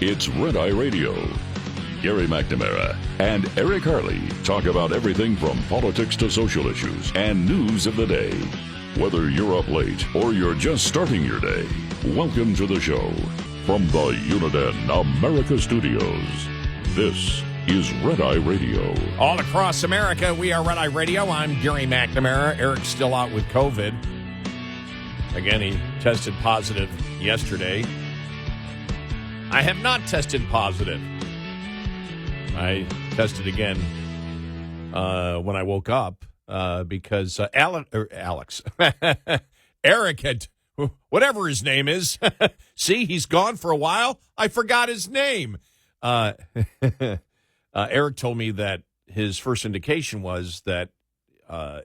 It's Red Eye Radio. Gary McNamara and Eric Harley talk about everything from politics to social issues and news of the day. Whether you're up late or you're just starting your day, welcome to the show. From the Uniden America Studios, this is Red Eye Radio. All across America, we are Red Eye Radio. I'm Gary McNamara. Eric's still out with COVID. Again, he tested positive yesterday. I have not tested positive. I tested again when I woke up because Alex, Eric had, whatever his name is. See, he's gone for a while. I forgot his name. Eric told me that his first indication was that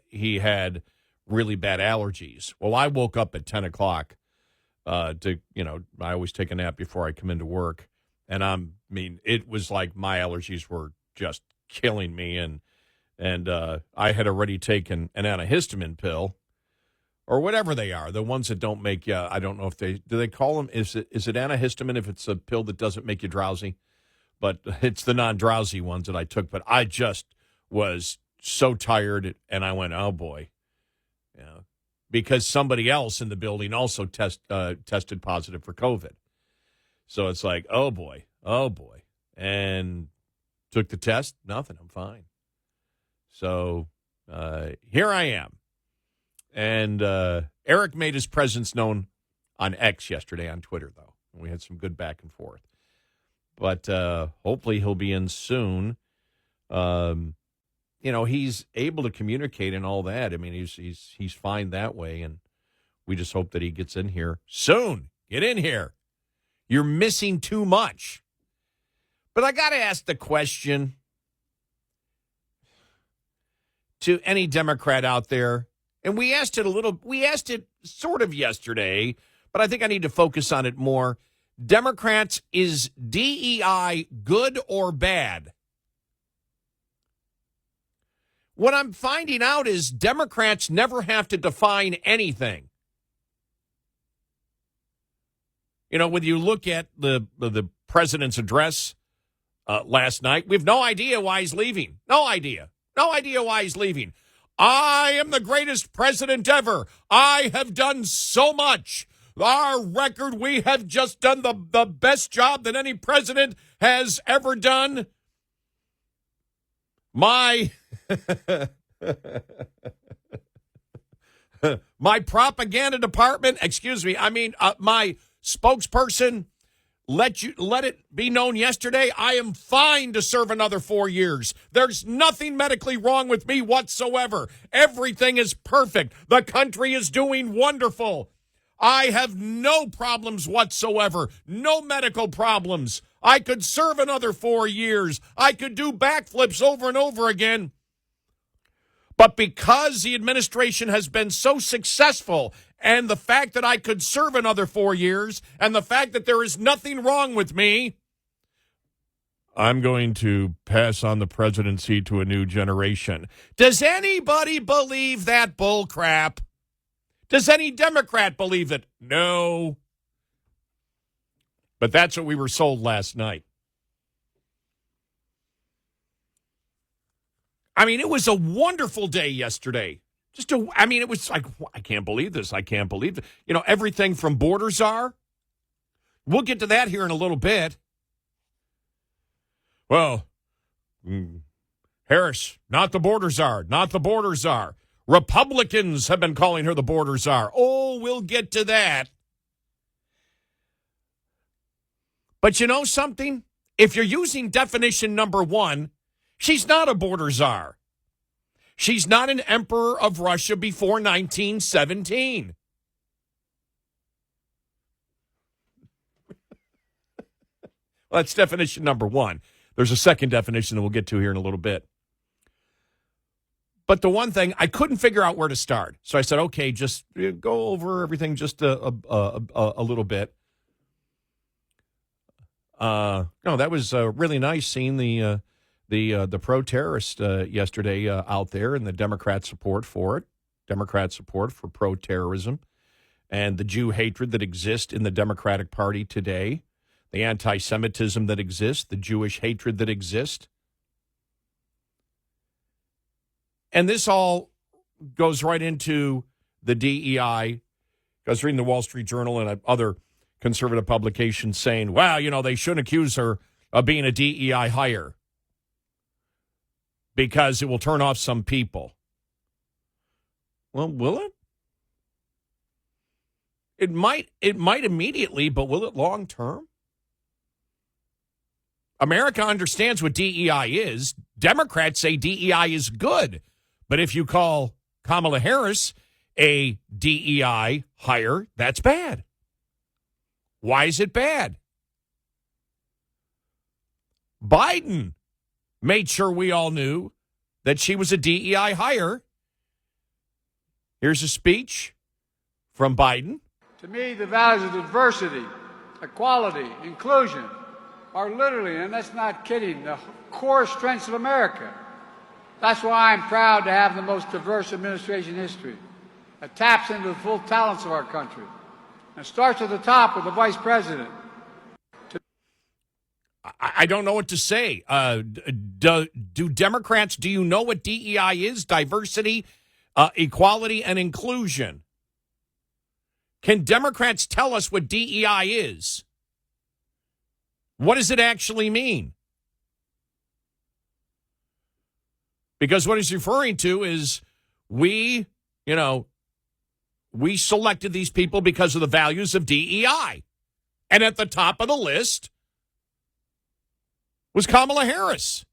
he had really bad allergies. Well, I woke up at 10 o'clock I always take a nap before I come into work. And it was like my allergies were just killing me. And I had already taken an antihistamine pill or whatever they are, the ones that don't make you, I don't know if do they call them, is it antihistamine if it's a pill that doesn't make you drowsy? But it's the non-drowsy ones that I took. But I just was so tired, and I went, oh, boy. Yeah, because somebody else in the building also tested positive for COVID. So it's like, oh, boy. And took the test, nothing, I'm fine. So here I am. And Eric made his presence known on X yesterday on Twitter, though. We had some good back and forth. But hopefully he'll be in soon. He's able to communicate and all that. I mean, he's fine that way, and we just hope that he gets in here soon. Get in here. You're missing too much. But I got to ask the question to any Democrat out there, and we asked it sort of yesterday, but I think I need to focus on it more. Democrats, is DEI good or bad? What I'm finding out is Democrats never have to define anything. When you look at the president's address last night, we have no idea why he's leaving. No idea why he's leaving. I am the greatest president ever. I have done so much. Our record, we have just done the best job that any president has ever done. My propaganda department, my spokesperson let it be known yesterday, I am fine to serve another 4 years. There's nothing medically wrong with me whatsoever. Everything is perfect. The country is doing wonderful. I have no problems whatsoever. No medical problems. I could serve another 4 years. I could do backflips over and over again. But because the administration has been so successful, and the fact that I could serve another 4 years, and the fact that there is nothing wrong with me, I'm going to pass on the presidency to a new generation. Does anybody believe that bull crap? Does any Democrat believe it? No. But that's what we were sold last night. I mean, it was a wonderful day yesterday. It was like, I can't believe this. I can't believe it. Everything from border czar. We'll get to that here in a little bit. Well, Harris, not the border czar, not the border czar. Republicans have been calling her the border czar. Oh, we'll get to that. But you know something? If you're using definition number one, she's not a border czar. She's not an emperor of Russia before 1917. Well, that's definition number one. There's a second definition that we'll get to here in a little bit. But the one thing, I couldn't figure out where to start. So I said, okay, just go over everything just a little bit. No, that was really nice seeing the pro-terrorist yesterday out there and the Democrat support for it, Democrat support for pro-terrorism, and the Jew hatred that exists in the Democratic Party today. the anti-Semitism that exists, the Jewish hatred that exists. And this all goes right into the DEI. I was reading the Wall Street Journal and other conservative publications saying, well, they shouldn't accuse her of being a DEI hire because it will turn off some people. Well, will it? It might immediately, but will it long term? America understands what DEI is. Democrats say DEI is good. But if you call Kamala Harris a DEI hire, that's bad. Why is it bad? Biden made sure we all knew that she was a DEI hire. Here's a speech from Biden. To me, the values of diversity, equality, inclusion are literally, and that's not kidding, the core strengths of America. That's why I'm proud to have the most diverse administration in history. It taps into the full talents of our country. And starts at the top with the vice president. I don't know what to say. Do Democrats, do you know what DEI is? Diversity, equality, and inclusion. Can Democrats tell us what DEI is? What does it actually mean? Because what he's referring to is we selected these people because of the values of DEI. And at the top of the list was Kamala Harris.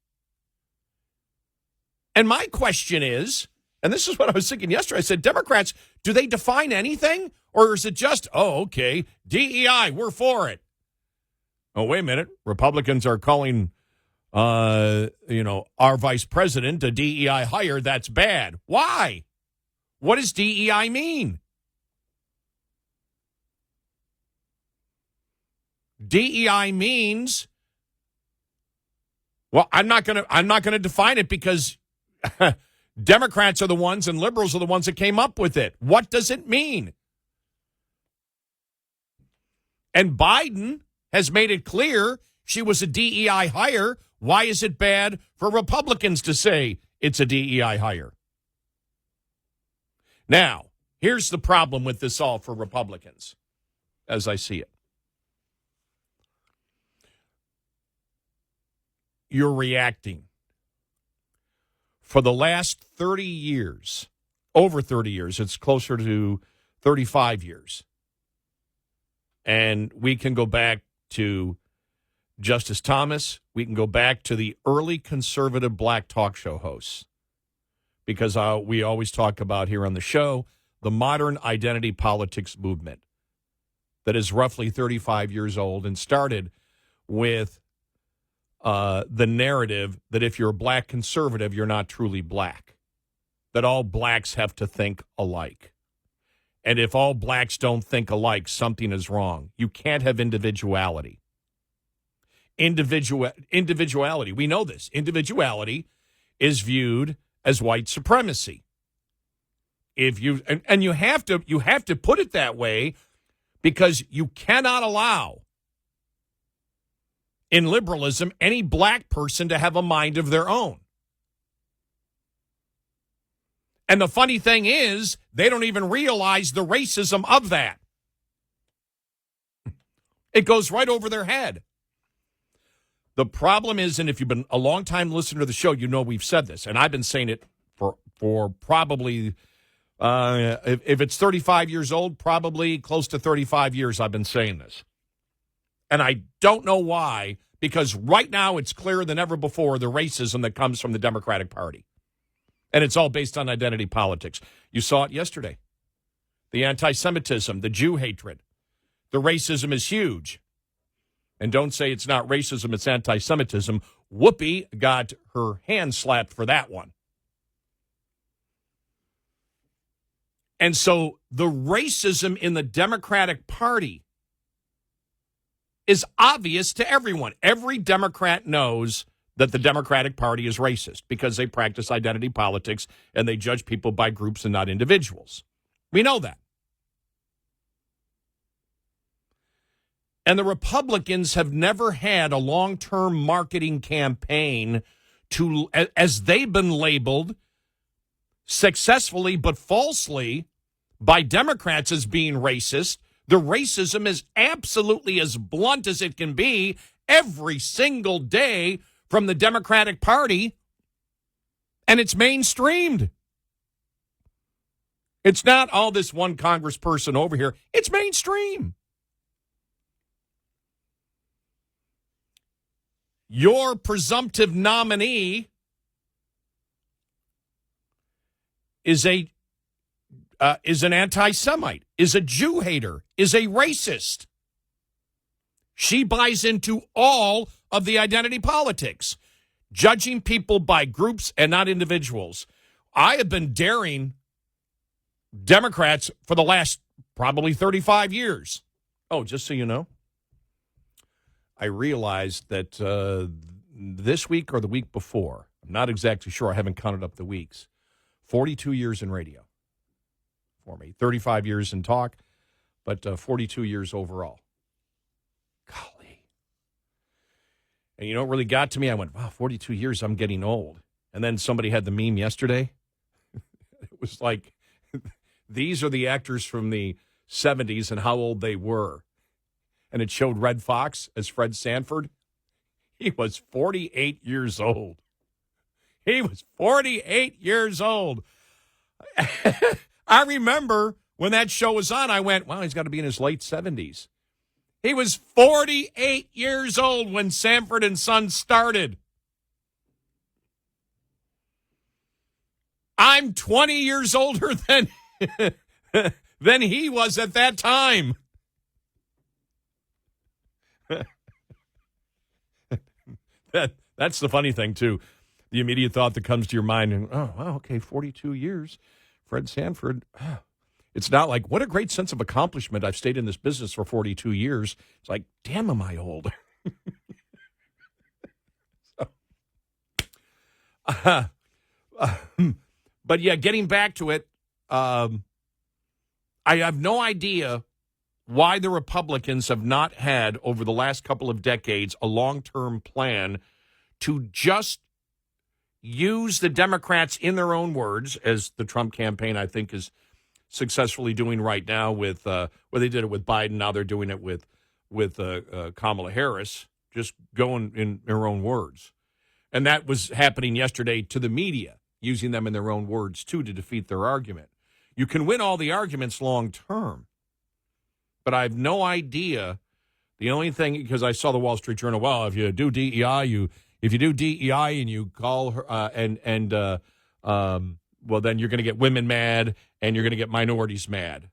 And my question is, and this is what I was thinking yesterday, I said, Democrats, do they define anything? Or is it just, okay, DEI, we're for it? Oh, wait a minute. Republicans are calling, our vice president a DEI hire. That's bad. Why? What does DEI mean? DEI means, well, I'm not going to define it because Democrats are the ones and liberals are the ones that came up with it. What does it mean? And Biden has made it clear she was a DEI hire. Why is it bad for Republicans to say it's a DEI hire? Now, here's the problem with this all for Republicans, as I see it. You're reacting. For the last 30 years, over 30 years, it's closer to 35 years. And we can go back to Justice Thomas. We can go back to the early conservative black talk show hosts. Because we always talk about here on the show, the modern identity politics movement that is roughly 35 years old and started with the narrative that if you're a black conservative, you're not truly black, that all blacks have to think alike. And if all blacks don't think alike, something is wrong. You can't have individuality. Individuality, we know this. Individuality is viewed as white supremacy. If you and you have to put it that way because you cannot allow in liberalism any black person to have a mind of their own. And the funny thing is, they don't even realize the racism of that. It goes right over their head. The problem is, and if you've been a long time listener to the show, you know we've said this, and I've been saying it for probably, if it's 35 years old, probably close to 35 years I've been saying this. And I don't know why, because right now it's clearer than ever before the racism that comes from the Democratic Party. And it's all based on identity politics. You saw it yesterday. The anti-Semitism, the Jew hatred. The racism is huge. And don't say it's not racism, it's anti-Semitism. Whoopi got her hand slapped for that one. And so the racism in the Democratic Party is obvious to everyone. Every Democrat knows that the Democratic Party is racist because they practice identity politics and they judge people by groups and not individuals. We know that. And the Republicans have never had a long-term marketing campaign to, as they've been labeled successfully but falsely by Democrats as being racist. The racism is absolutely as blunt as it can be every single day from the Democratic Party, and it's mainstreamed. It's not all this one congressperson over here. It's mainstream. Your presumptive nominee is an anti-Semite, is a Jew hater, is a racist. She buys into all of the identity politics, judging people by groups and not individuals. I have been daring Democrats for the last probably 35 years. Oh, just so you know, I realized that this week or the week before, I'm not exactly sure, I haven't counted up the weeks, 42 years in radio for me, 35 years in talk, but 42 years overall. Golly. And you know what really got to me? I went, wow, 42 years, I'm getting old. And then somebody had the meme yesterday. It was like, these are the actors from the 70s and how old they were. And it showed Red Fox as Fred Sanford. He was 48 years old. He was 48 years old. I remember when that show was on, I went, well, he's got to be in his late 70s. He was 48 years old when Sanford and Son started. I'm 20 years older than he was at that time. That's the funny thing, too. The immediate thought that comes to your mind, and oh, wow, okay, 42 years. Fred Sanford. It's not like, what a great sense of accomplishment. I've stayed in this business for 42 years. It's like, damn, am I old? But yeah, getting back to it, I have no idea why the Republicans have not had, over the last couple of decades, a long-term plan to just use the Democrats in their own words, as the Trump campaign, I think, is successfully doing right now with, well, they did it with Biden, now they're doing it with Kamala Harris, just going in their own words. And that was happening yesterday to the media, using them in their own words, too, to defeat their argument. You can win all the arguments long-term, but I have no idea. The only thing, because I saw the Wall Street Journal, well, if you do DEI, if you do DEI and you call her, well, then you're going to get women mad and you're going to get minorities mad.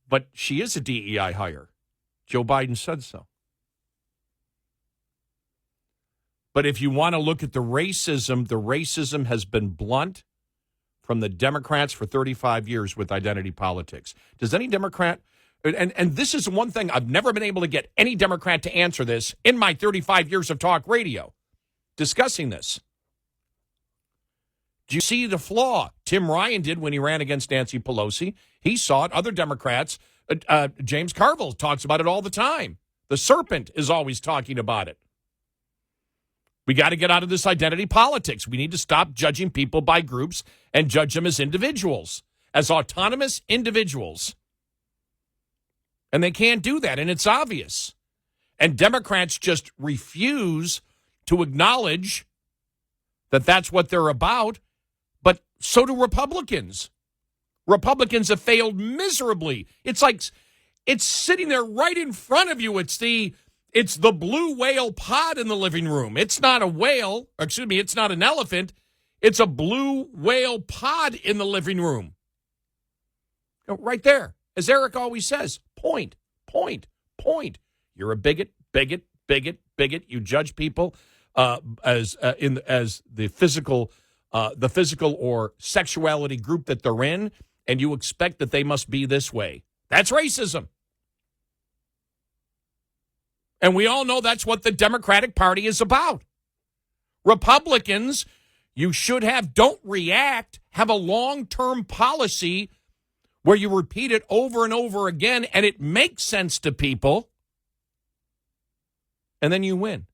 But she is a DEI hire. Joe Biden said so. But if you want to look at the racism has been blunt from the Democrats for 35 years with identity politics. Does any Democrat, and this is one thing, I've never been able to get any Democrat to answer this in my 35 years of talk radio discussing this. Do you see the flaw Tim Ryan did when he ran against Nancy Pelosi? He saw it. Other Democrats, James Carville talks about it all the time. The serpent is always talking about it. We got to get out of this identity politics. We need to stop judging people by groups and judge them as individuals, as autonomous individuals. And they can't do that, and it's obvious. And Democrats just refuse to acknowledge that that's what they're about, but so do Republicans. Republicans have failed miserably. It's like it's sitting there right in front of you. It's the blue whale pod in the living room. It's not a whale. Excuse me, it's not an elephant. It's a blue whale pod in the living room. Right there. As Eric always says, point. You're a bigot. You judge people as the physical or sexuality group that they're in, and you expect that they must be this way. That's racism. And we all know that's what the Democratic Party is about. Republicans, you should don't react, have a long-term policy where you repeat it over and over again and it makes sense to people. and then you win.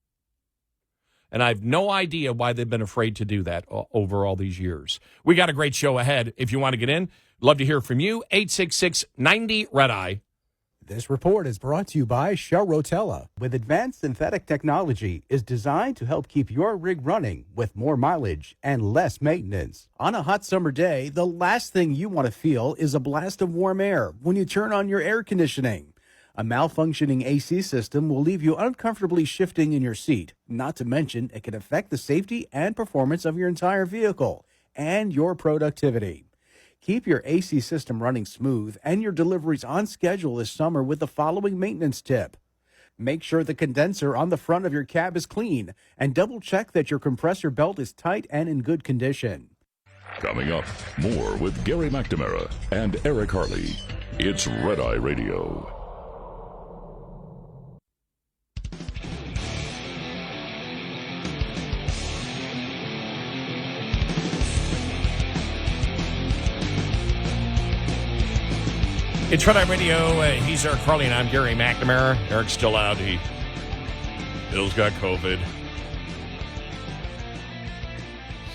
And I have no idea why they've been afraid to do that over all these years. We got a great show ahead. If you want to get in, love to hear from you. 866-90-RED-EYE. This report is brought to you by Shell Rotella. With advanced synthetic technology, is designed to help keep your rig running with more mileage and less maintenance. On a hot summer day, the last thing you want to feel is a blast of warm air when you turn on your air conditioning. A malfunctioning AC system will leave you uncomfortably shifting in your seat. Not to mention, it can affect the safety and performance of your entire vehicle and your productivity. Keep your AC system running smooth and your deliveries on schedule this summer with the following maintenance tip. Make sure the condenser on the front of your cab is clean and double check that your compressor belt is tight and in good condition. Coming up, more with Gary McNamara and Eric Harley. It's Red Eye Radio. It's Red Eye Radio. He's Eric Harley, and I'm Gary McNamara. Eric's still out. Bill's got COVID.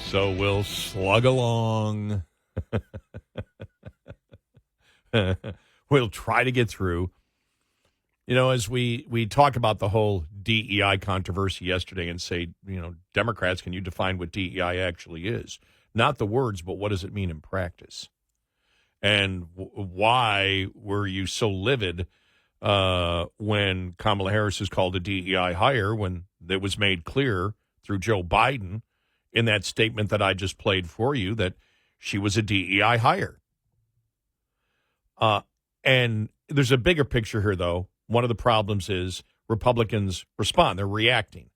So we'll slug along. We'll try to get through. You know, as we talk about the whole DEI controversy yesterday and say, you know, Democrats, can you define what DEI actually is? Not the words, but what does it mean in practice? And why were you so livid when Kamala Harris is called a DEI hire when it was made clear through Joe Biden in that statement that I just played for you that she was a DEI hire? And there's a bigger picture here, though. One of the problems is Republicans respond. They're reacting.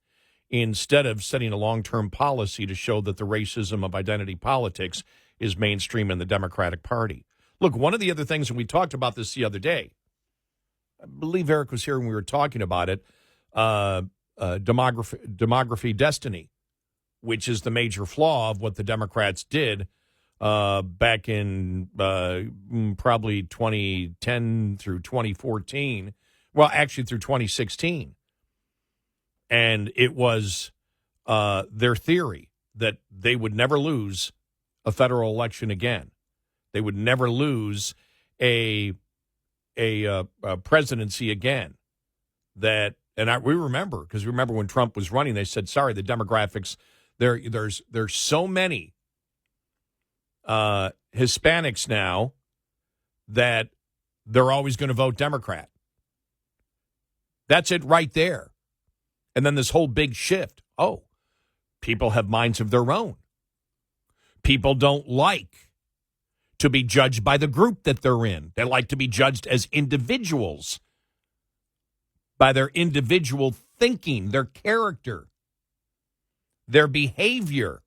Instead of setting a long-term policy to show that the racism of identity politics is mainstream in the Democratic Party. Look, one of the other things, and we talked about this the other day, I believe Eric was here when we were talking about it, demography destiny, which is the major flaw of what the Democrats did back in probably 2010 through 2014. Well, actually through 2016. And it was their theory that they would never lose a federal election again. They would never lose a presidency again. We remember, because we remember when Trump was running, they said, sorry, the demographics, there's so many Hispanics now that they're always going to vote Democrat. That's it right there. And then this whole big shift. Oh, people have minds of their own. People don't like to be judged by the group that they're in. They like to be judged as individuals by their individual thinking, their character, their behavior.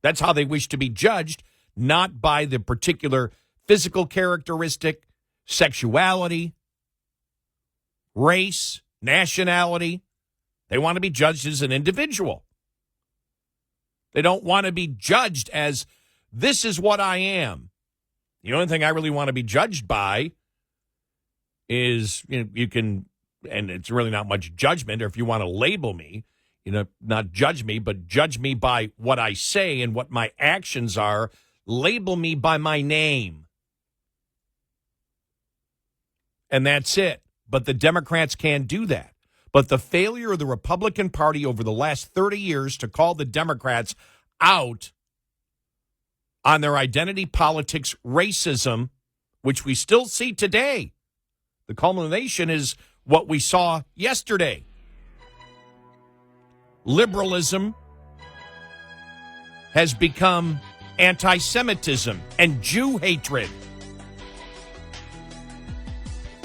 That's how they wish to be judged, not by the particular physical characteristic, sexuality, race, nationality. They want to be judged as an individual. They don't want to be judged as, this is what I am. The only thing I really want to be judged by is, you can, and it's really not much judgment, or if you want to label me, not judge me, but judge me by what I say and what my actions are. Label me by my name. And that's it. But the Democrats can't do that. But the failure of the Republican Party over the last 30 years to call the Democrats out on their identity politics racism, which we still see today. The culmination is what we saw yesterday. Liberalism has become anti-Semitism and Jew hatred.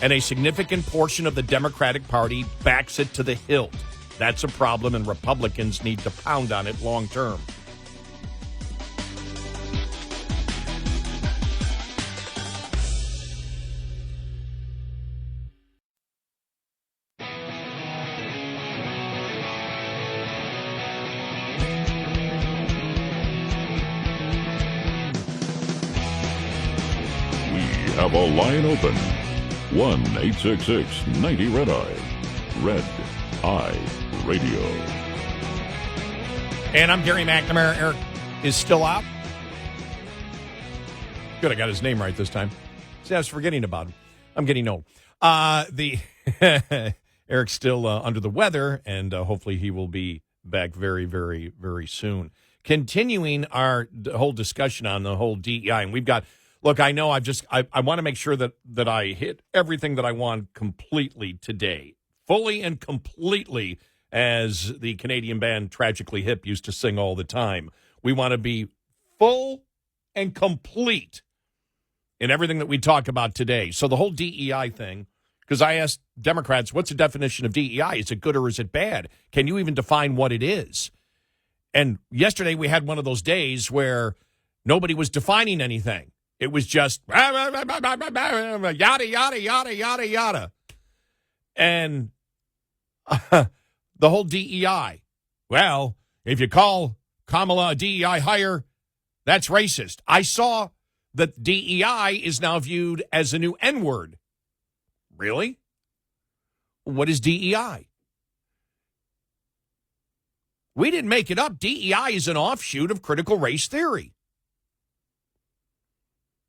And a significant portion of the Democratic Party backs it to the hilt. That's a problem, and Republicans need to pound on it long term. Have a line open. 1-866-90-RED-EYE. Red iRadio. And I'm Gary McNamara. Eric is still out. Good, I got his name right this time. See, I was forgetting about him. I'm getting old. Eric's still under the weather, and hopefully he will be back very, very, very soon. Continuing our whole discussion on the whole DEI, and we've got, look, I know I want to make sure that I hit everything that I want completely today, fully and completely, as the Canadian band Tragically Hip used to sing all the time. We want to be full and complete in everything that we talk about today. So the whole DEI thing, because I asked Democrats, what's the definition of DEI? Is it good or is it bad? Can you even define what it is? And yesterday we had one of those days where nobody was defining anything. It was just yada, yada, yada, yada, yada. And the whole DEI. Well, if you call Kamala a DEI hire, that's racist. I saw that DEI is now viewed as a new N-word. Really? What is DEI? We didn't make it up. DEI is an offshoot of critical race theory.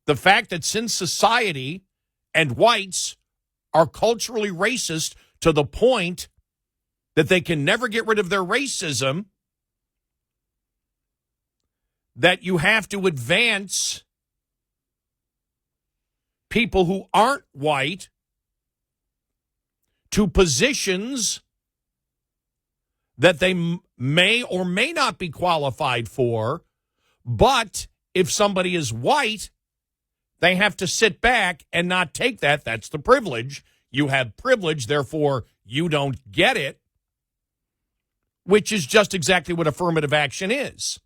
The fact that since society and whites are culturally racist to the point that they can never get rid of their racism, that you have to advance people who aren't white to positions that they may or may not be qualified for, but if somebody is white, they have to sit back and not take that. That's the privilege. You have privilege, therefore you don't get it, which is just exactly what affirmative action is.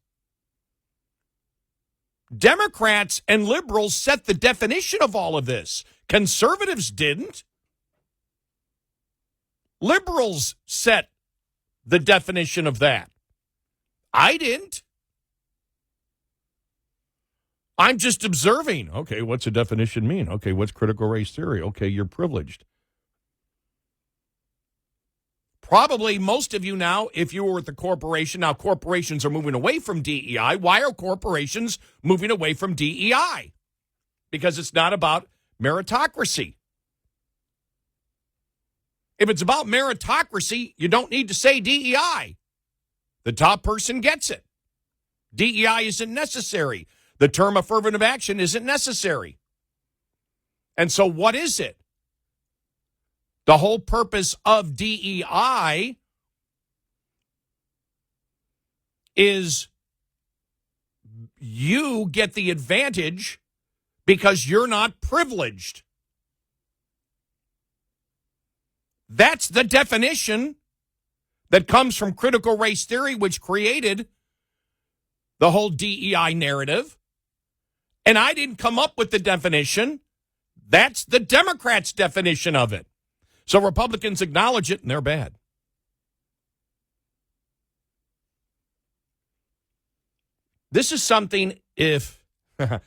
Democrats and liberals set the definition of all of this. Conservatives didn't. Liberals set the definition of that. I didn't. I'm just observing. Okay, what's a definition mean? Okay, what's critical race theory? Okay, you're privileged. Probably most of you now, if you were at the corporation, now corporations are moving away from DEI. Why are corporations moving away from DEI? Because it's not about meritocracy. If it's about meritocracy, you don't need to say DEI. The top person gets it. DEI isn't necessary. The term affirmative action isn't necessary. And so what is it? The whole purpose of DEI is you get the advantage because you're not privileged. That's the definition that comes from critical race theory, which created the whole DEI narrative. And I didn't come up with the definition. That's the Democrats' definition of it. So Republicans acknowledge it, and they're bad. This is something, if I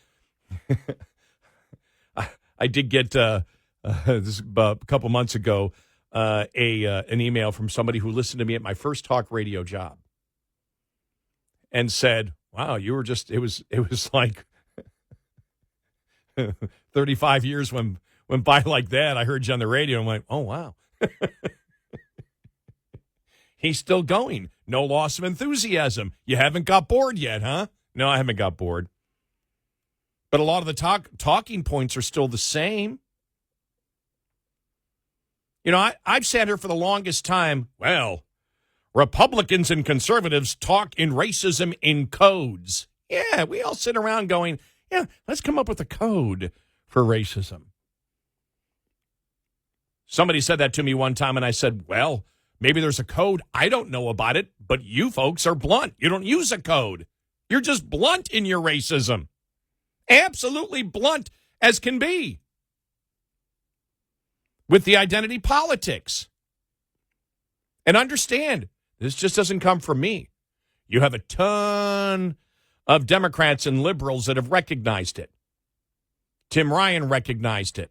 did get this a couple months ago, an email from somebody who listened to me at my first talk radio job and said, wow, you were just, it was like 35 years went by like that. I heard you on the radio and went, oh, wow. He's still going. No loss of enthusiasm. You haven't got bored yet, huh? No, I haven't got bored. But a lot of the talking points are still the same. You know, I've sat here for the longest time. Well, Republicans and conservatives talk in racism in codes. Yeah, we all sit around going, yeah, let's come up with a code for racism. Somebody said that to me one time, and I said, well, maybe there's a code. I don't know about it, but you folks are blunt. You don't use a code. You're just blunt in your racism. Absolutely blunt as can be. With the identity politics. And understand, this just doesn't come from me. You have a ton of Democrats and liberals that have recognized it. Tim Ryan recognized it.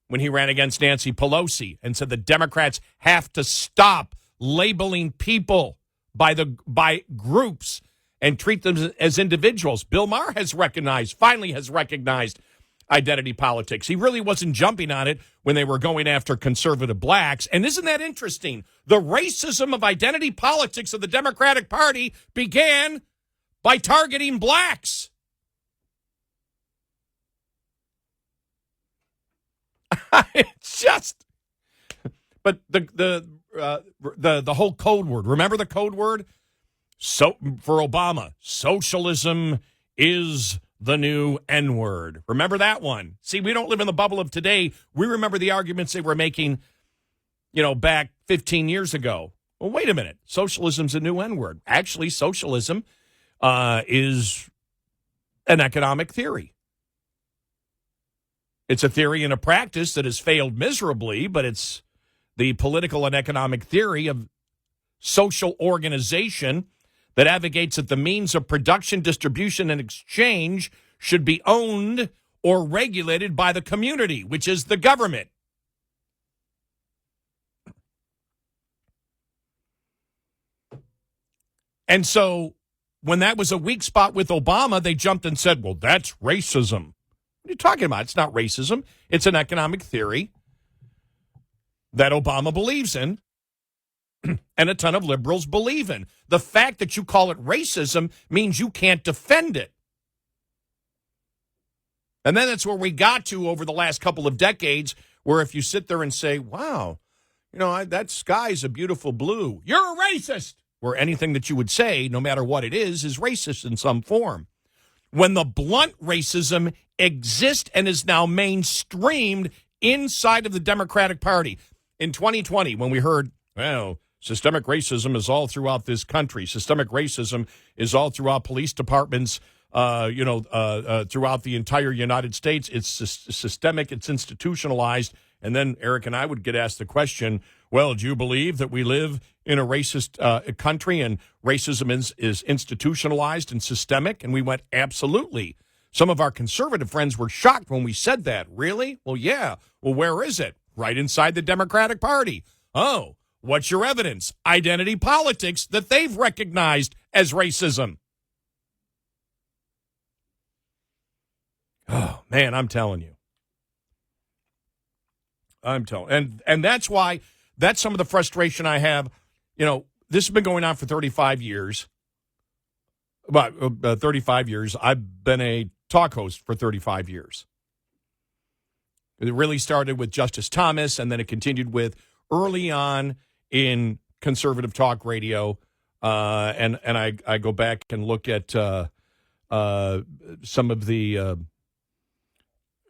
when he ran against Nancy Pelosi and said the Democrats have to stop labeling people by groups and treat them as individuals. Bill Maher finally has recognized identity politics. He really wasn't jumping on it when they were going after conservative blacks. And isn't that interesting? The racism of identity politics of the Democratic Party began by targeting blacks. It's just, but the whole code word. Remember the code word? So for Obama, socialism is the new N-word. Remember that one? See, we don't live in the bubble of today. We remember the arguments they were making, back 15 years ago. Well, wait a minute. Socialism's a new N-word. Actually, socialism is an economic theory. It's a theory and a practice that has failed miserably, but it's the political and economic theory of social organization that advocates that the means of production, distribution, and exchange should be owned or regulated by the community, which is the government. And so when that was a weak spot with Obama, they jumped and said, well, that's racism. What are you talking about? It's not racism. It's an economic theory that Obama believes in and a ton of liberals believe in. The fact that you call it racism means you can't defend it. And then that's where we got to over the last couple of decades, where if you sit there and say, wow, that sky's a beautiful blue, you're a racist. Where anything that you would say, no matter what it is racist in some form. When the blunt racism exists and is now mainstreamed inside of the Democratic Party. In 2020, when we heard, well, systemic racism is all throughout this country. Systemic racism is all throughout police departments, throughout the entire United States. It's systemic, it's institutionalized. And then Eric and I would get asked the question, well, do you believe that we live in a racist country and racism is institutionalized and systemic? And we went, absolutely. Some of our conservative friends were shocked when we said that. Really? Well, yeah. Well, where is it? Right inside the Democratic Party. Oh, what's your evidence? Identity politics that they've recognized as racism. Oh, man, I'm telling you. And that's why, that's some of the frustration I have. This has been going on for 35 years. About 35 years. I've been a talk host for 35 years. It really started with Justice Thomas, and then it continued with early on in conservative talk radio. And I go back and look at some of the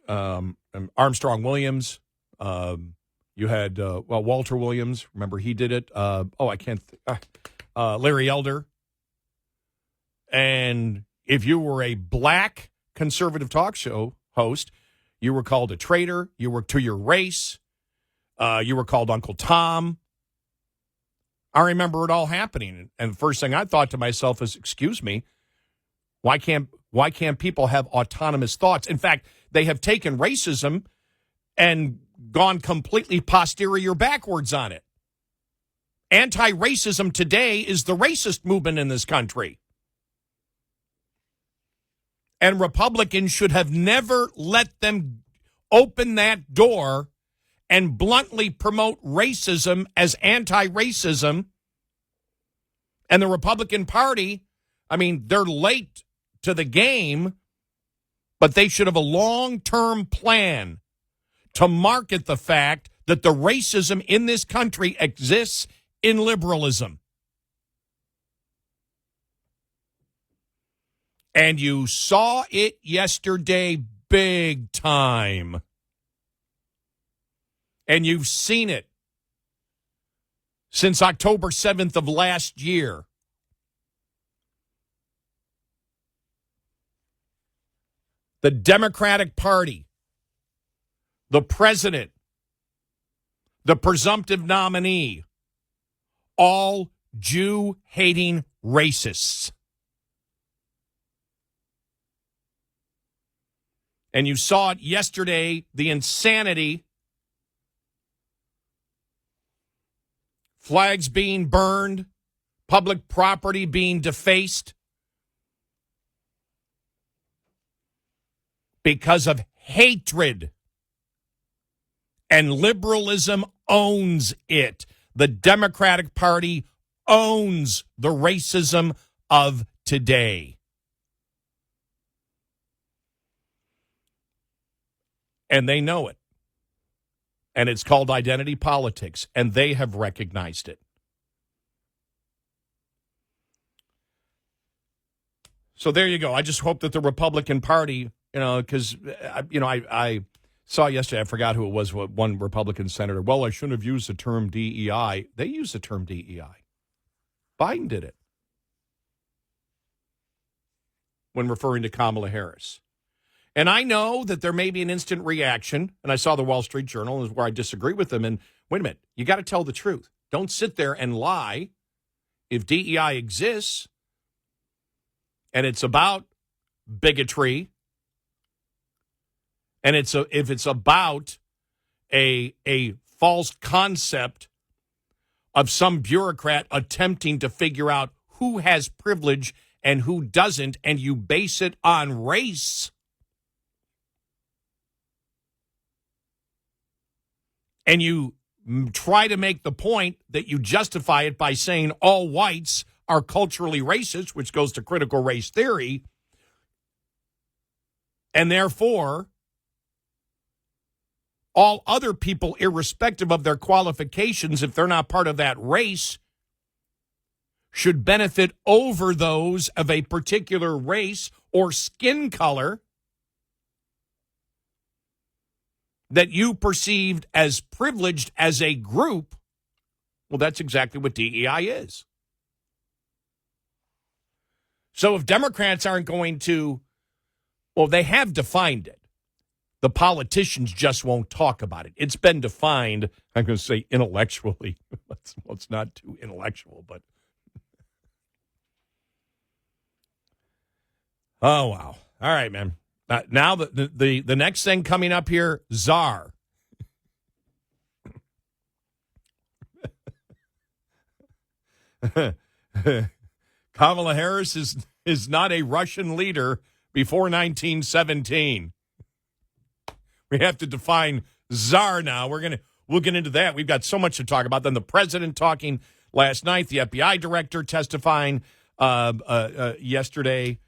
Armstrong Williams. You had, Walter Williams. Remember, he did it. Larry Elder. And if you were a black conservative talk show host, you were called a traitor. You were to your race. You were called Uncle Tom. I remember it all happening. And the first thing I thought to myself is, excuse me, why can't people have autonomous thoughts? In fact, they have taken racism and gone completely posterior backwards on it. Anti-racism today is the racist movement in this country. And Republicans should have never let them open that door and bluntly promote racism as anti-racism. And the Republican Party, they're late to the game, but they should have a long-term plan to market the fact that the racism in this country exists in liberalism. And you saw it yesterday big time. And you've seen it since October 7th of last year. The Democratic Party, the president, the presumptive nominee, all Jew-hating racists. And you saw it yesterday, the insanity flags being burned, public property being defaced because of hatred. And liberalism owns it. The Democratic Party owns the racism of today. And they know it. And it's called identity politics, and they have recognized it. So there you go. I just hope that the Republican Party, because, I saw yesterday, I forgot who it was, one Republican senator. Well, I shouldn't have used the term DEI. They used the term DEI. Biden did it when referring to Kamala Harris. And I know that there may be an instant reaction, and I saw the Wall Street Journal is where I disagree with them. And wait a minute, you got to tell the truth. Don't sit there and lie. If DEI exists and it's about bigotry, and if it's about a false concept of some bureaucrat attempting to figure out who has privilege and who doesn't, and you base it on race, and you try to make the point that you justify it by saying all whites are culturally racist, which goes to critical race theory, and therefore all other people, irrespective of their qualifications, if they're not part of that race, should benefit over those of a particular race or skin color that you perceived as privileged as a group. Well, that's exactly what DEI is. So if Democrats aren't going to, well, they have defined it. The politicians just won't talk about it. It's been defined, I'm going to say intellectually. It's not too intellectual, but. Oh, wow. All right, man. Now the next thing coming up here, czar. Kamala Harris is not a Russian leader before 1917. We have to define czar now. We'll get into that. We've got so much to talk about. Then the president talking last night, the FBI director testifying yesterday.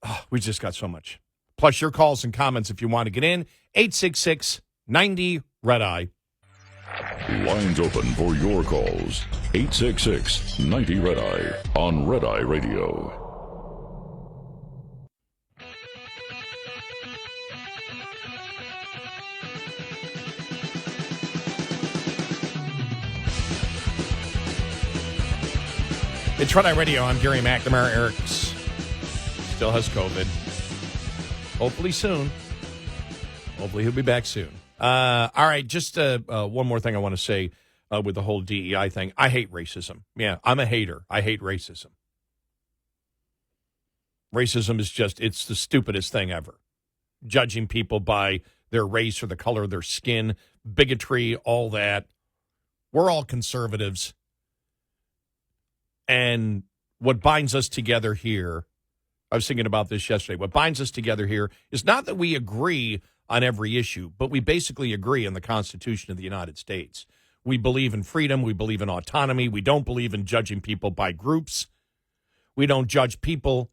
Oh, we just got so much. Plus your calls and comments if you want to get in. 866-90-RED-EYE. Lines open for your calls. 866-90-RED-EYE on Red Eye Radio. It's Red Eye Radio. I'm Gary McNamara. Eric's still has COVID. Hopefully soon. Hopefully he'll be back soon. All right, just one more thing I want to say with the whole DEI thing. I hate racism. Yeah, I'm a hater. I hate racism. Racism is it's the stupidest thing ever. Judging people by their race or the color of their skin, bigotry, all that. We're all conservatives. And what binds us together here, I was thinking about this yesterday, what binds us together here is not that we agree on every issue, but we basically agree on the Constitution of the United States. We believe in freedom. We believe in autonomy. We don't believe in judging people by groups. We don't judge people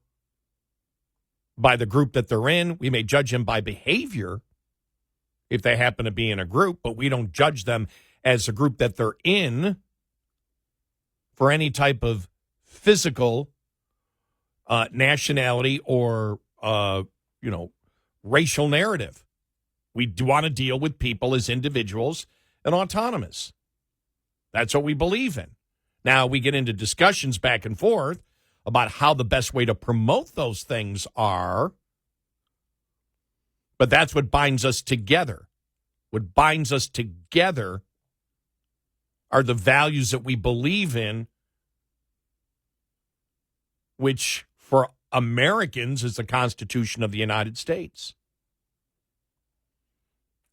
by the group that they're in. We may judge them by behavior if they happen to be in a group, but we don't judge them as a group that they're in for any type of physical nationality or, racial narrative. We do want to deal with people as individuals and autonomous. That's what we believe in. Now, we get into discussions back and forth about how the best way to promote those things are, but that's what binds us together. What binds us together are the values that we believe in, which for Americans is the Constitution of the United States.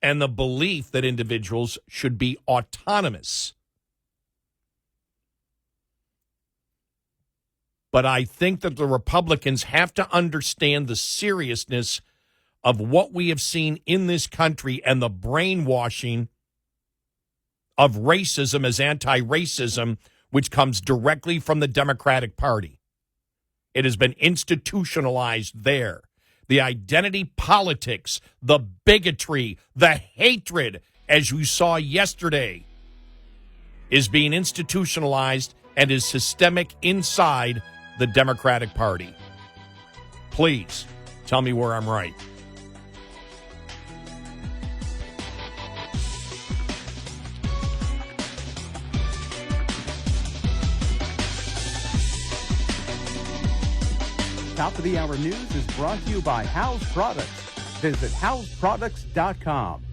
And the belief that individuals should be autonomous But I think that the Republicans have to understand the seriousness of what we have seen in this country and the brainwashing of racism as anti-racism, which comes directly from the Democratic Party. It has been institutionalized there. The identity politics, the bigotry, the hatred, as you saw yesterday, is being institutionalized and is systemic inside the Democratic Party. Please tell me where I'm right. Top of the Hour News is brought to you by House Products. Visit houseproducts.com.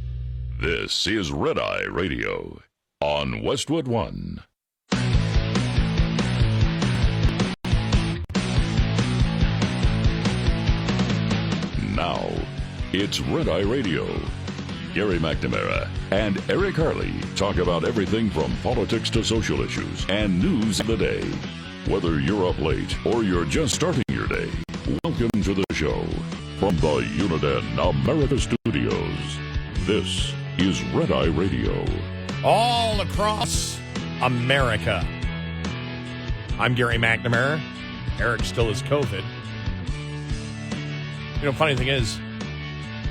This is Red Eye Radio on Westwood One. Now, it's Red Eye Radio. Gary McNamara and Eric Harley talk about everything from politics to social issues and news of the day. Whether you're up late or you're just starting your day, welcome to the show. From the Uniden America Studios, this is Red Eye Radio. All across America. I'm Gary McNamara. Eric still has COVID. You know, funny thing is,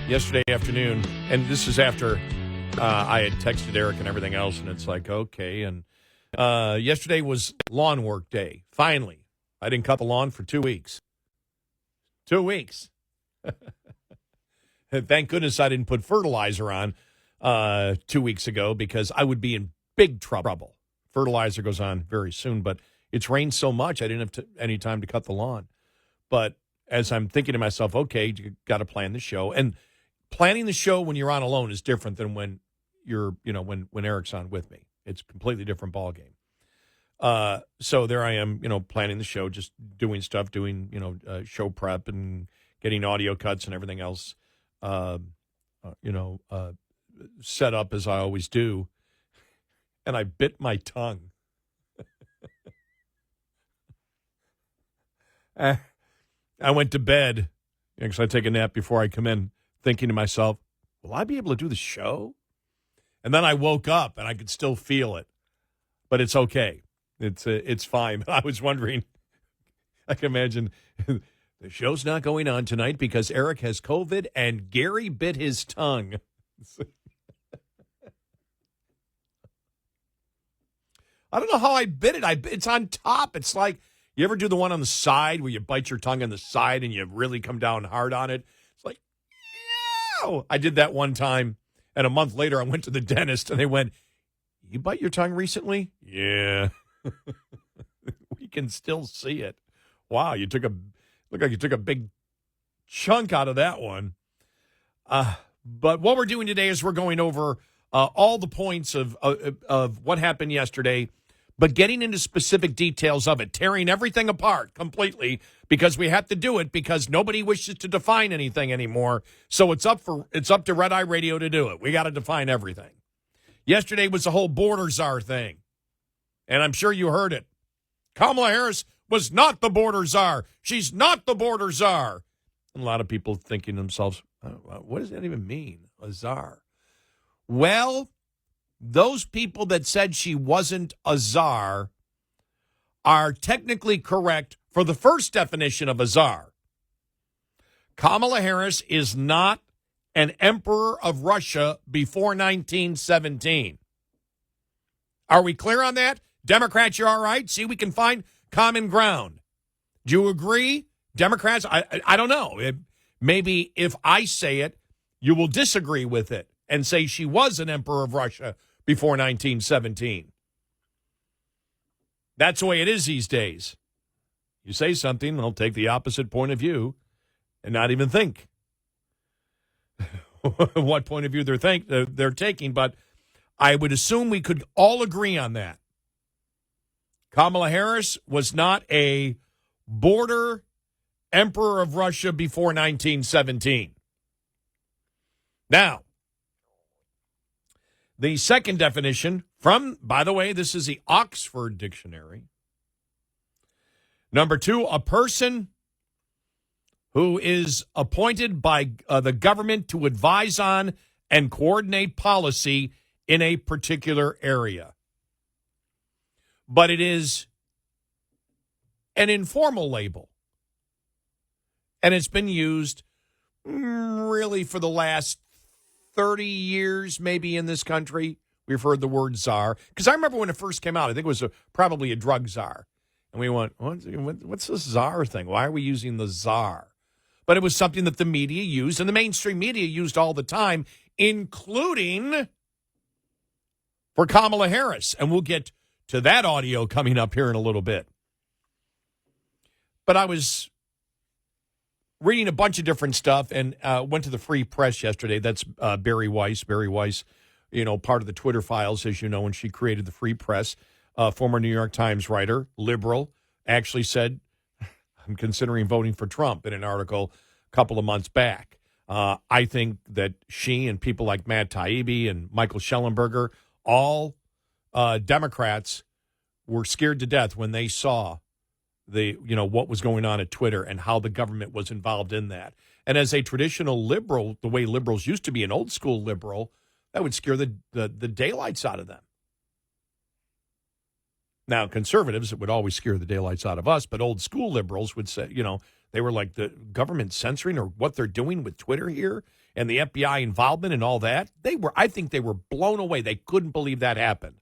yesterday afternoon, and this is after I had texted Eric and everything else, and it's like, okay, and yesterday was lawn work day. Finally, I didn't cut the lawn for 2 weeks. 2 weeks. Thank goodness I didn't put fertilizer on 2 weeks ago, because I would be in big trouble. Fertilizer goes on very soon, but it's rained so much I didn't have any time to cut the lawn. But as I'm thinking to myself, okay, you got to plan the show. And planning the show when you're on alone is different than when you're, when Eric's on with me. It's a completely different ballgame. So there I am, planning the show, just doing stuff, show prep and getting audio cuts and everything else, set up as I always do. And I bit my tongue. I went to bed, because I take a nap before I come in, thinking to myself, will I be able to do the show? And then I woke up and I could still feel it, but it's okay. It's fine. I was wondering, I can imagine the show's not going on tonight because Eric has COVID and Gary bit his tongue. I don't know how I bit it. It's on top. It's like, you ever do the one on the side where you bite your tongue on the side and you really come down hard on it? It's like, ew. I did that one time, and a month later I went to the dentist and they went, you bite your tongue recently? Yeah. We can still see it. Wow, looked like you took a big chunk out of that one. But what we're doing today is we're going over all the points of what happened yesterday, but getting into specific details of it, tearing everything apart completely, because we have to do it because nobody wishes to define anything anymore. So it's up to Red Eye Radio to do it. We got to define everything. Yesterday was the whole border czar thing, and I'm sure you heard it. Kamala Harris was not the border czar. She's not the border czar. And a lot of people thinking to themselves, what does that even mean, a czar? Well, those people that said she wasn't a czar are technically correct for the first definition of a czar. Kamala Harris is not an emperor of Russia before 1917. Are we clear on that? Democrats, you're all right? See, we can find common ground. Do you agree? Democrats, I don't know. Maybe if I say it, you will disagree with it and say she was an emperor of Russia before 1917. That's the way it is these days. You say something, they'll take the opposite point of view and not even think what point of view they're taking. But I would assume we could all agree on that. Kamala Harris was not a border emperor of Russia before 1917. Now, the second definition from, by the way, this is the Oxford Dictionary. Number 2, a person who is appointed by the government to advise on and coordinate policy in a particular area. But it is an informal label. And it's been used really for the last 30 years, maybe, in this country. We've heard the word czar. Because I remember when it first came out, I think it was probably a drug czar. And we went, what's this czar thing? Why are we using the czar? But it was something that the media used, and the mainstream media used all the time, including for Kamala Harris. And we'll get to that audio coming up here in a little bit. But I was reading a bunch of different stuff and went to the Free Press yesterday. That's Barry Weiss. Barry Weiss, part of the Twitter files, as you know, when she created the Free Press. Former New York Times writer, liberal, actually said, I'm considering voting for Trump in an article a couple of months back. I think that she and people like Matt Taibbi and Michael Schellenberger, all Democrats, were scared to death when they saw what was going on at Twitter and how the government was involved in that. And as a traditional liberal, the way liberals used to be, an old school liberal, that would scare the daylights out of them. Now, conservatives, it would always scare the daylights out of us, but old school liberals would say, they were like, the government censoring or what they're doing with Twitter here and the FBI involvement and all that. I think they were blown away. They couldn't believe that happened.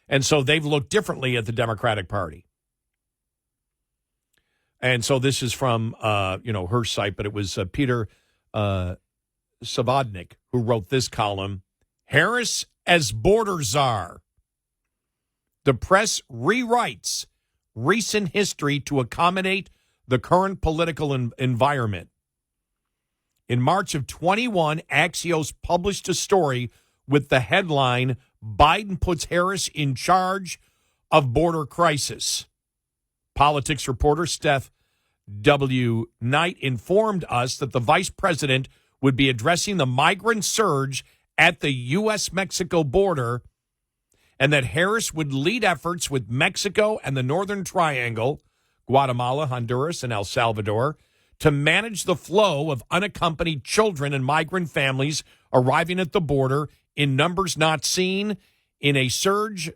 And so they've looked differently at the Democratic Party. And so this is from, her site, but it was Peter Savodnik who wrote this column, Harris as border czar. The press rewrites recent history to accommodate the current political environment. In March of 21, Axios published a story with the headline, Biden puts Harris in charge of border crisis. Politics reporter Steph W. Knight informed us that the vice president would be addressing the migrant surge at the U.S.-Mexico border and that Harris would lead efforts with Mexico and the Northern Triangle, Guatemala, Honduras, and El Salvador, to manage the flow of unaccompanied children and migrant families arriving at the border in numbers not seen in a surge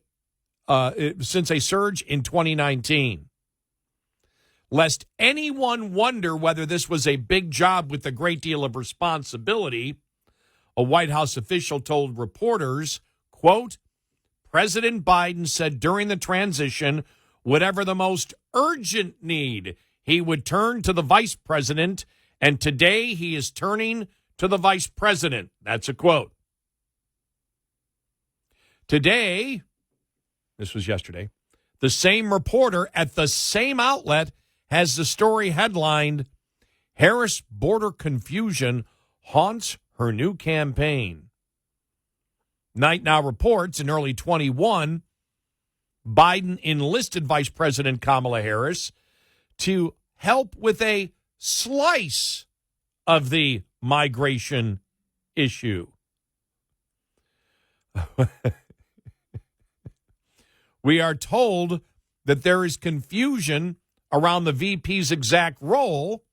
since a surge in 2019. Lest anyone wonder whether this was a big job with a great deal of responsibility, a White House official told reporters, quote, President Biden said during the transition, whatever the most urgent need, he would turn to the vice president, and today he is turning to the vice president. That's a quote. Today, this was yesterday, the same reporter at the same outlet has the story headlined, Harris border confusion haunts her new campaign. Knight now reports in early 21, Biden enlisted Vice President Kamala Harris to help with a slice of the migration issue. We are told that there is confusion around the VP's exact role.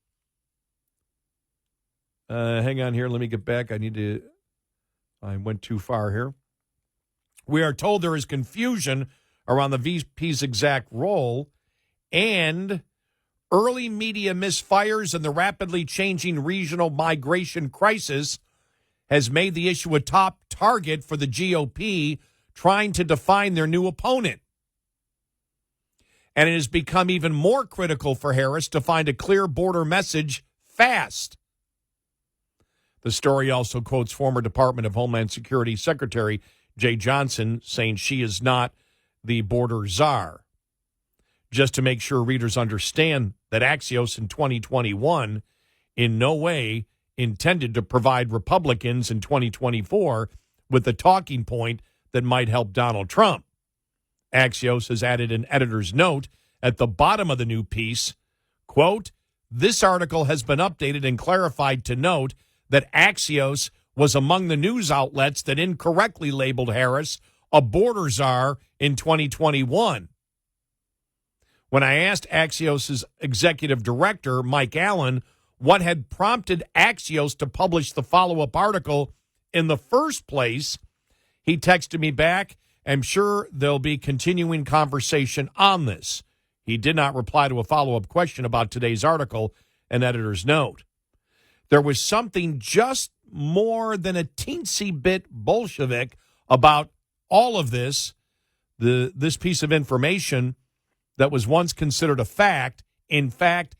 Hang on here. Let me get back. I went too far here. We are told there is confusion around the VP's exact role, and early media misfires and the rapidly changing regional migration crisis has made the issue a top target for the GOP trying to define their new opponent. And it has become even more critical for Harris to find a clear border message fast. The story also quotes former Department of Homeland Security Secretary Jay Johnson saying she is not the border czar. Just to make sure readers understand that Axios in 2021 in no way intended to provide Republicans in 2024 with a talking point that might help Donald Trump. Axios has added an editor's note at the bottom of the new piece, quote, this article has been updated and clarified to note that Axios was among the news outlets that incorrectly labeled Harris a border czar in 2021. When I asked Axios' executive director, Mike Allen, what had prompted Axios to publish the follow-up article in the first place, he texted me back, "I'm sure there'll be continuing conversation on this." He did not reply to a follow-up question about today's article, an editor's note. There was something just more than a teensy bit Bolshevik about all of this, this piece of information that was once considered a fact. In fact,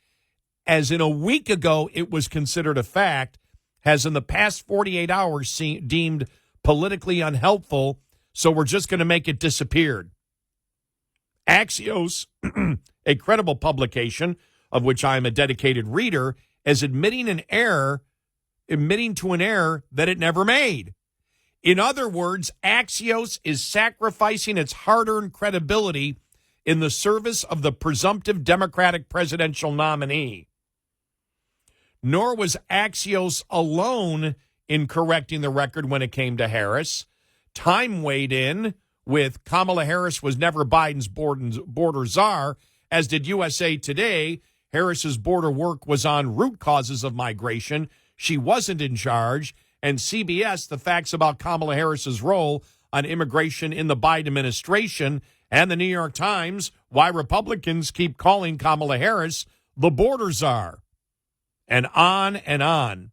as in a week ago it was considered a fact, has in the past 48 hours deemed politically unhelpful, so we're just going to make it disappear. Axios, a credible publication of which I am a dedicated reader, is admitting to an error that it never made. In other words, Axios is sacrificing its hard-earned credibility in the service of the presumptive Democratic presidential nominee. Nor was Axios alone in correcting the record when it came to Harris. Time weighed in with Kamala Harris was never Biden's border czar, as did USA Today. Harris's border work was on root causes of migration. She wasn't in charge. And CBS, the facts about Kamala Harris's role on immigration in the Biden administration. And the New York Times, why Republicans keep calling Kamala Harris the border czar. And on and on.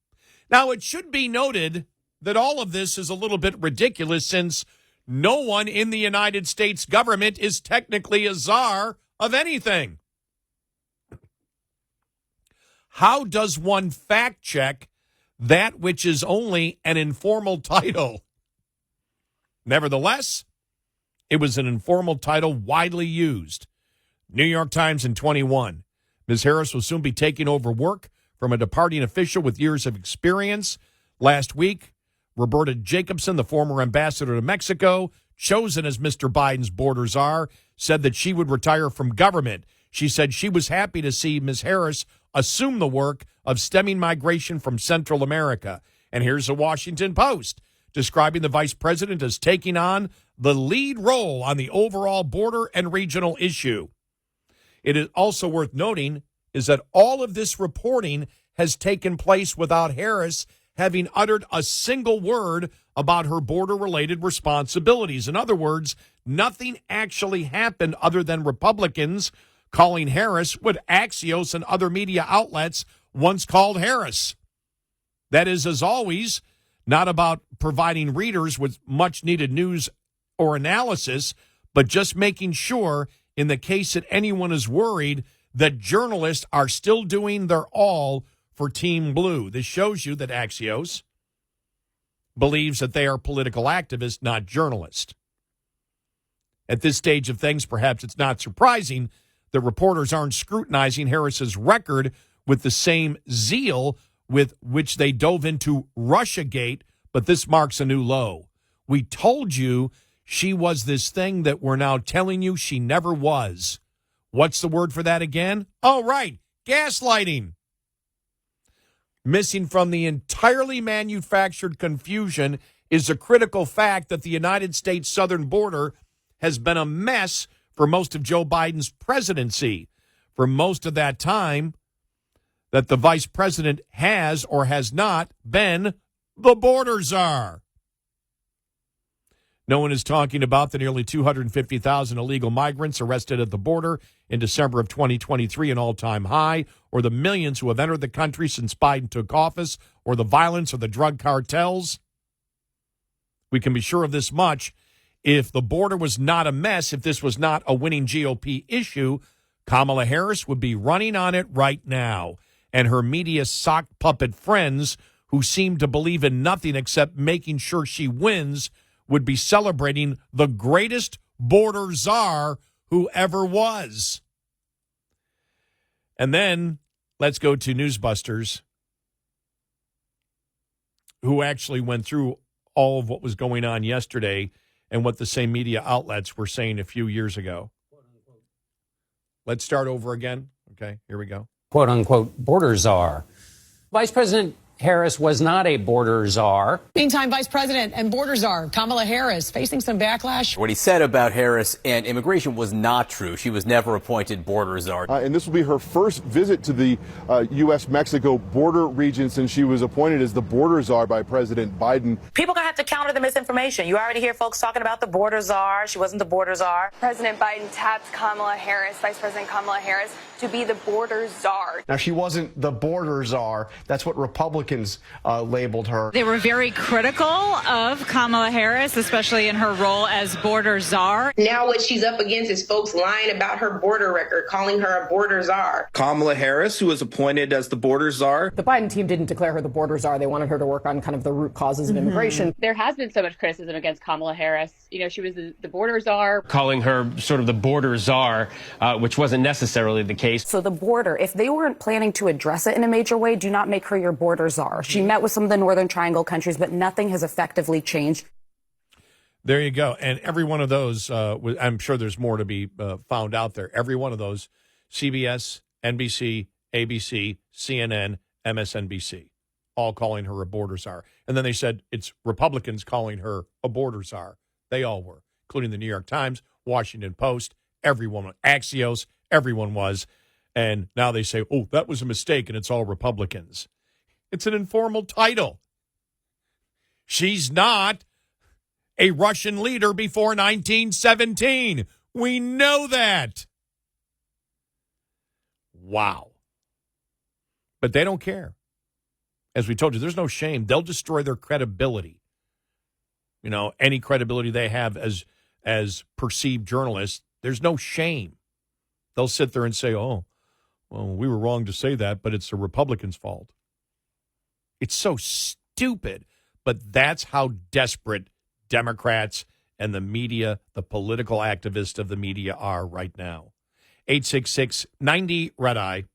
Now, it should be noted that all of this is a little bit ridiculous since no one in the United States government is technically a czar of anything. How does one fact check that which is only an informal title? Nevertheless, it was an informal title widely used. New York Times in 21. Ms. Harris will soon be taking over work from a departing official with years of experience. Last week, Roberta Jacobson, the former ambassador to Mexico, chosen as Mr. Biden's border czar, said that she would retire from government. She said she was happy to see Ms. Harris assume the work of stemming migration from Central America. And here's the Washington Post describing the vice president as taking on the lead role on the overall border and regional issue. It is also worth noting is that all of this reporting has taken place without Harris having uttered a single word about her border-related responsibilities. In other words, nothing actually happened other than Republicans calling Harris what Axios and other media outlets once called Harris. That is, as always, not about providing readers with much-needed news or analysis, but just making sure, in the case that anyone is worried, that journalists are still doing their all for Team Blue. This shows you that Axios believes that they are political activists, not journalists. At this stage of things, perhaps it's not surprising that reporters aren't scrutinizing Harris's record with the same zeal with which they dove into Russiagate, but this marks a new low. We told you she was this thing that we're now telling you she never was. What's the word for that again? Oh, right, gaslighting. Missing from the entirely manufactured confusion is a critical fact that the United States southern border has been a mess for most of Joe Biden's presidency. For most of that time, that the vice president has or has not been the border czar. No one is talking about the nearly 250,000 illegal migrants arrested at the border in December of 2023, an all-time high, or the millions who have entered the country since Biden took office, or the violence or the drug cartels. We can be sure of this much. If the border was not a mess, if this was not a winning GOP issue, Kamala Harris would be running on it right now. And her media sock puppet friends, who seem to believe in nothing except making sure she wins, would be celebrating the greatest border czar who ever was. And then let's go to Newsbusters, who actually went through all of what was going on yesterday and what the same media outlets were saying a few years ago. Let's start over again. Okay, here we go. Quote unquote border czar. Vice President Harris was not a border czar. Meantime, Vice President and border czar Kamala Harris facing some backlash. What he said about Harris and immigration was not true. She was never appointed border czar. And this will be her first visit to the U.S.-Mexico border region since she was appointed as the border czar by President Biden. People going to have to counter the misinformation. You already hear folks talking about the border czar. She wasn't the border czar. President Biden tapped Kamala Harris, Vice President Kamala Harris, to be the border czar. Now, she wasn't the border czar. That's what Republicans labeled her. They were very critical of Kamala Harris, especially in her role as border czar. Now what she's up against is folks lying about her border record, calling her a border czar. Kamala Harris, who was appointed as the border czar. The Biden team didn't declare her the border czar. They wanted her to work on kind of the root causes of immigration. There has been so much criticism against Kamala Harris. You know, she was the border czar. Calling her sort of the border czar, which wasn't necessarily the case. So the border, if they weren't planning to address it in a major way, do not make her your border czar. She met with some of the Northern Triangle countries, but nothing has effectively changed. There you go. And every one of those, I'm sure there's more to be found out there. Every one of those, CBS, NBC, ABC, CNN, MSNBC, all calling her a border czar. And then they said it's Republicans calling her a border czar. They all were, including the New York Times, Washington Post, everyone, Axios, everyone was. And now they say, oh, that was a mistake, and it's all Republicans. It's an informal title. She's not a Russian leader before 1917. We know that. Wow. But they don't care. As we told you, there's no shame. They'll destroy their credibility. You know, any credibility they have as perceived journalists, there's no shame. They'll sit there and say, oh, well, we were wrong to say that, but it's the Republicans' fault. It's so stupid, but that's how desperate Democrats and the media, the political activists of the media are right now. 866-90-RED-EYE.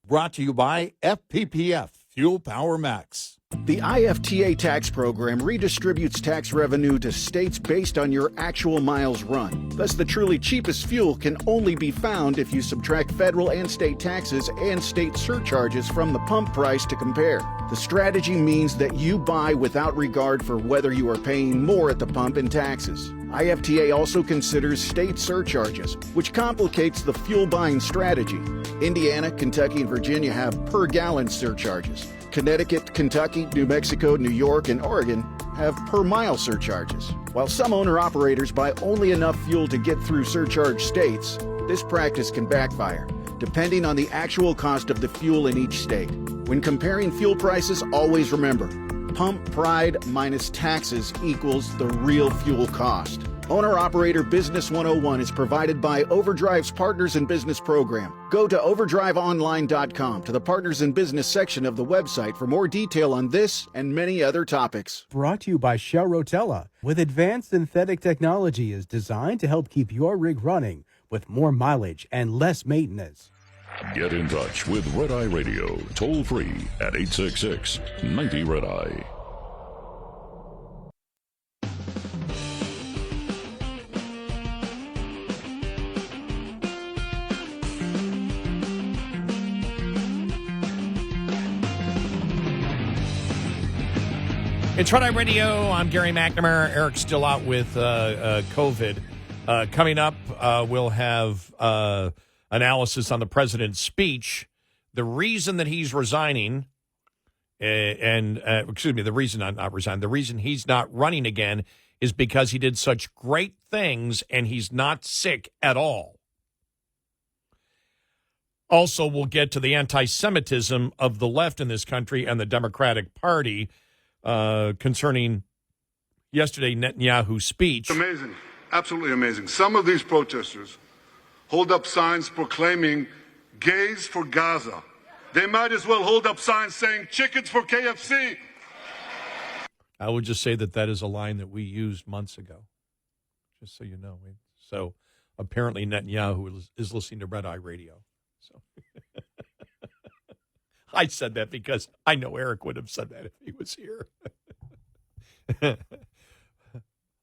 Brought to you by FPPF, Fuel Power Max. The IFTA tax program redistributes tax revenue to states based on your actual miles run. Thus, the truly cheapest fuel can only be found if you subtract federal and state taxes and state surcharges from the pump price to compare. The strategy means that you buy without regard for whether you are paying more at the pump in taxes. IFTA also considers state surcharges, which complicates the fuel buying strategy. Indiana, Kentucky, and Virginia have per-gallon surcharges. Connecticut, Kentucky, New Mexico, New York, and Oregon have per-mile surcharges. While some owner-operators buy only enough fuel to get through surcharge states, this practice can backfire, depending on the actual cost of the fuel in each state. When comparing fuel prices, always remember, pump pride minus taxes equals the real fuel cost. Owner-Operator Business 101 is provided by Overdrive's Partners in Business program. Go to overdriveonline.com to the Partners in Business section of the website for more detail on this and many other topics. Brought to you by Shell Rotella. With advanced synthetic technology is designed to help keep your rig running with more mileage and less maintenance. Get in touch with Red Eye Radio, toll free at 866-90-RED-EYE. It's Red Eye Radio. I'm Gary McNamara. Eric's still out with COVID. Coming up, we'll have analysis on the president's speech. The reason that he's resigning, the reason he's not running again is because he did such great things and he's not sick at all. Also, we'll get to the anti-Semitism of the left in this country and the Democratic Party. Concerning yesterday Netanyahu's speech. It's amazing, absolutely amazing. Some of these protesters hold up signs proclaiming gays for Gaza. They might as well hold up signs saying chickens for KFC. I would just say that is a line that we used months ago, just so you know. So apparently Netanyahu is listening to Red Eye Radio. So I said that because I know Eric would have said that if he was here.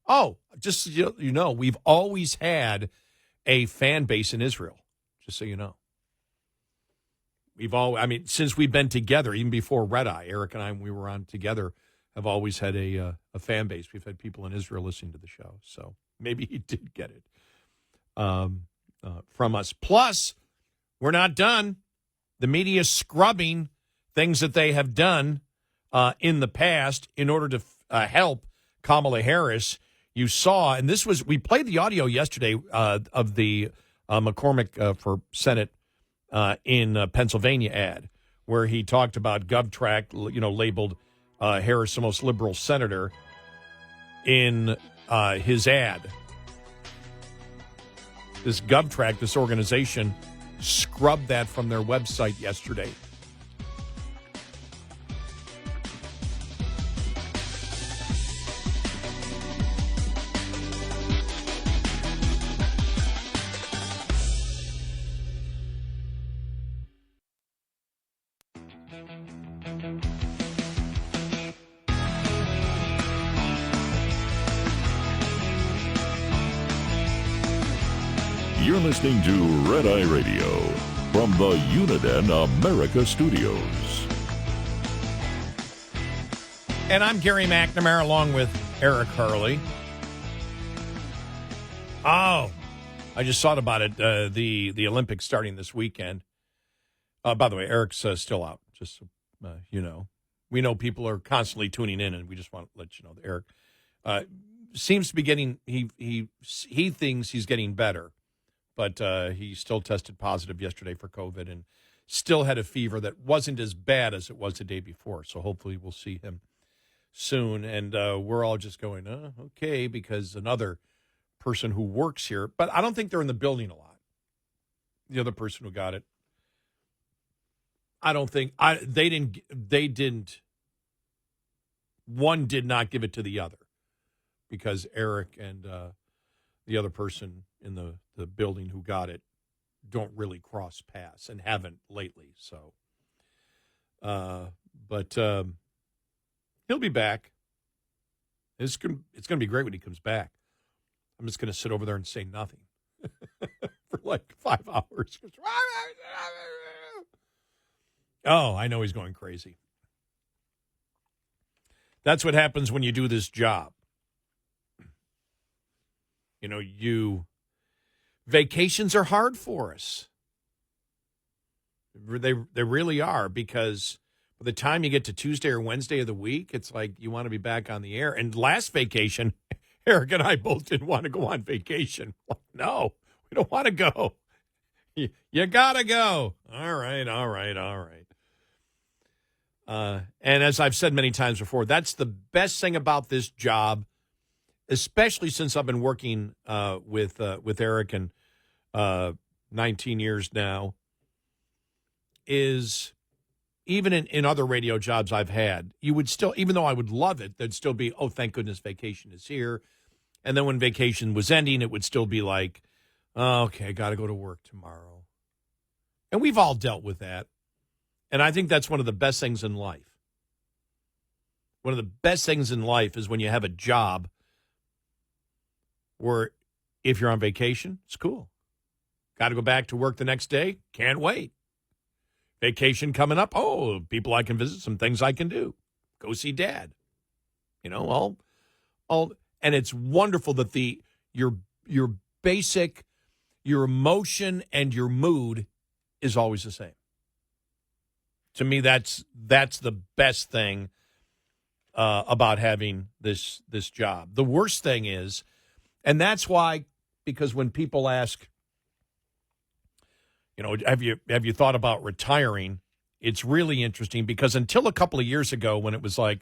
Oh, just so you know, we've always had a fan base in Israel, just so you know. since we've been together, even before Red Eye, Eric and I, when we were on together, have always had a fan base. We've had people in Israel listening to the show, so maybe he did get it from us. Plus, we're not done. The media is scrubbing things that they have done in the past in order to help Kamala Harris. You saw, and we played the audio yesterday of the McCormick for Senate in Pennsylvania ad, where he talked about GovTrack, labeled Harris the most liberal senator in his ad. This GovTrack, this organization, scrubbed that from their website yesterday. You're listening to Red Eye Radio from the Uniden America Studios. And I'm Gary McNamara along with Eric Harley. Oh, I just thought about it. The Olympics starting this weekend. By the way, Eric's still out, just so you know. We know people are constantly tuning in, and we just want to let you know that Eric seems to be getting, he thinks he's getting better. But he still tested positive yesterday for COVID and still had a fever that wasn't as bad as it was the day before. So hopefully we'll see him soon. And we're all just going, okay, because another person who works here, but I don't think they're in the building a lot. The other person who got it, I don't think, one did not give it to the other because Eric and the other person in the building who got it don't really cross paths and haven't lately. So, but he'll be back. It's going to be great when he comes back. I'm just going to sit over there and say nothing for like 5 hours. Oh, I know he's going crazy. That's what happens when you do this job. Vacations are hard for us. They really are, because by the time you get to Tuesday or Wednesday of the week, it's like you want to be back on the air. And last vacation, Eric and I both didn't want to go on vacation. No, we don't want to go. You got to go. All right. And as I've said many times before, that's the best thing about this job, especially since I've been working with Eric and 19 years now, is even in other radio jobs I've had, you would still, even though I would love it, there'd still be, oh, thank goodness vacation is here. And then when vacation was ending, it would still be like, oh, okay, got to go to work tomorrow. And we've all dealt with that. And I think that's one of the best things in life. One of the best things in life is when you have a job where if you're on vacation, it's cool. Got to go back to work the next day? Can't wait. Vacation coming up? Oh, people I can visit, some things I can do. Go see Dad. All, and it's wonderful that your basic, your emotion and your mood is always the same. To me, that's the best thing about having this job. The worst thing is, and that's why, because when people ask, have you thought about retiring? It's really interesting because until a couple of years ago, when it was like,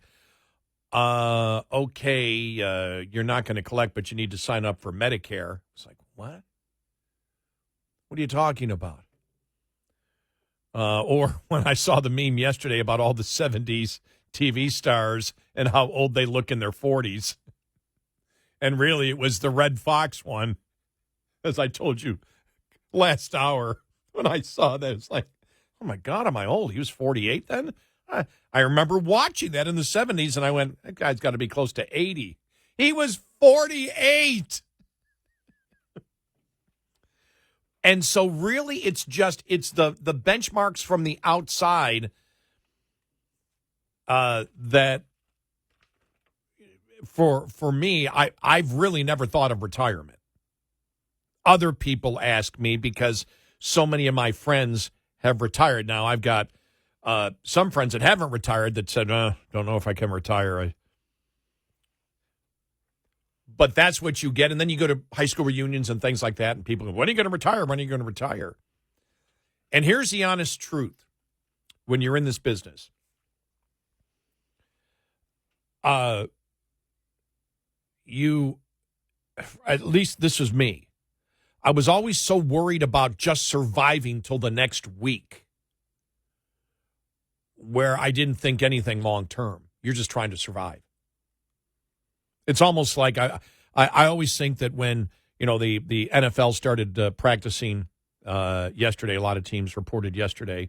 okay, you're not going to collect, but you need to sign up for Medicare. It's like, what? What are you talking about? Or when I saw the meme yesterday about all the 70s TV stars and how old they look in their 40s. And really, it was the Red Fox one, as I told you last hour. When I saw that, it's like, oh, my God, am I old? He was 48 then? I remember watching that in the 70s, and I went, that guy's got to be close to 80. He was 48. And so really it's the benchmarks from the outside that for me, I've really never thought of retirement. Other people ask me because so many of my friends have retired. Now, I've got some friends that haven't retired that said, don't know if I can retire. But that's what you get. And then you go to high school reunions and things like that, and people go, when are you going to retire? When are you going to retire? And here's the honest truth when you're in this business. At least this was me. I was always so worried about just surviving till the next week, where I didn't think anything long term. You're just trying to survive. It's almost like I always think that when the NFL started practicing yesterday, a lot of teams reported yesterday,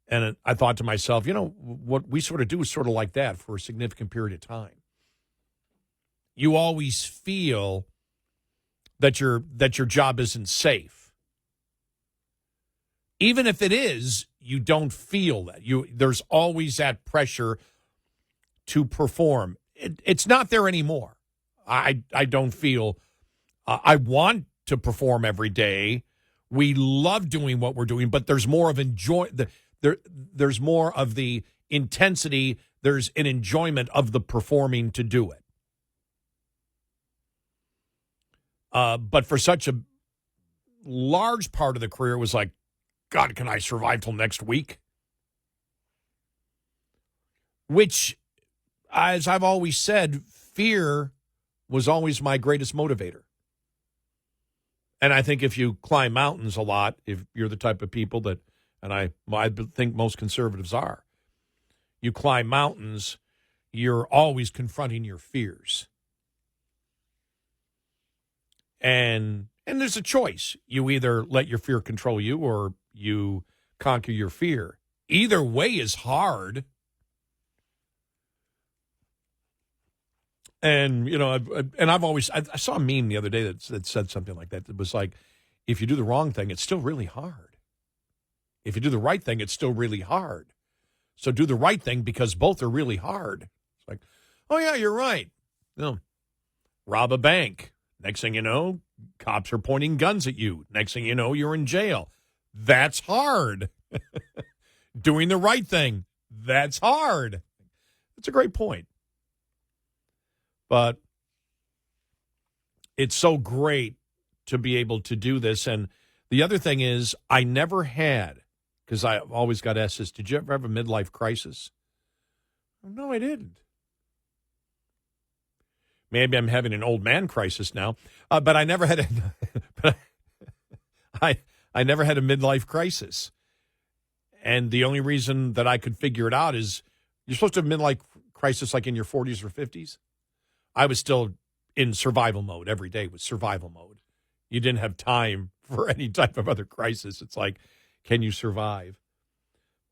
and I thought to myself, what we sort of do is sort of like that for a significant period of time. You always feel that your job isn't safe. Even if it is, you don't feel that. There's always that pressure to perform. It's not there anymore. I don't feel I want to perform every day. We love doing what we're doing, but there's more of there's more of the intensity. There's an enjoyment of the performing to do it. But for such a large part of the career, it was like, God, can I survive till next week? Which, as I've always said, fear was always my greatest motivator. And I think if you climb mountains a lot, if you're the type of people that, and I think most conservatives are, you climb mountains, you're always confronting your fears. And there's a choice. You either let your fear control you or you conquer your fear. Either way is hard. And, I've always, I saw a meme the other day that said something like that. It was like, if you do the wrong thing, it's still really hard. If you do the right thing, it's still really hard. So do the right thing because both are really hard. It's like, oh, yeah, you're right. Rob a bank. Next thing you know, cops are pointing guns at you. Next thing you know, you're in jail. That's hard. Doing the right thing, that's hard. That's a great point. But it's so great to be able to do this. And the other thing is, I never had, because I've always got S's, did you ever have a midlife crisis? No, I didn't. Maybe I'm having an old man crisis now, but I never had I never had a midlife crisis. And the only reason that I could figure it out is you're supposed to have a midlife crisis like in your 40s or 50s. I was still in survival mode. Every day was survival mode. You didn't have time for any type of other crisis. It's like, can you survive?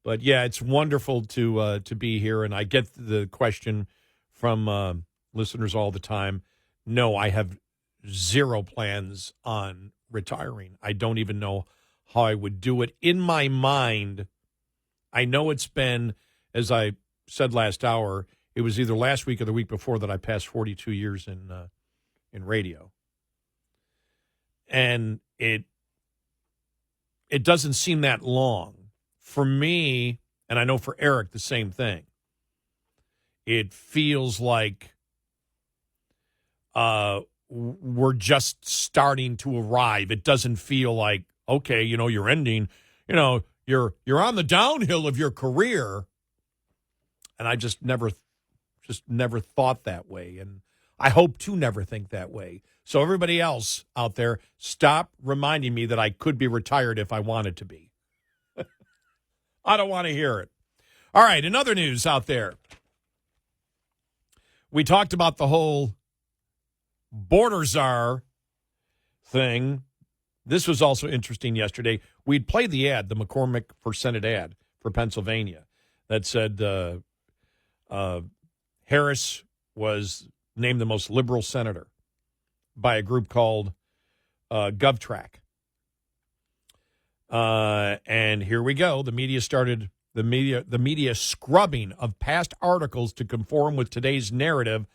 But yeah, it's wonderful to be here. And I get the question from listeners all the time. No, I have zero plans on retiring. I don't even know how I would do it. In my mind, I know it's been, as I said last hour, it was either last week or the week before that I passed 42 years in radio. And it doesn't seem that long. For me, and I know for Eric, the same thing. It feels like we're just starting to arrive. It doesn't feel like, okay, you're ending, you're on the downhill of your career. And I just never thought that way. And I hope to never think that way. So everybody else out there, stop reminding me that I could be retired if I wanted to be. I don't want to hear it. All right, in other news out there, we talked about the whole border czar thing. This was also interesting yesterday. We'd played the ad, the McCormick for Senate ad for Pennsylvania, that said Harris was named the most liberal senator by a group called GovTrack. And here we go. The media started the media scrubbing of past articles to conform with today's narrative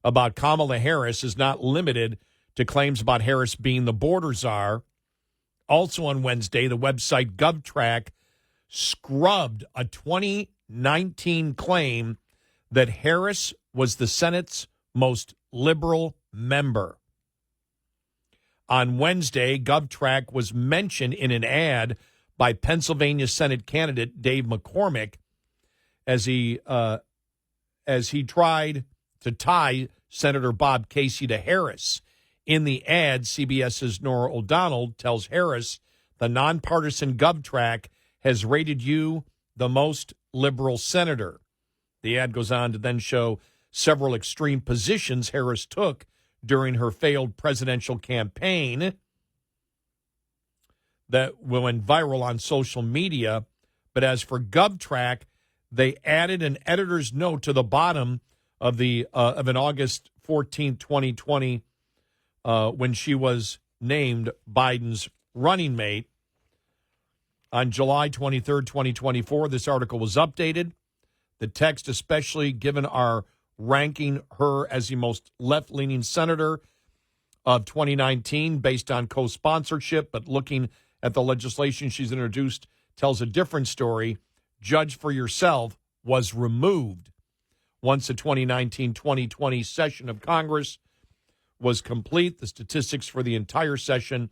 about Kamala Harris is not limited to claims about Harris being the border czar. Also on Wednesday, the website GovTrack scrubbed a 2019 claim that Harris was the Senate's most liberal member. On Wednesday, GovTrack was mentioned in an ad by Pennsylvania Senate candidate Dave McCormick as he tried to tie Senator Bob Casey to Harris. In the ad, CBS's Norah O'Donnell tells Harris the nonpartisan GovTrack has rated you the most liberal senator. The ad goes on to then show several extreme positions Harris took during her failed presidential campaign that went viral on social media. But as for GovTrack, they added an editor's note to the bottom of an August 14, 2020, when she was named Biden's running mate. On July 23, 2024, this article was updated. The text, especially given our ranking her as the most left-leaning senator of 2019 based on co-sponsorship, but looking at the legislation she's introduced tells a different story. Judge for yourself was removed once the 2019-2020 session of Congress was complete. The statistics for the entire session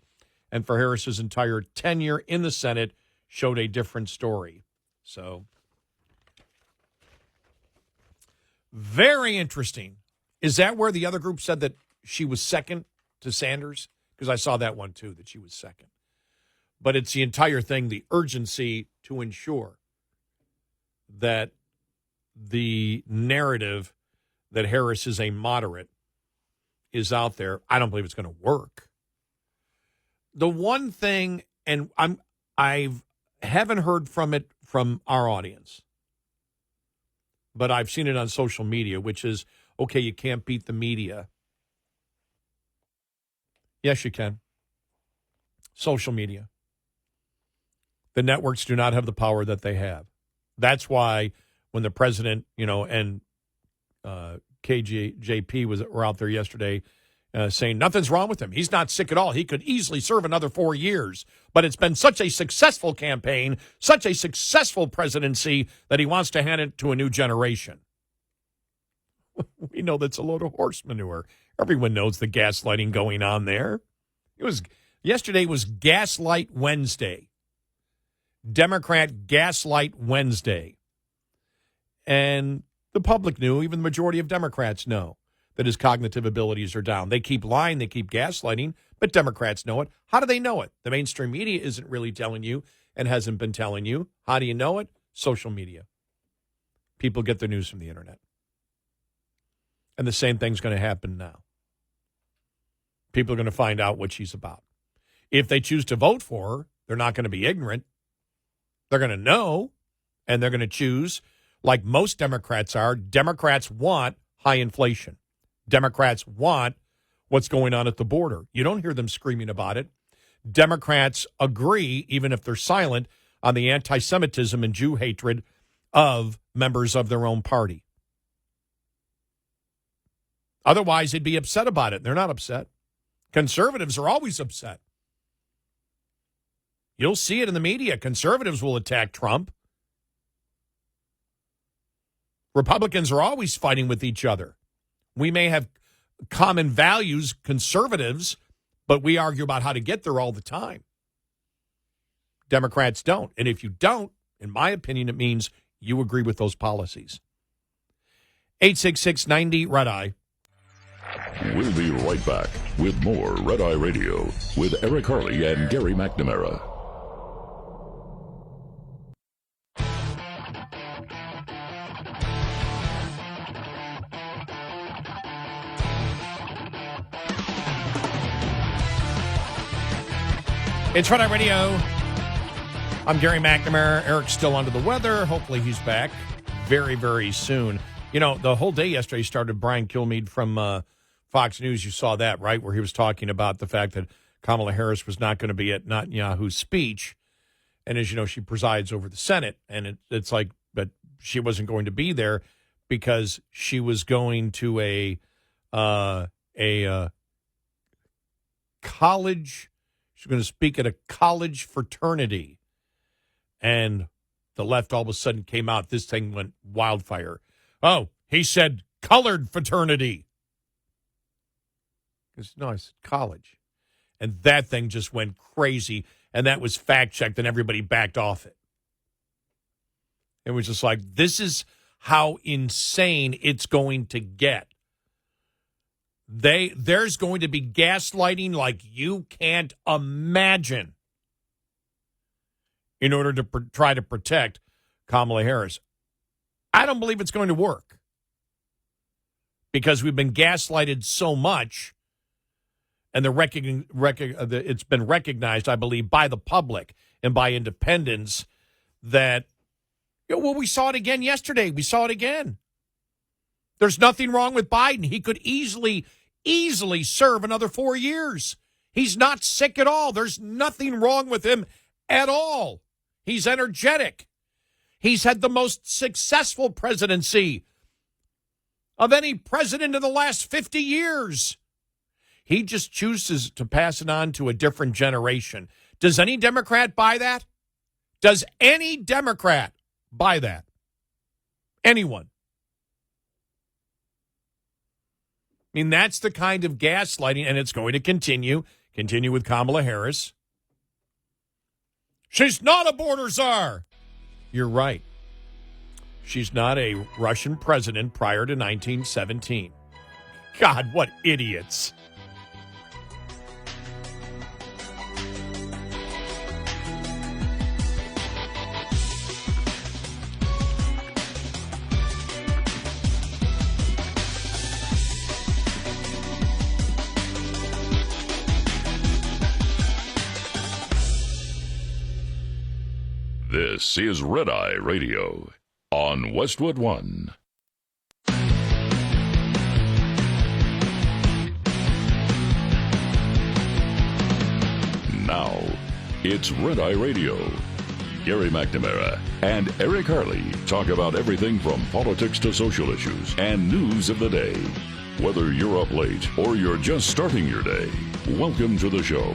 and for Harris's entire tenure in the Senate showed a different story. So, very interesting. Is that where the other group said that she was second to Sanders? Because I saw that one, too, that she was second. But it's the entire thing, the urgency to ensure that the narrative that Harris is a moderate is out there. I don't believe it's going to work. The one thing, and I haven't heard from it from our audience, but I've seen it on social media, which is, okay, you can't beat the media. Yes, you can. Social media. The networks do not have the power that they have. That's why when the president, and KJP were out there yesterday saying nothing's wrong with him. He's not sick at all. He could easily serve another 4 years. But it's been such a successful campaign, such a successful presidency that he wants to hand it to a new generation. We know that's a load of horse manure. Everyone knows the gaslighting going on there. Yesterday was Gaslight Wednesday. Democrat Gaslight Wednesday. And the public knew, even the majority of Democrats know, that his cognitive abilities are down. They keep lying, they keep gaslighting, but Democrats know it. How do they know it? The mainstream media isn't really telling you and hasn't been telling you. How do you know it? Social media. People get their news from the internet. And the same thing's going to happen now. People are going to find out what she's about. If they choose to vote for her, they're not going to be ignorant. They're going to know, and they're going to choose, like most Democrats are. Democrats want high inflation. Democrats want what's going on at the border. You don't hear them screaming about it. Democrats agree, even if they're silent, on the anti-Semitism and Jew hatred of members of their own party. Otherwise, they'd be upset about it. They're not upset. Conservatives are always upset. You'll see it in the media. Conservatives will attack Trump. Republicans are always fighting with each other. We may have common values, conservatives, but we argue about how to get there all the time. Democrats don't. And if you don't, in my opinion, it means you agree with those policies. 866-90-RED-EYE. We'll be right back with more Red Eye Radio with Eric Harley and Gary McNamara. It's Red Eye Radio. I'm Gary McNamara. Eric's still under the weather. Hopefully he's back very, very soon. The whole day yesterday started Brian Kilmeade from Fox News. You saw that, right, where he was talking about the fact that Kamala Harris was not going to be at Netanyahu's speech. And as you know, she presides over the Senate. And it's like, but she wasn't going to be there because she was going to a college. She's going to speak at a college fraternity. And the left all of a sudden came out. This thing went wildfire. Oh, he said colored fraternity. No, I said college. And that thing just went crazy. And that was fact-checked, and everybody backed off it. It was just like, this is how insane it's going to get. There's going to be gaslighting like you can't imagine in order to try to protect Kamala Harris. I don't believe it's going to work because we've been gaslighted so much, and it's been recognized, I believe, by the public and by independents that, we saw it again yesterday. We saw it again. There's nothing wrong with Biden. He could easily serve another 4 years. He's not sick at all. There's nothing wrong with him at all. He's energetic. He's had the most successful presidency of any president in the last 50 years. He just chooses to pass it on to a different generation. Does any Democrat buy that? Does any Democrat buy that? Anyone? I mean, that's the kind of gaslighting, and it's going to continue with Kamala Harris. She's not a border czar. You're right. She's not a Russian president prior to 1917. God, what idiots. This is Red Eye Radio on Westwood One. Now, it's Red Eye Radio. Gary McNamara and Eric Harley talk about everything from politics to social issues and news of the day. Whether you're up late or you're just starting your day, welcome to the show.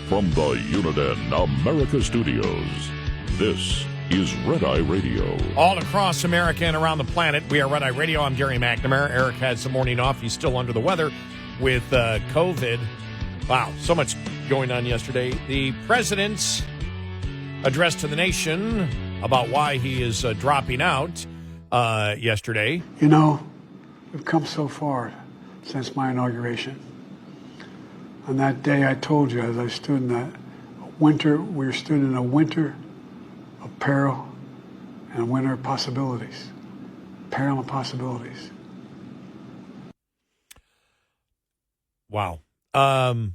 From the Uniden America Studios, this is Red Eye Radio. All across America and around the planet, we are Red Eye Radio. I'm Gary McNamara. Eric had some morning off. He's still under the weather with COVID. Wow, so much going on yesterday. The president's address to the nation about why he is dropping out yesterday. You know, we've come so far since my inauguration. On that day, I told you, as I stood in that winter, we stood in a winter of peril and a winter of possibilities. Peril and possibilities. Wow. I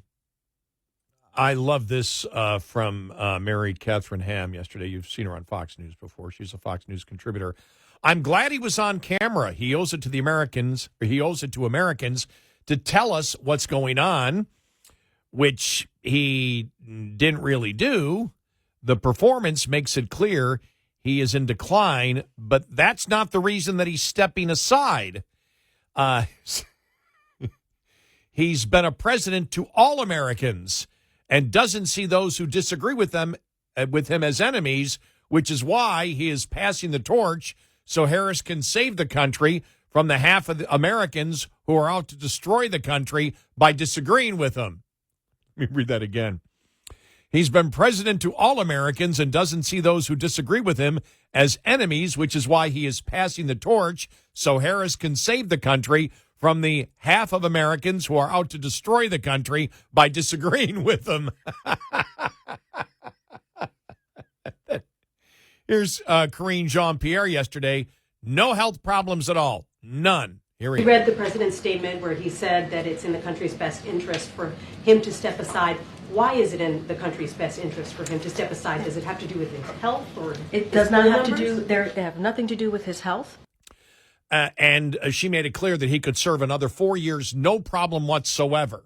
love this from Mary Catherine Ham yesterday. You've seen her on Fox News before. She's a Fox News contributor. I'm glad he was on camera. He owes it to the Americans, or he owes it to Americans to tell us what's going on, which he didn't really do. The performance makes it clear he is in decline, but that's not the reason that he's stepping aside. He's been a president to all Americans and doesn't see those who disagree with him as enemies, which is why he is passing the torch so Harris can save the country from the half of the Americans who are out to destroy the country by disagreeing with him. Let me read that again. He's been president to all Americans and doesn't see those who disagree with him as enemies, which is why he is passing the torch so Harris can save the country from the half of Americans who are out to destroy the country by disagreeing with him. Here's Karine Jean-Pierre yesterday. No health problems at all. None. Here we read the president's statement where he said that it's in the country's best interest for him to step aside. Why is it in the country's best interest for him to step aside? Does it have to do with his health, or it does not have to do? They have nothing to do with his health. And she made it clear that he could serve another 4 years, no problem whatsoever.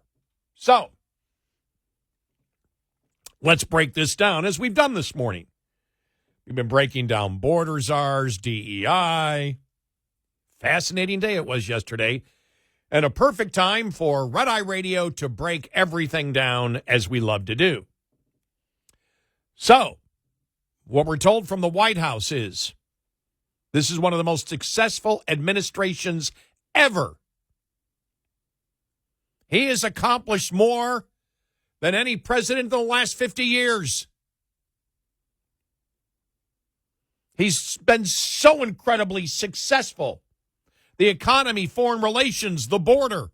So let's break this down as we've done this morning. We've been breaking down border czars, DEI. Fascinating day it was yesterday. And a perfect time for Red Eye Radio to break everything down as we love to do. So, what we're told from the White House is this is one of the most successful administrations ever. He has accomplished more than any president in the last 50 years. He's been so incredibly successful. The economy, foreign relations, the border.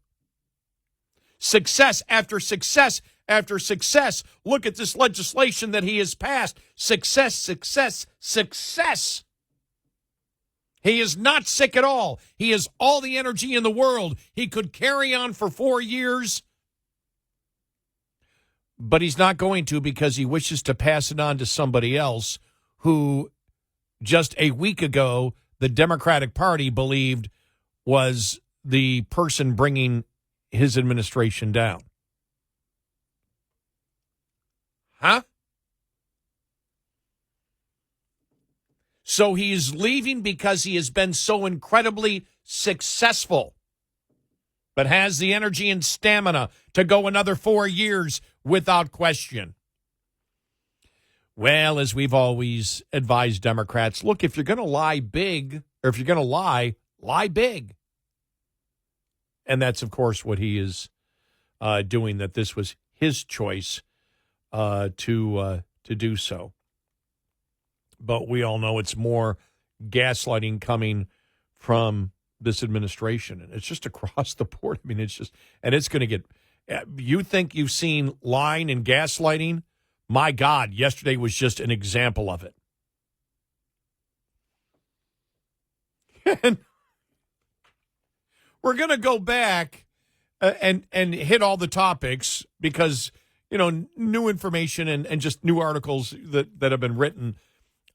Success after success after success. Look at this legislation that he has passed. Success, success, success. He is not sick at all. He has all the energy in the world. He could carry on for 4 years, but he's not going to because he wishes to pass it on to somebody else who just a week ago the Democratic Party believed was the person bringing his administration down. Huh? So he's leaving because he has been so incredibly successful, but has the energy and stamina to go another 4 years without question. Well, as we've always advised Democrats, look, if you're going to lie big, or if you're going to lie big. And that's, of course, what he is doing, that this was his choice to do so. But we all know it's more gaslighting coming from this administration. And it's just across the board. I mean, it's just, and it's going to get, you think you've seen lying and gaslighting? My God, yesterday was just an example of it. And we're going to go back and hit all the topics because, you know, new information and just new articles that have been written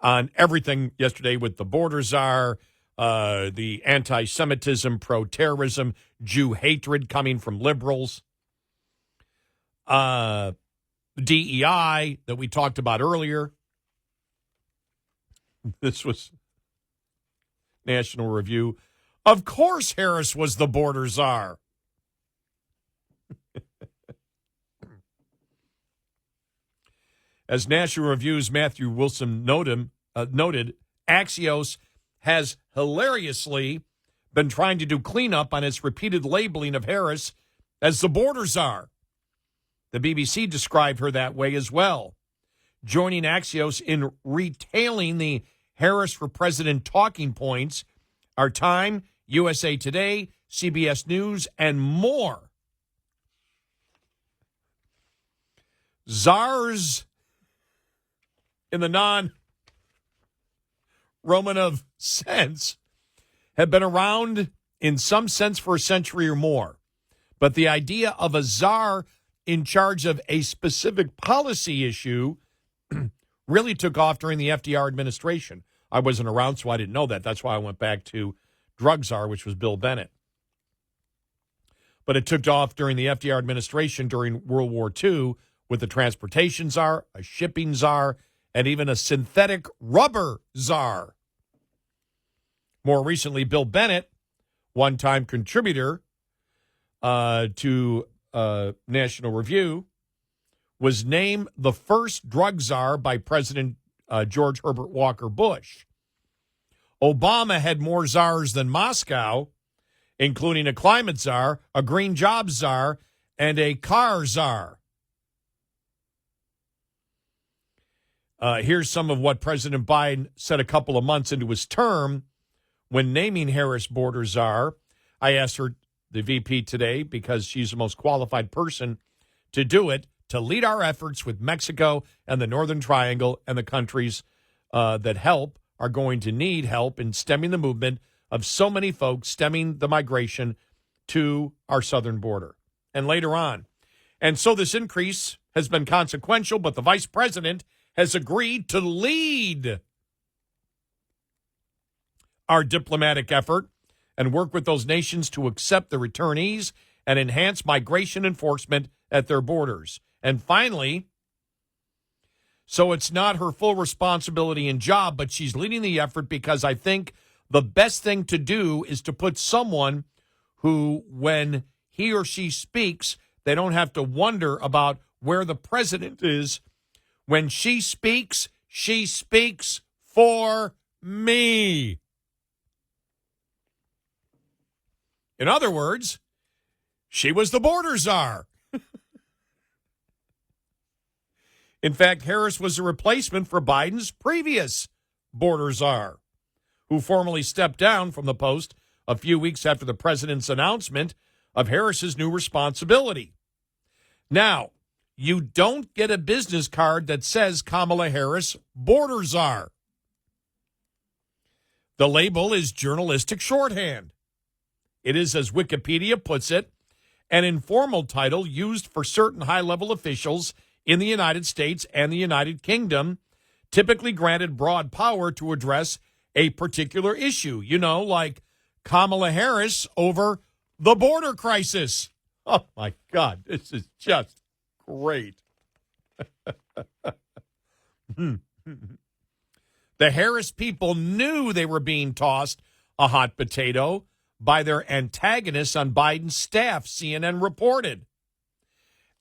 on everything yesterday with the border czar, the anti-Semitism, pro-terrorism, Jew hatred coming from liberals, DEI that we talked about earlier. This was National Review. Of course Harris was the border czar. As National Review's Matthew Wilson noted, Axios has hilariously been trying to do cleanup on its repeated labeling of Harris as the border czar. The BBC described her that way as well, joining Axios in retailing the Harris for President talking points are Time, USA Today, CBS News, and more. Czars in the non-Romanov sense have been around in some sense for a century or more. But the idea of a czar in charge of a specific policy issue really took off during the FDR administration. I wasn't around, so I didn't know that. That's why I went back to drug czar, which was Bill Bennett. But it took off during the FDR administration during World War II with the transportation czar, a shipping czar, and even a synthetic rubber czar. More recently, Bill Bennett, one-time contributor to National Review, was named the first drug czar by President George Herbert Walker Bush. Obama had more czars than Moscow, including a climate czar, a green jobs czar, and a car czar. Here's some of what President Biden said a couple of months into his term when naming Harris border czar. I asked her, the VP, today, because she's the most qualified person to do it, to lead our efforts with Mexico and the Northern Triangle and the countries that help are going to need help in stemming the movement of so many folks, stemming the migration to our southern border. And later on. And so this increase has been consequential, but the vice president has agreed to lead our diplomatic effort and work with those nations to accept the returnees and enhance migration enforcement at their borders. And finally, So it's not her full responsibility and job, but she's leading the effort because I think the best thing to do is to put someone who, when he or she speaks, they don't have to wonder about where the president is. When she speaks for me. In other words, she was the border czar. In fact, Harris was a replacement for Biden's previous border czar, who formally stepped down from the post a few weeks after the president's announcement of Harris's new responsibility. Now, you don't get a business card that says Kamala Harris, border czar. The label is journalistic shorthand. It is, as Wikipedia puts it, an informal title used for certain high-level officials in the United States and the United Kingdom, typically granted broad power to address a particular issue. You know, like Kamala Harris over the border crisis. Oh, my God, this is just great. The Harris people knew they were being tossed a hot potato by their antagonists on Biden's staff, CNN reported.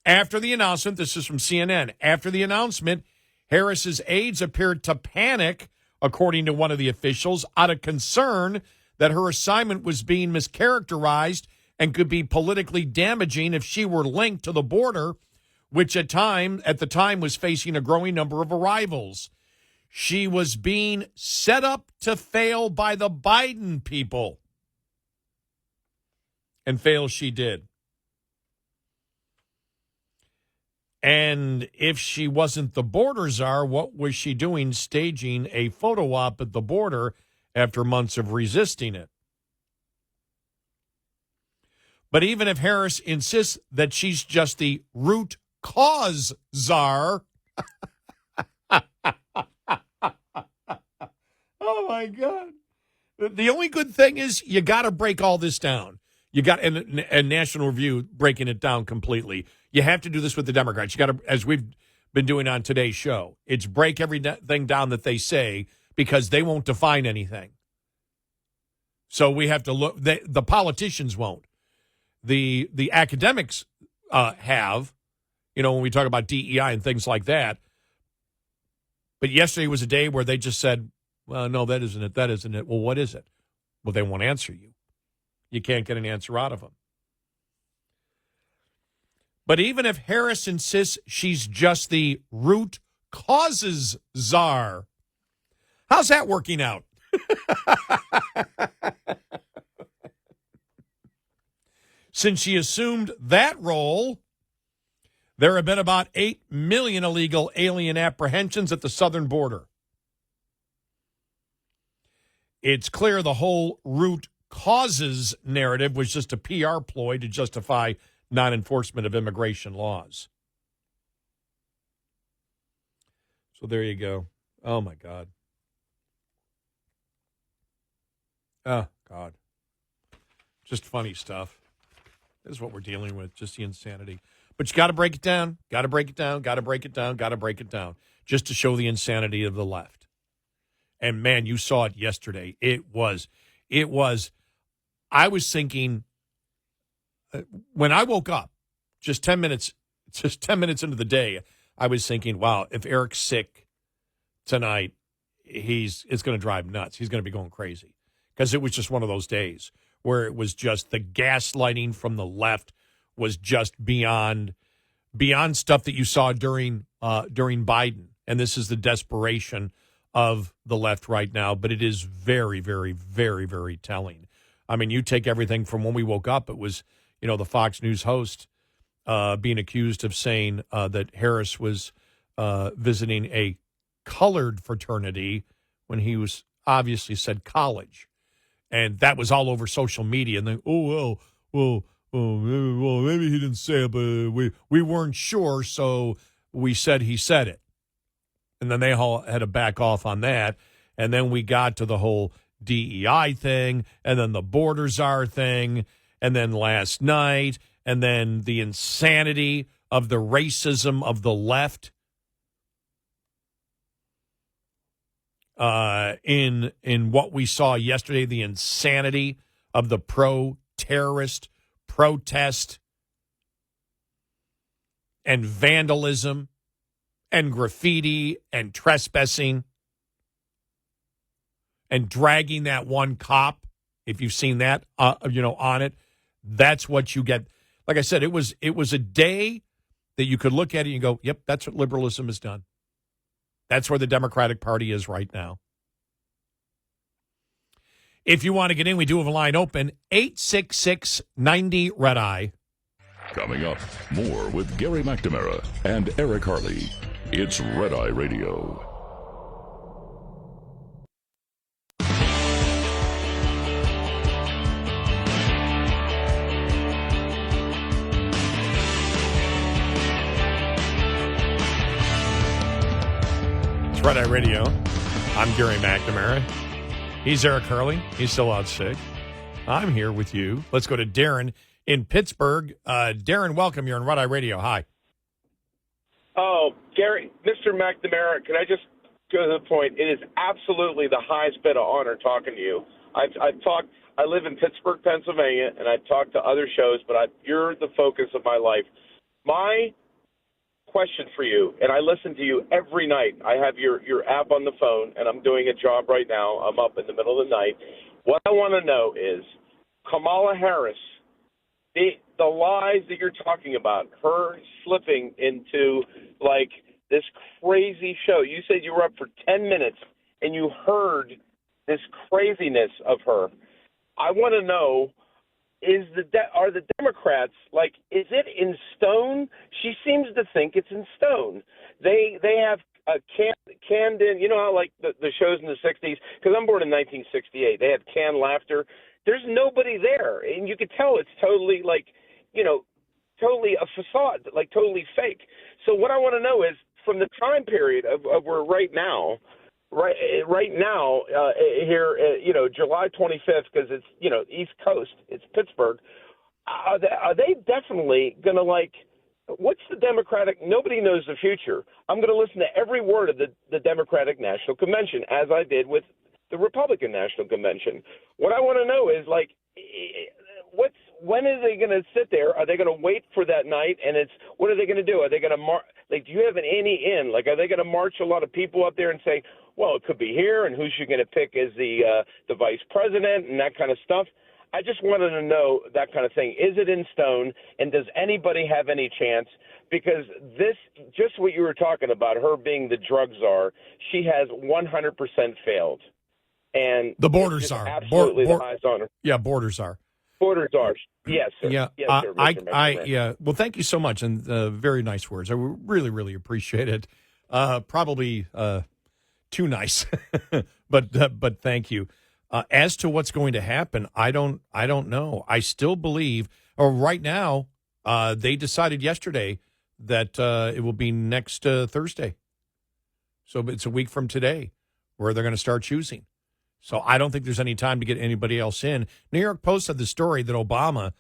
After the announcement, this is from CNN, after the announcement, Harris's aides appeared to panic, according to one of the officials, out of concern that her assignment was being mischaracterized and could be politically damaging if she were linked to the border, which at the time was facing a growing number of arrivals. She was being set up to fail by the Biden people. And fail she did. And if she wasn't the border czar, what was she doing staging a photo op at the border after months of resisting it? But even if Harris insists that she's just the root cause czar, oh, my God. The only good thing is you got to break all this down. You got and National Review breaking it down completely. You have to do this with the Democrats. You got to, as we've been doing on today's show, it's break everything down that they say because they won't define anything. So we have to look. The politicians won't. The academics have, when we talk about DEI and things like that. But yesterday was a day where they just said, well, no, that isn't it. That isn't it. Well, what is it? Well, they won't answer you. You can't get an answer out of them. But even if Harris insists she's just the root causes czar, how's that working out? Since she assumed that role, there have been about 8 million illegal alien apprehensions at the southern border. It's clear the whole root causes narrative was just a PR ploy to justify non-enforcement of immigration laws. So there you go. Oh, my God. Oh, God. Just funny stuff. This is what we're dealing with, just the insanity. But you got to break it down, got to break it down, got to break it down, got to break it down, just to show the insanity of the left. And, man, you saw it yesterday. It was, I was thinking, when I woke up, just 10 minutes into the day, I was thinking, wow, if Eric's sick tonight, it's going to drive nuts. He's going to be going crazy. Because it was just one of those days where it was just the gaslighting from the left was just beyond stuff that you saw during Biden. And this is the desperation of the left right now. But it is very, very, very, very telling. I mean, you take everything from when we woke up, it was, the Fox News host being accused of saying that Harris was visiting a colored fraternity when he was obviously said college. And that was all over social media. And then, well, maybe he didn't say it, but we weren't sure, so we said he said it. And then they all had to back off on that. And then we got to the whole DEI thing, and then the border czar thing, and then last night, and then the insanity of the racism of the left. in what we saw yesterday, the insanity of the pro-terrorist protest and vandalism and graffiti and trespassing and dragging that one cop, if you've seen that, on it, that's what you get. Like I said, it was a day that you could look at it and go, yep, that's what liberalism has done. That's where the Democratic Party is right now. If you want to get in, we do have a line open, 866-90-RED-EYE. Coming up, more with Gary McNamara and Eric Harley. It's Red Eye Radio. It's Red Eye Radio. I'm Gary McNamara. He's Eric Harley. He's still out sick. I'm here with you. Let's go to Darren in Pittsburgh. Darren, welcome. You're on Red Eye Radio. Hi. Oh, Gary, Mr. McNamara, can I just go to the point? It is absolutely the highest bit of honor talking to you. I live in Pittsburgh, Pennsylvania, and I've talked to other shows, but you're the focus of my life. My question for you, and I listen to you every night. I have your app on the phone, and I'm doing a job right now. I'm up in the middle of the night. What I want to know is Kamala Harris, the lies that you're talking about, her slipping into like this crazy show. You said you were up for 10 minutes and you heard this craziness of her. I want to know, are the Democrats, like, is it in stone? She seems to think it's in stone. They have a canned in, you know how like the shows in the 60s, because I'm born in 1968, they had canned laughter. There's nobody there, and you could tell it's totally like, totally a facade, like totally fake. So what I want to know is, from the time period of where right now, here, July 25th, because it's, East Coast, it's Pittsburgh, are they definitely going to, like, what's the Democratic, nobody knows the future. I'm going to listen to every word of the Democratic National Convention, as I did with the Republican National Convention. What I want to know is, like, when are they going to sit there? Are they going to wait for that night? And what are they going to do? Are they going to do you have an any in? Like, are they going to march a lot of people up there and say, well, it could be here, and who's you going to pick as the vice president and that kind of stuff? I just wanted to know that kind of thing. Is it in stone, and does anybody have any chance? Because just what you were talking about, her being the drug czar, she has 100% failed. And the border czar. Absolutely the highest honor. Yeah, border czar. Border czar. Yes, sir. Yeah, yes, sir, yeah. Well, thank you so much, and very nice words. I really, really appreciate it. Probably too nice, but thank you. As to what's going to happen, I don't know. I still believe, or right now, they decided yesterday that it will be next Thursday. So it's a week from today where they're going to start choosing. So I don't think there's any time to get anybody else in. New York Post had the story that Obama,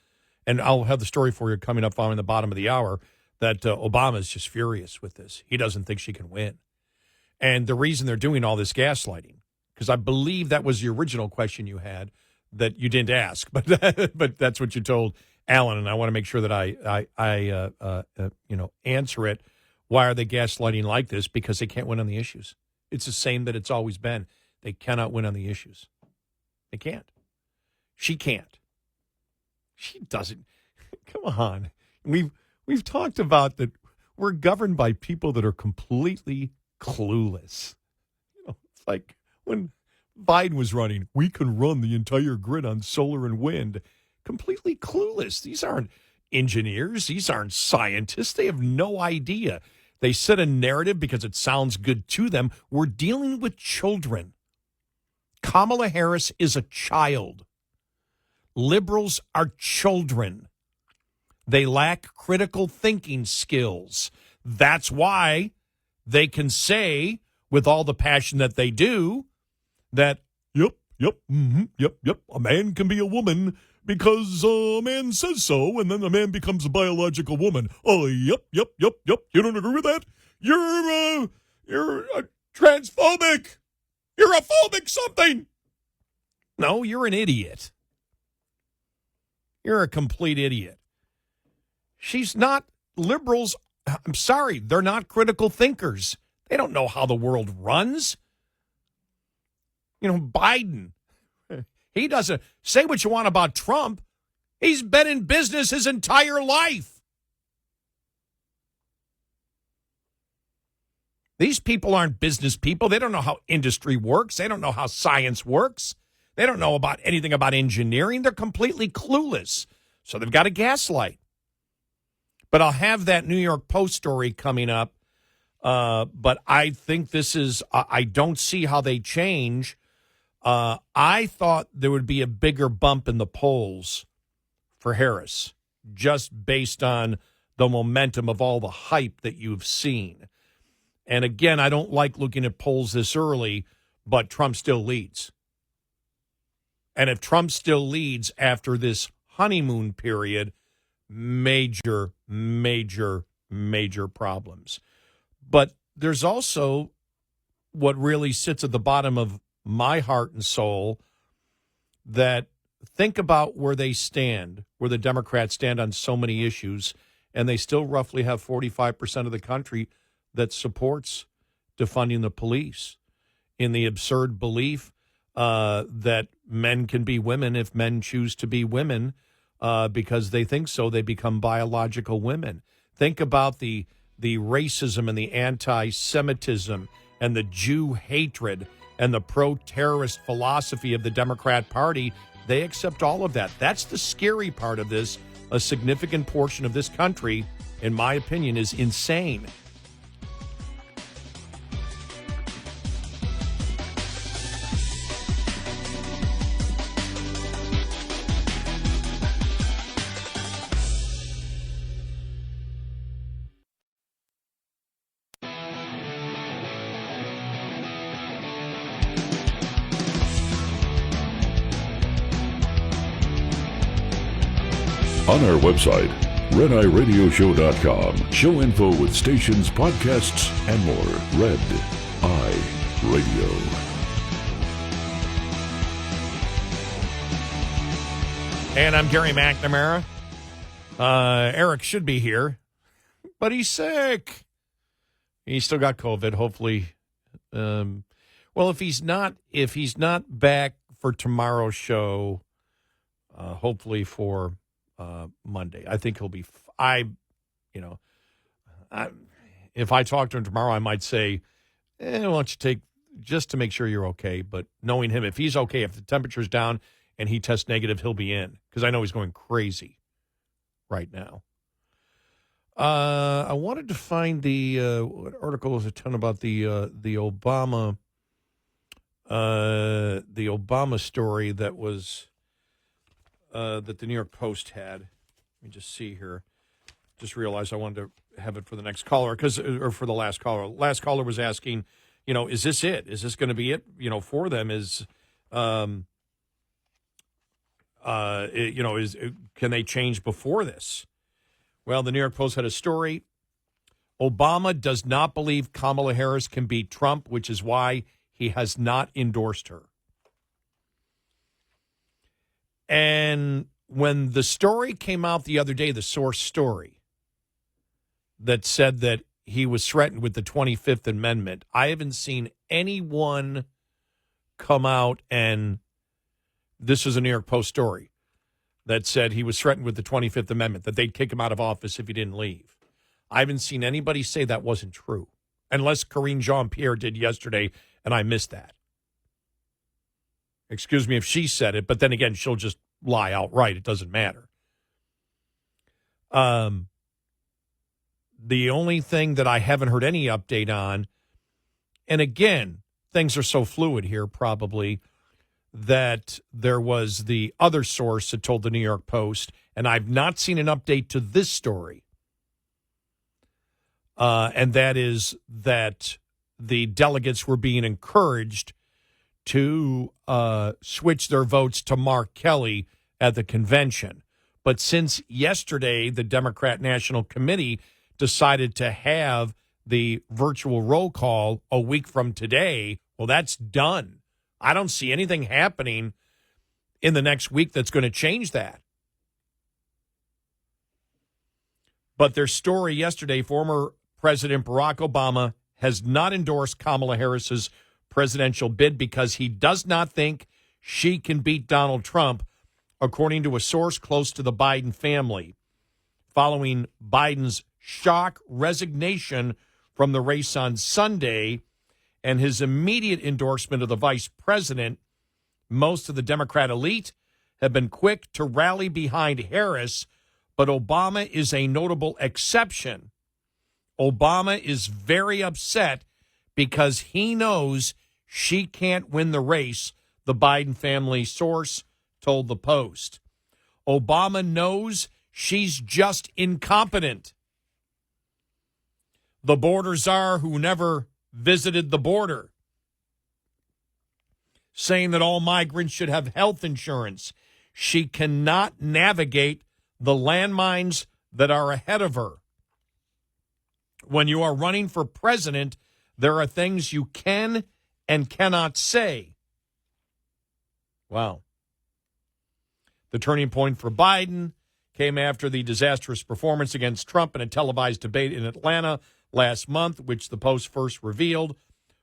and I'll have the story for you coming up following the bottom of the hour, that Obama is just furious with this. He doesn't think she can win. And the reason they're doing all this gaslighting, because I believe that was the original question you had that you didn't ask, but that's what you told Alan, and I want to make sure that I answer it. Why are they gaslighting like this? Because they can't win on the issues. It's the same that it's always been. They cannot win on the issues. They can't. She can't. She doesn't. Come on. We've talked about that we're governed by people that are completely clueless. It's like when Biden was running, we can run the entire grid on solar and wind. Completely clueless. These aren't engineers. These aren't scientists. They have no idea. They set a narrative because it sounds good to them. We're dealing with children. Kamala Harris is a child. Liberals are children. They lack critical thinking skills. That's why they can say, with all the passion that they do, that, yep, a man can be a woman because a man says so, and then a man becomes a biological woman. Oh, yep. You don't agree with that? You're transphobic. You're a phobic something. No, you're an idiot. You're a complete idiot. She's not. Liberals, I'm sorry, they're not critical thinkers. They don't know how the world runs. You know, Biden, he doesn't. Say what you want about Trump. He's been in business his entire life. These people aren't business people. They don't know how industry works. They don't know how science works. They don't know about anything about engineering. They're completely clueless. So they've got to gaslight. But I'll have that New York Post story coming up. But I think this is, I don't see how they change. I thought there would be a bigger bump in the polls for Harris, just based on the momentum of all the hype that you've seen. And again, I don't like looking at polls this early, but Trump still leads. And if Trump still leads after this honeymoon period, major problems. But there's also what really sits at the bottom of my heart and soul, that think about where they stand, where the Democrats stand on so many issues, and they still roughly have 45% of the country that supports defunding the police, in the absurd belief that men can be women if men choose to be women. Because they think so, they become biological women. Think about the racism and the anti-Semitism and the Jew hatred and the pro-terrorist philosophy of the Democrat Party. They accept all of that. That's the scary part of this. A significant portion of this country, in my opinion, is insane. On our website, RedEyeRadioShow.com. Show info with stations, podcasts, and more. Red Eye Radio. And I'm Gary McNamara. Eric should be here, but he's sick. He's still got COVID. Hopefully, well, if he's not back for tomorrow's show, hopefully for Monday, I think he'll be. If I talk to him tomorrow, I might say, why don't you take, just to make sure you're okay. But knowing him, if he's okay, if the temperature's down and he tests negative, he'll be in, because I know he's going crazy right now. I wanted to find what article was it telling about the Obama story that was that the New York Post had. Let me just see here. Just realized I wanted to have it for the next caller, or for the last caller. Last caller was asking, is this it? Is this going to be it? For them is, can they change before this? Well, the New York Post had a story. Obama does not believe Kamala Harris can beat Trump, which is why he has not endorsed her. And when the story came out the other day, the source story that said that he was threatened with the 25th Amendment, I haven't seen anyone come out, and this is a New York Post story that said he was threatened with the 25th Amendment, that they'd kick him out of office if he didn't leave. I haven't seen anybody say that wasn't true, unless Karine Jean-Pierre did yesterday, and I missed that. Excuse me if she said it, but then again, she'll just lie outright. It doesn't matter. The only thing that I haven't heard any update on, and again, things are so fluid here probably, that there was the other source that told the New York Post, and I've not seen an update to this story, and that is that the delegates were being encouraged to switch their votes to Mark Kelly at the convention. But since yesterday, the Democrat National Committee decided to have the virtual roll call a week from today, Well, that's done. I don't see anything happening in the next week that's going to change that. But their story yesterday, former President Barack Obama has not endorsed Kamala Harris's presidential bid because he does not think she can beat Donald Trump, according to a source close to the Biden family, following Biden's shock resignation from the race on Sunday and his immediate endorsement of the vice president. Most of the Democrat elite have been quick to rally behind Harris, but Obama is a notable exception. Obama is very upset because he knows she can't win the race, the Biden family source told the Post. Obama knows she's just incompetent. The border czar who never visited the border, saying that all migrants should have health insurance. She cannot navigate the landmines that are ahead of her. When you are running for president, there are things you can and cannot say. Wow. The turning point for Biden came after the disastrous performance against Trump in a televised debate in Atlanta last month, which the Post first revealed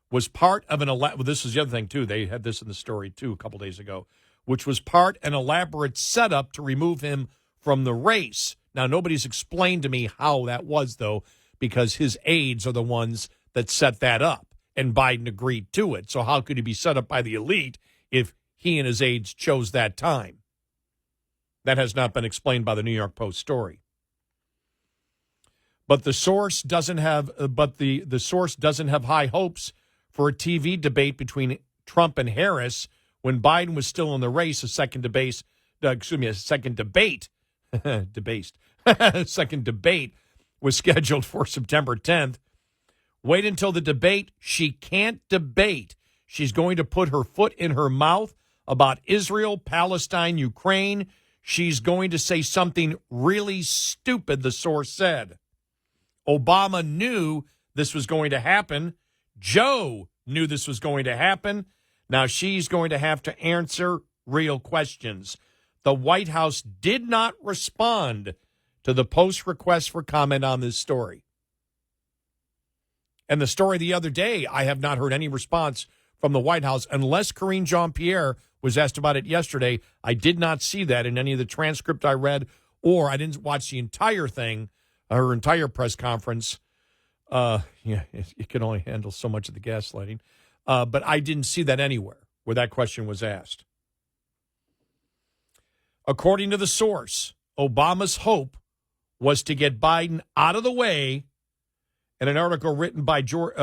was part of well, this is the other thing, too. They had this in the story, too, a couple days ago, which was part an elaborate setup to remove him from the race. Now, nobody's explained to me how that was, though, because his aides are the ones that set that up, and Biden agreed to it. So how could he be set up by the elite if he and his aides chose that time? That has not been explained by the New York Post story. But the source doesn't have the source doesn't have high hopes for a TV debate between Trump and Harris when Biden was still in the race. A second debate was scheduled for September 10th. Wait until the debate. She can't debate. She's going to put her foot in her mouth about Israel, Palestine, Ukraine. She's going to say something really stupid, the source said. Obama knew this was going to happen. Joe knew this was going to happen. Now she's going to have to answer real questions. The White House did not respond to the Post request for comment on this story. And the story the other day, I have not heard any response from the White House, unless Karine Jean-Pierre was asked about it yesterday. I did not see that in any of the transcript I read, or I didn't watch the entire thing, her entire press conference. It can only handle so much of the gaslighting. But I didn't see that anywhere where that question was asked. According to the source, Obama's hope was to get Biden out of the way, and an article written by George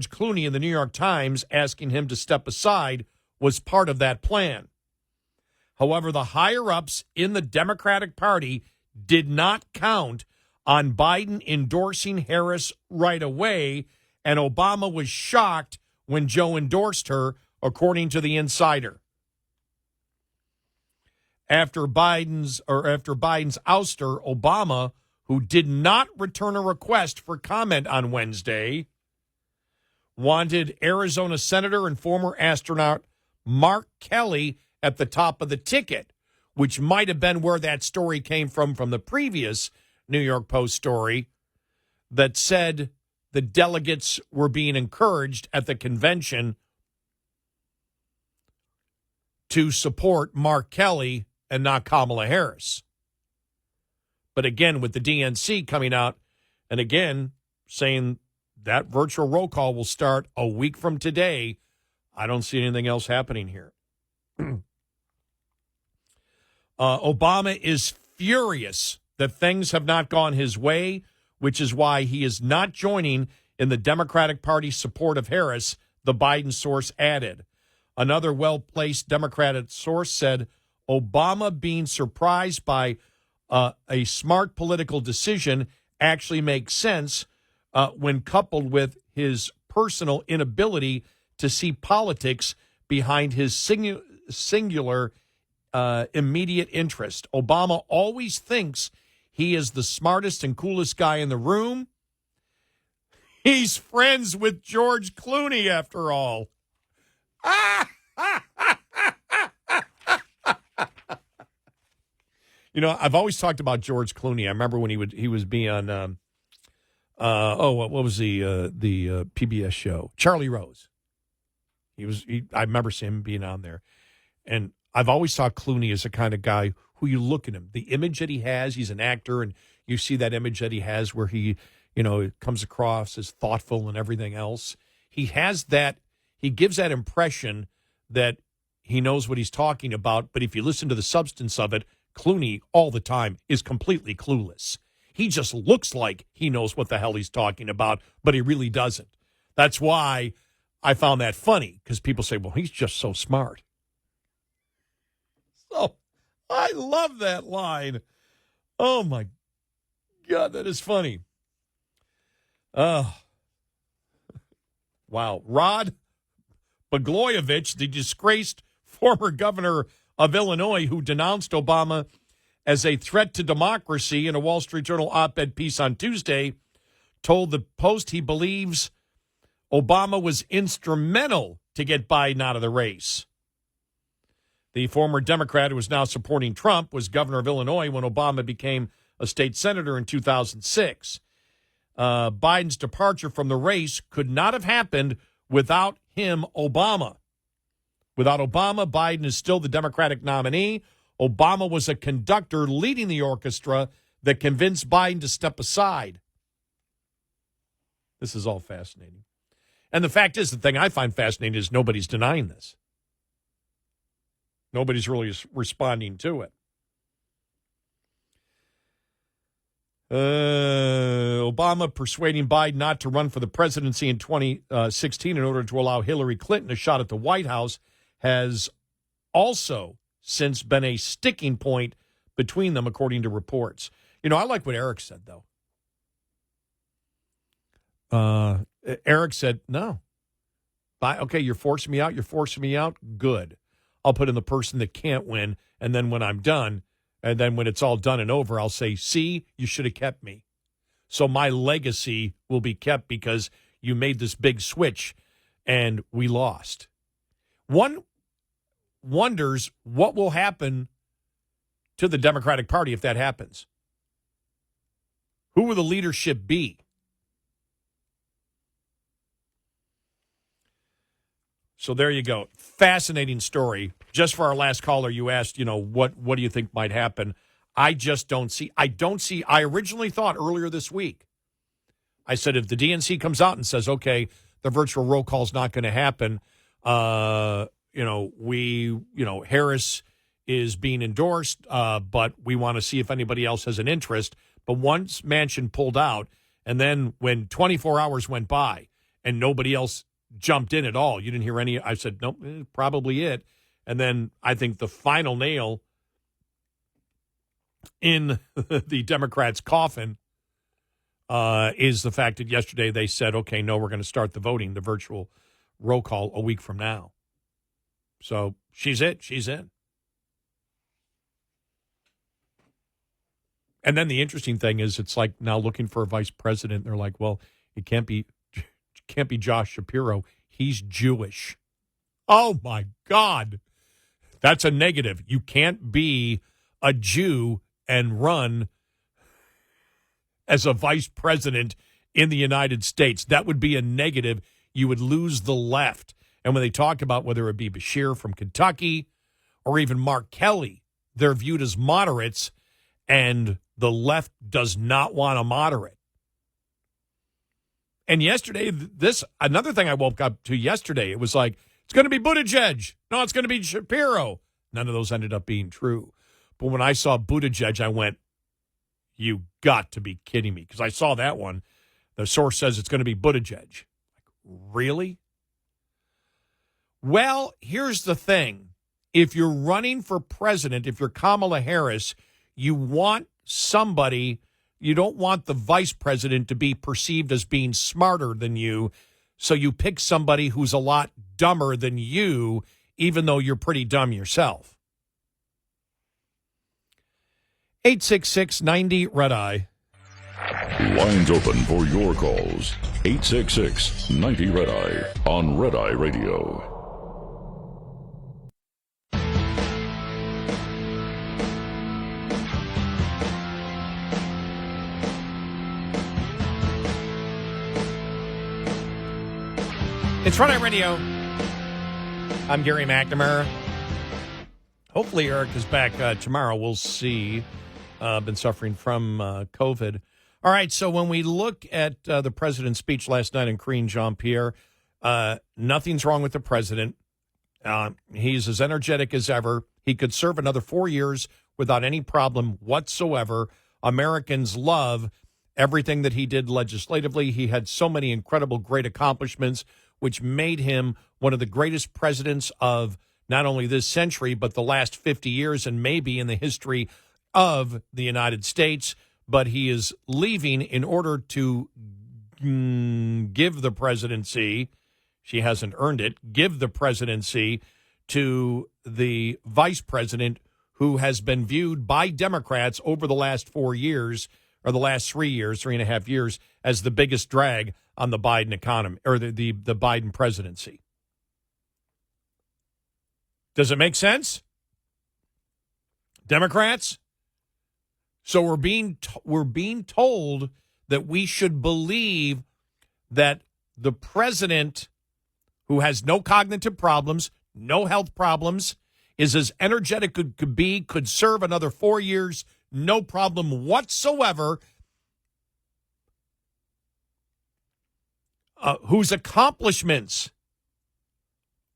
Clooney in the New York Times asking him to step aside was part of that plan. However, the higher-ups in the Democratic Party did not count on Biden endorsing Harris right away, and Obama was shocked when Joe endorsed her, according to the insider. After Biden's ouster, Obama, who did not return a request for comment on Wednesday, wanted Arizona Senator and former astronaut Mark Kelly at the top of the ticket, which might have been where that story came from the previous New York Post story that said the delegates were being encouraged at the convention to support Mark Kelly and not Kamala Harris. But again, with the DNC coming out and again saying that virtual roll call will start a week from today, I don't see anything else happening here. Obama is furious that things have not gone his way, which is why he is not joining in the Democratic Party's support of Harris, the Biden source added. Another well-placed Democratic source said Obama being surprised by a smart political decision actually makes sense when coupled with his personal inability to see politics behind his singular immediate interest. Obama always thinks he is the smartest and coolest guy in the room. He's friends with George Clooney, after all. You know, I've always talked about George Clooney. I remember when he was being on, what was the PBS show? Charlie Rose. I remember him being on there. And I've always thought Clooney is the kind of guy who you look at him, the image that he has, he's an actor, and you see that image that he has where he, comes across as thoughtful and everything else. He has that, he gives that impression that he knows what he's talking about, but if you listen to the substance of it, Clooney all the time is completely clueless. He just looks like he knows what the hell he's talking about, but he really doesn't. That's why I found that funny, because people say, well, he's just so smart. So I love that line. Oh, my God, that is funny. Wow. Rod Blagojevich, the disgraced former governor of Illinois who denounced Obama as a threat to democracy in a Wall Street Journal op-ed piece on Tuesday, told the Post he believes Obama was instrumental to get Biden out of the race. The former Democrat who is now supporting Trump was governor of Illinois when Obama became a state senator in 2006. Biden's departure from the race could not have happened without him, Obama. Without Obama, Biden is still the Democratic nominee. Obama was a conductor leading the orchestra that convinced Biden to step aside. This is all fascinating. And the fact is, the thing I find fascinating is nobody's denying this. Nobody's really responding to it. Obama persuading Biden not to run for the presidency in 2016 in order to allow Hillary Clinton a shot at the White House has also since been a sticking point between them, according to reports. I like what Eric said, though. Eric said, no. Okay, you're forcing me out. Good. I'll put in the person that can't win, and then when I'm done, and then when it's all done and over, I'll say, see, you should have kept me. So my legacy will be kept because you made this big switch, and we lost. One wonders what will happen to the Democratic Party if that happens. Who will the leadership be? So there you go. Fascinating story. Just for our last caller, you asked, what do you think might happen? I just don't see. I originally thought earlier this week, I said if the DNC comes out and says, okay, the virtual roll call is not going to happen, Harris is being endorsed, but we want to see if anybody else has an interest. But once Manchin pulled out, and then when 24 hours went by and nobody else jumped in at all, you didn't hear any. I said, nope, probably it. And then I think the final nail in the Democrats' coffin is the fact that yesterday they said, okay, no, we're going to start the voting, the virtual roll call a week from now. So she's in. And then the interesting thing is it's like now looking for a vice president. They're like, well, it can't be Josh Shapiro. He's Jewish. Oh, my God. That's a negative. You can't be a Jew and run as a vice president in the United States. That would be a negative. You would lose the left. And when they talk about whether it be Bashir from Kentucky or even Mark Kelly, they're viewed as moderates, and the left does not want a moderate. And yesterday, another thing I woke up to yesterday, it was like, it's going to be Buttigieg. No, it's going to be Shapiro. None of those ended up being true. But when I saw Buttigieg, I went, you got to be kidding me. Because I saw that one. The source says it's going to be Buttigieg. Like, really? Well, here's the thing. If you're running for president, if you're Kamala Harris, you want somebody, you don't want the vice president to be perceived as being smarter than you. So you pick somebody who's a lot dumber than you, even though you're pretty dumb yourself. 866-90 Red Eye. Lines open for your calls. 866-90-RED-EYE on Red Eye Radio. It's Red Eye Radio. I'm Gary McNamara. Hopefully Eric is back tomorrow. We'll see. Been suffering from COVID. All right, so when we look at the president's speech last night in Korean Jean-Pierre, nothing's wrong with the president. He's as energetic as ever. He could serve another 4 years without any problem whatsoever. Americans love everything that he did legislatively. He had so many incredible, great accomplishments, which made him one of the greatest presidents of not only this century, but the last 50 years and maybe in the history of the United States. But he is leaving in order to give the presidency. She hasn't earned it. Give the presidency to the vice president who has been viewed by Democrats over the last 4 years, or the last 3 years, 3.5 years, as the biggest drag on the Biden economy, or the Biden presidency. Does it make sense? Democrats? So we're being told that we should believe that the president, who has no cognitive problems, no health problems, is as energetic as could be, could serve another 4 years, no problem whatsoever, whose accomplishments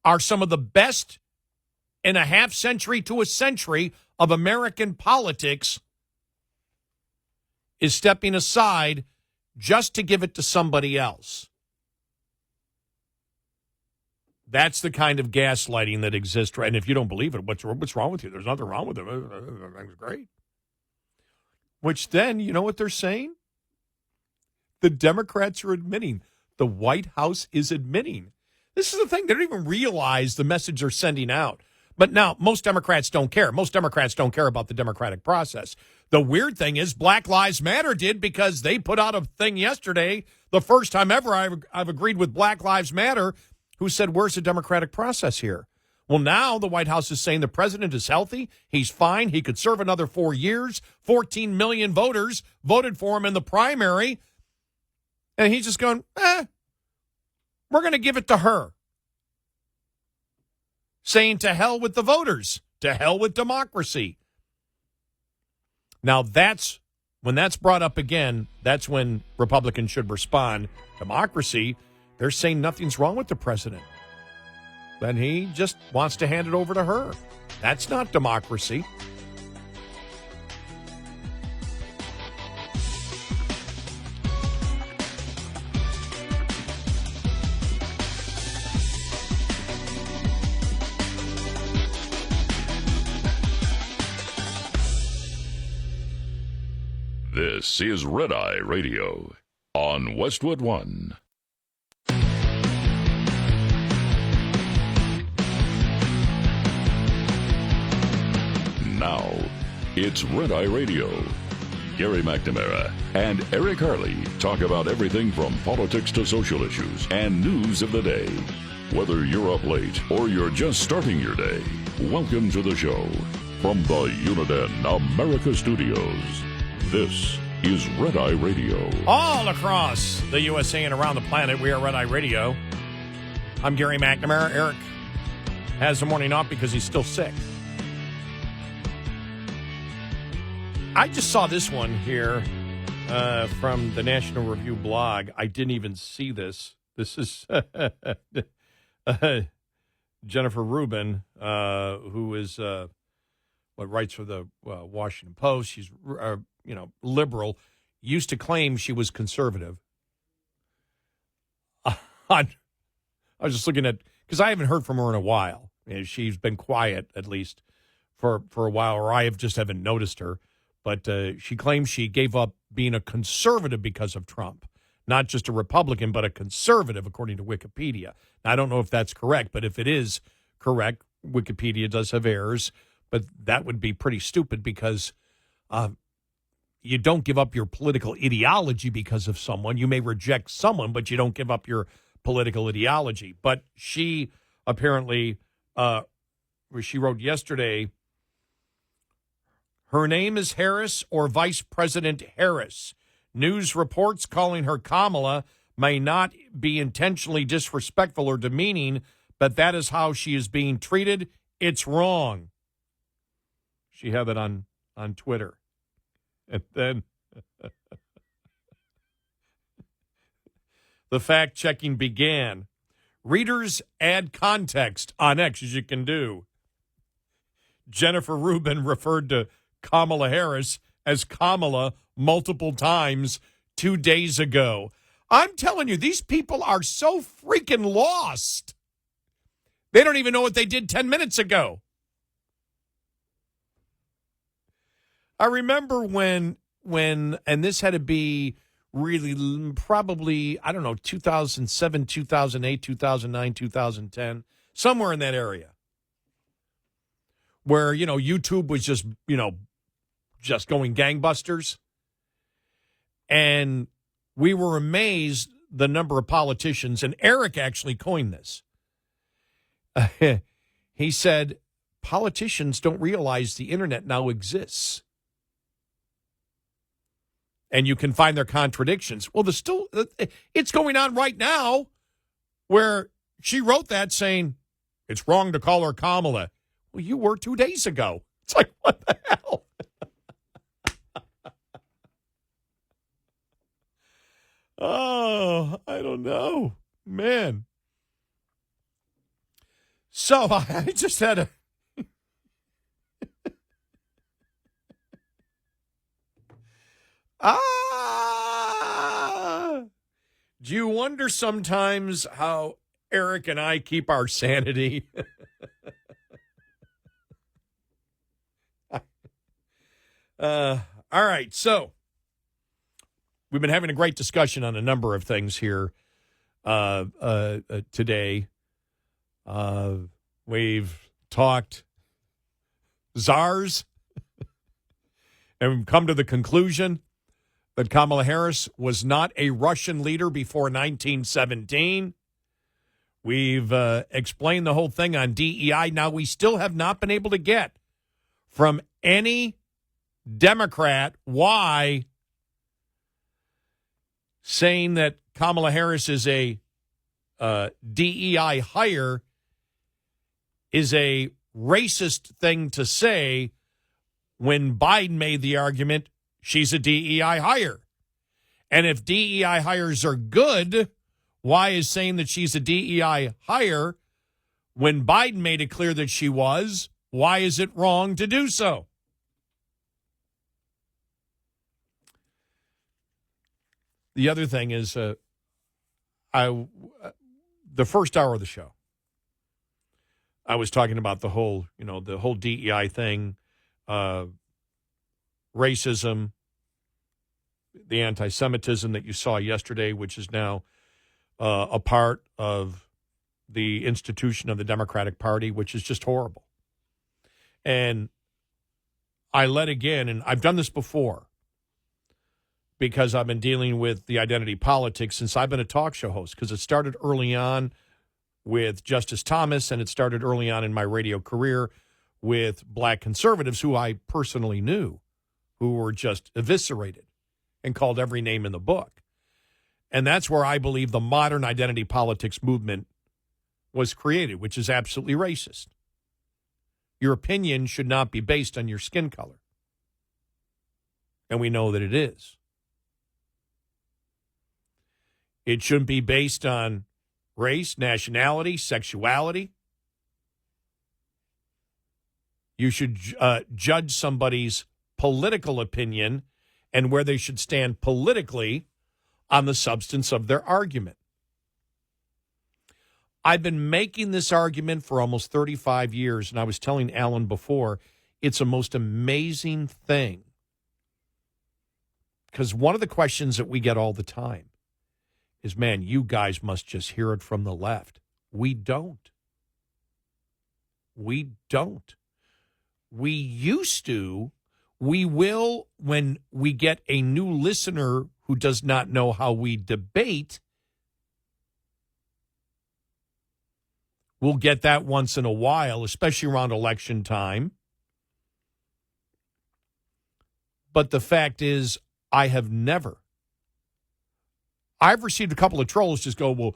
are some of the best in a half century to a century of American politics, is stepping aside just to give it to somebody else. That's the kind of gaslighting that exists, right? And if you don't believe it, what's wrong with you? There's nothing wrong with it. Everything's great. Which then, you know what they're saying? The Democrats are admitting. The White House is admitting. This is the thing. They don't even realize the message they're sending out. But now, most Democrats don't care. Most Democrats don't care about the democratic process. The weird thing is Black Lives Matter did, because they put out a thing yesterday, the first time ever I've agreed with Black Lives Matter, who said, where's the democratic process here? Well, now the White House is saying the president is healthy. He's fine. He could serve another 4 years. 14 million voters voted for him in the primary. And he's just going, we're going to give it to her. Saying to hell with the voters, to hell with democracy. Now when that's brought up again, that's when Republicans should respond. Democracy, they're saying nothing's wrong with the president. Then he just wants to hand it over to her. That's not democracy. This is Red Eye Radio on Westwood One. Now, it's Red Eye Radio. Gary McNamara and Eric Harley talk about everything from politics to social issues and news of the day. Whether you're up late or you're just starting your day, welcome to the show. From the Uniden America Studios, this is Red Eye Radio. All across the USA and around the planet, we are Red Eye Radio. I'm Gary McNamara. Eric has the morning off because he's still sick. I just saw this one here from the National Review blog. I didn't even see this. This is Jennifer Rubin, who is what writes for the Washington Post. She's liberal. Used to claim she was conservative. I was just looking at, because I haven't heard from her in a while. She's been quiet, at least for a while, or I just haven't noticed her. But she claims she gave up being a conservative because of Trump. Not just a Republican, but a conservative, according to Wikipedia. Now, I don't know if that's correct, but if it is correct, Wikipedia does have errors. But that would be pretty stupid because you don't give up your political ideology because of someone. You may reject someone, but you don't give up your political ideology. But she apparently, she wrote yesterday, her name is Harris or Vice President Harris. News reports calling her Kamala may not be intentionally disrespectful or demeaning, but that is how she is being treated. It's wrong. She had that on Twitter. And then the fact-checking began. Readers add context on X, as you can do. Jennifer Rubin referred to Kamala Harris as Kamala multiple times 2 days ago. I'm telling you, these people are so freaking lost. They don't even know what they did 10 minutes ago. I remember when, and this had to be really probably, I don't know, 2007, 2008, 2009, 2010, somewhere in that area, where, YouTube was just going gangbusters. And we were amazed the number of politicians, and Eric actually coined this. He said, politicians don't realize the internet now exists. And you can find their contradictions. Well, it's going on right now where she wrote that saying, it's wrong to call her Kamala. Well, you were 2 days ago. It's like, what the hell? Oh, I don't know. Man. So I just had a... Do you wonder sometimes how Eric and I keep our sanity? All right, so we've been having a great discussion on a number of things here today. We've talked czars, and we've come to the conclusion that Kamala Harris was not a Russian leader before 1917. We've explained the whole thing on DEI. Now, we still have not been able to get from any Democrat why saying that Kamala Harris is a DEI hire is a racist thing to say when Biden made the argument she's a DEI hire. And if DEI hires are good, why is saying that she's a DEI hire when Biden made it clear that she was? Why is it wrong to do so? The other thing is, the first hour of the show, I was talking about the whole DEI thing, racism, the anti-Semitism that you saw yesterday, which is now a part of the institution of the Democratic Party, which is just horrible. And I led again, and I've done this before because I've been dealing with the identity politics since I've been a talk show host, because it started early on with Justice Thomas, and it started early on in my radio career with black conservatives who I personally knew, who were just eviscerated and called every name in the book. And that's where I believe the modern identity politics movement was created, which is absolutely racist. Your opinion should not be based on your skin color. And we know that it is. It shouldn't be based on race, nationality, sexuality. You should judge somebody's political opinion and where they should stand politically on the substance of their argument. I've been making this argument for almost 35 years, and I was telling Alan before, it's a most amazing thing. Because one of the questions that we get all the time is, man, you guys must just hear it from the left. We don't. We don't. We used to We will, when we get a new listener who does not know how we debate, we'll get that once in a while, especially around election time. But the fact is, I've received a couple of trolls just go, well,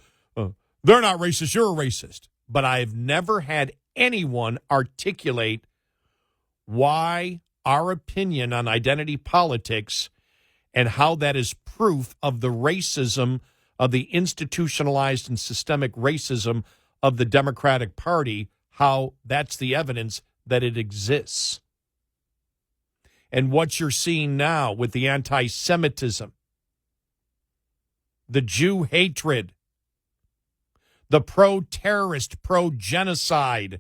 they're not racist, you're a racist. But I've never had anyone articulate why our opinion on identity politics and how that is proof of the racism, of the institutionalized and systemic racism of the Democratic Party, how that's the evidence that it exists. And what you're seeing now with the anti-Semitism, the Jew hatred, the pro-terrorist, pro-genocide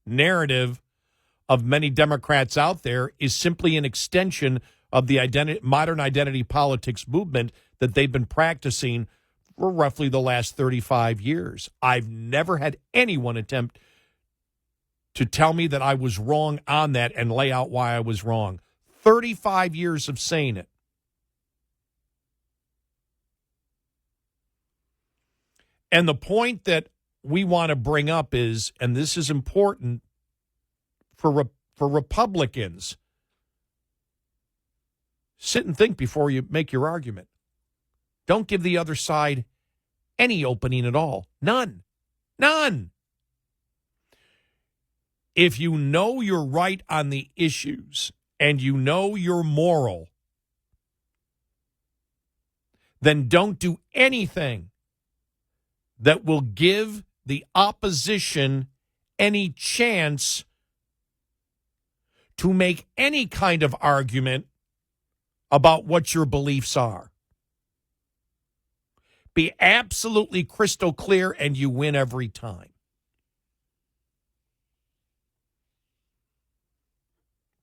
narrative of many Democrats out there is simply an extension of the modern identity politics movement that they've been practicing for roughly the last 35 years. I've never had anyone attempt to tell me that I was wrong on that and lay out why I was wrong. 35 years of saying it. And the point that we want to bring up is, and this is important for Republicans, sit and think before you make your argument. Don't give the other side any opening at all. None. None. If you know you're right on the issues and you know you're moral, then don't do anything that will give the opposition any chance to make any kind of argument about what your beliefs are. Be absolutely crystal clear and you win every time.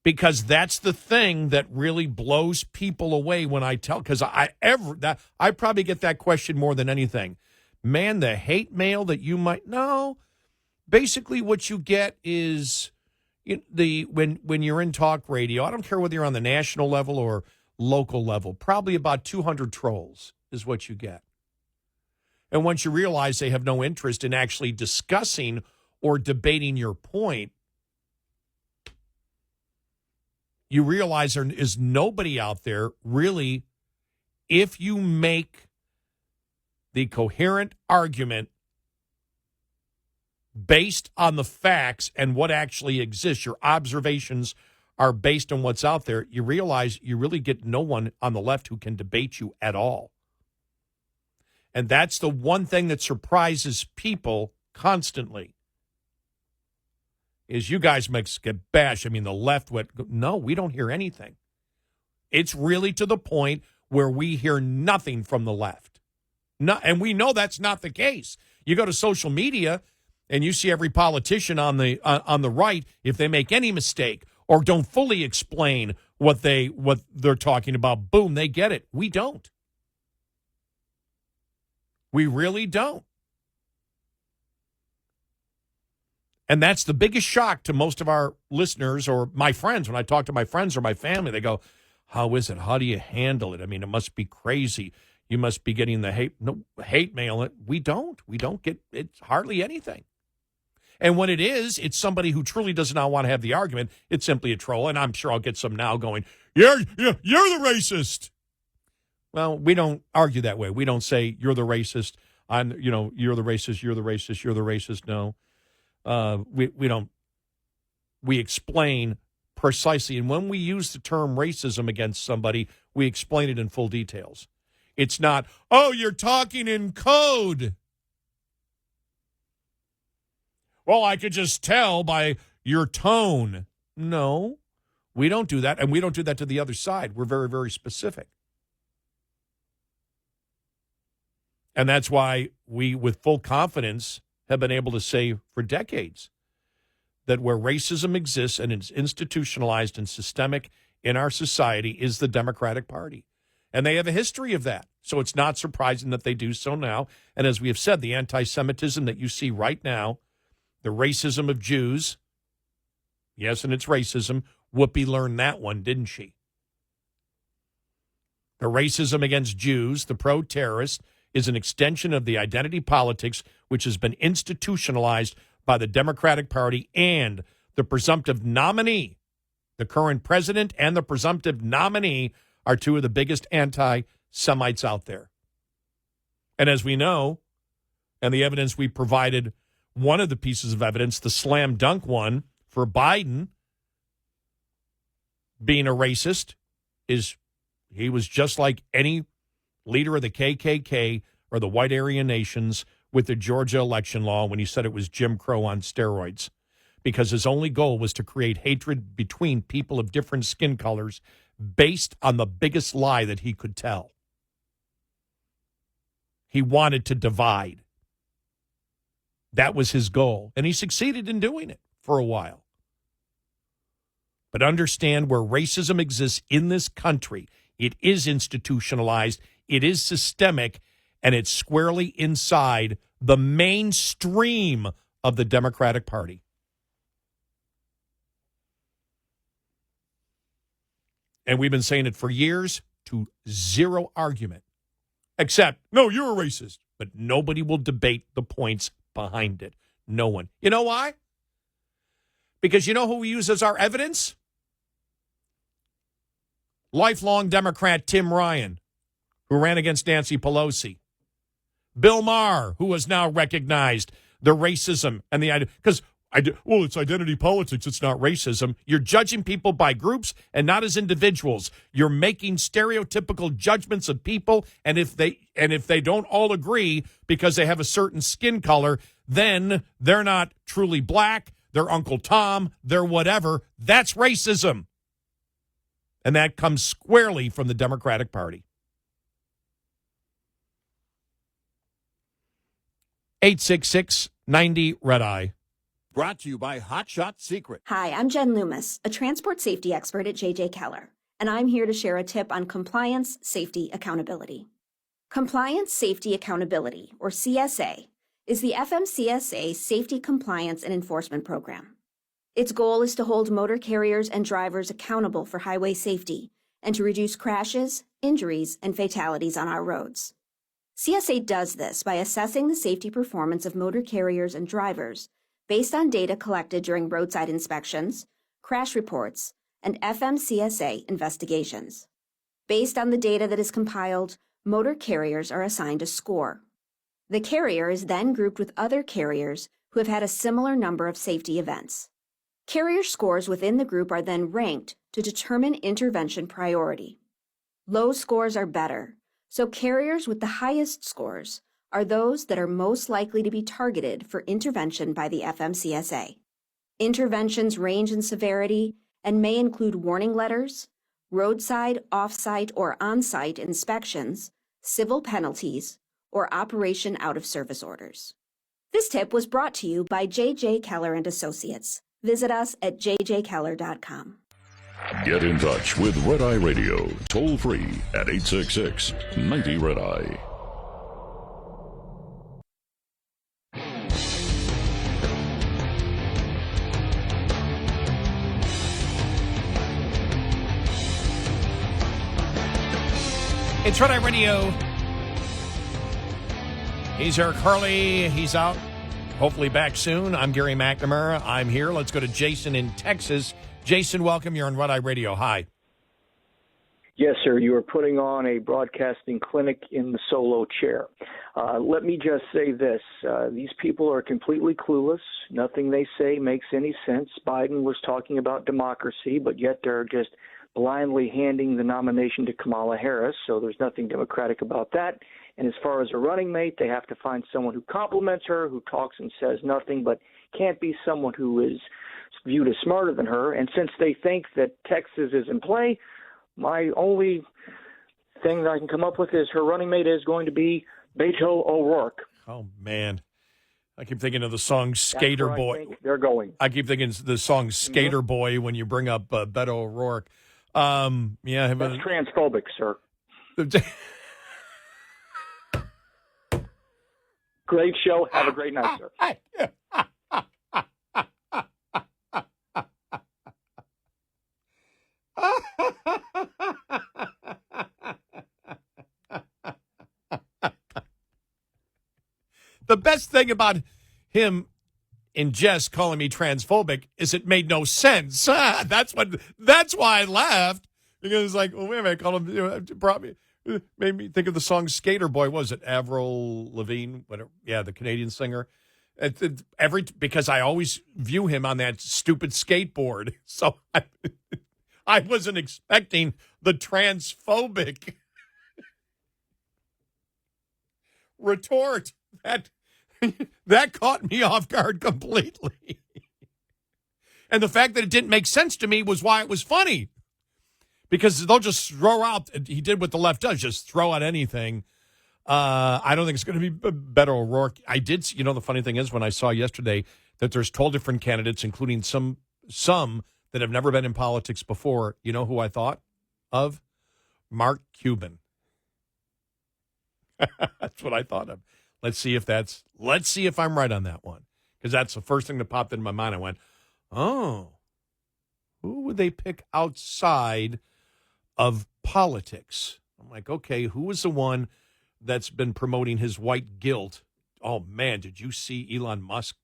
Because that's the thing that really blows people away when I tell, because I probably get that question more than anything. Man, the hate mail that you might know, basically what you get is when you're in talk radio, I don't care whether you're on the national level or local level, probably about 200 trolls is what you get. And once you realize they have no interest in actually discussing or debating your point, you realize there is nobody out there really, if you make the coherent argument based on the facts and what actually exists, your observations are based on what's out there, you realize you really get no one on the left who can debate you at all. And that's the one thing that surprises people constantly, is you guys get bashed. I mean, the left went, no, we don't hear anything. It's really to the point where we hear nothing from the left. No, and we know that's not the case. You go to social media and you see every politician on the right, if they make any mistake or don't fully explain what they're talking about, boom, they get it. We don't. We really don't. And that's the biggest shock to most of our listeners or my friends. When I talk to my friends or my family, they go, how is it? How do you handle it? I mean, it must be crazy. You must be getting the hate mail. We don't. We don't get it's hardly anything. And when it is, it's somebody who truly does not want to have the argument. It's simply a troll. And I'm sure I'll get some now going, you're the racist. Well, we don't argue that way. We don't say you're the racist. You're the racist. You're the racist. You're the racist. No, we don't. We explain precisely. And when we use the term racism against somebody, we explain it in full details. It's not, oh, you're talking in code. Well, I could just tell by your tone. No, we don't do that. And we don't do that to the other side. We're very, very specific. And that's why we, with full confidence, have been able to say for decades that where racism exists and it's institutionalized and systemic in our society is the Democratic Party. And they have a history of that. So it's not surprising that they do so now. And as we have said, the anti-Semitism that you see right now, the racism of Jews, Yes, and it's racism. Whoopi learned that one, didn't she? The racism against Jews, the pro-terrorist, is an extension of the identity politics which has been institutionalized by the Democratic Party and the presumptive nominee. The current president and the presumptive nominee are two of the biggest anti-Semites out there. And as we know, and the evidence we provided, one of the pieces of evidence, the slam dunk one for Biden being a racist, is he was just like any leader of the KKK or the white Aryan nations with the Georgia election law when he said it was Jim Crow on steroids, because his only goal was to create hatred between people of different skin colors based on the biggest lie that he could tell. He wanted to divide. That was his goal, and he succeeded in doing it for a while. But understand where racism exists in this country, it is institutionalized, it is systemic, and it's squarely inside the mainstream of the Democratic Party. And we've been saying it for years to zero argument. Except, no, you're a racist. But nobody will debate the points behind it. No one. You know why? Because you know who we use as our evidence? Lifelong Democrat Tim Ryan, who ran against Nancy Pelosi. Bill Maher, who has now recognized the racism and the... Because, it's identity politics, it's not racism. You're judging people by groups and not as individuals. You're making stereotypical judgments of people, and if they don't all agree because they have a certain skin color, then they're not truly black, they're Uncle Tom, they're whatever. That's racism. And that comes squarely from the Democratic Party. 866-90-RED-EYE. Brought to you by Hot Shot Secret. Hi, I'm Jen Loomis, a transport safety expert at J.J. Keller, and I'm here to share a tip on compliance, safety, accountability. Compliance, Safety, Accountability, or CSA, is the FMCSA Safety, Compliance, and Enforcement Program. Its goal is to hold motor carriers and drivers accountable for highway safety and to reduce crashes, injuries, and fatalities on our roads. CSA does this by assessing the safety performance of motor carriers and drivers based on data collected during roadside inspections, crash reports, and FMCSA investigations. Based on the data that is compiled, motor carriers are assigned a score. The carrier is then grouped with other carriers who have had a similar number of safety events. Carrier scores within the group are then ranked to determine intervention priority. Low scores are better, so carriers with the highest scores are those that are most likely to be targeted for intervention by the FMCSA. Interventions range in severity and may include warning letters, roadside, off-site, or on-site inspections, civil penalties, or operation out-of-service orders. This tip was brought to you by J.J. Keller & Associates. Visit us at jjkeller.com. Get in touch with Red Eye Radio, toll free at 866-90-RED-EYE. It's Red Eye Radio. He's Eric Harley. He's out. Hopefully back soon. I'm Gary McNamara. I'm here. Let's go to Jason in Texas. Jason, welcome. You're on Red Eye Radio. Hi. Yes, sir. You are putting on a broadcasting clinic in the solo chair. Let me just say this. These people are completely clueless. Nothing they say makes any sense. Biden was talking about democracy, but yet they're just blindly handing the nomination to Kamala Harris, so there's nothing democratic about that. And as far as a running mate, they have to find someone who compliments her, who talks and says nothing, but can't be someone who is viewed as smarter than her. And since they think that Texas is in play, my only thing that I can come up with is her running mate is going to be Beto O'Rourke. Oh, man. I keep thinking of the song Skater Boy. They're going. I keep thinking the song Skater Boy when you bring up Beto O'Rourke. Yeah, that's transphobic, sir. Great show. Have a great night, sir. The best thing about him in jest calling me transphobic is it made no sense. That's why I laughed, because it's like, well, wait a minute, call him, made me think of the song Skater Boy. Was it Avril Lavigne? Whatever. Yeah, the Canadian singer. Because I always view him on that stupid skateboard. So I wasn't expecting the transphobic retort. That caught me off guard completely. And the fact that it didn't make sense to me was why it was funny. Because they'll just throw out, he did what the left does, just throw out anything. I don't think it's going to be Beto O'Rourke. The funny thing is, when I saw yesterday that there's 12 different candidates, including some that have never been in politics before, you know who I thought of? Mark Cuban. That's what I thought of. Let's see if I'm right on that one. Because that's the first thing that popped into my mind. I went, oh, who would they pick outside of politics? I'm like, okay, who was the one that's been promoting his white guilt? Oh, man, did you see Elon Musk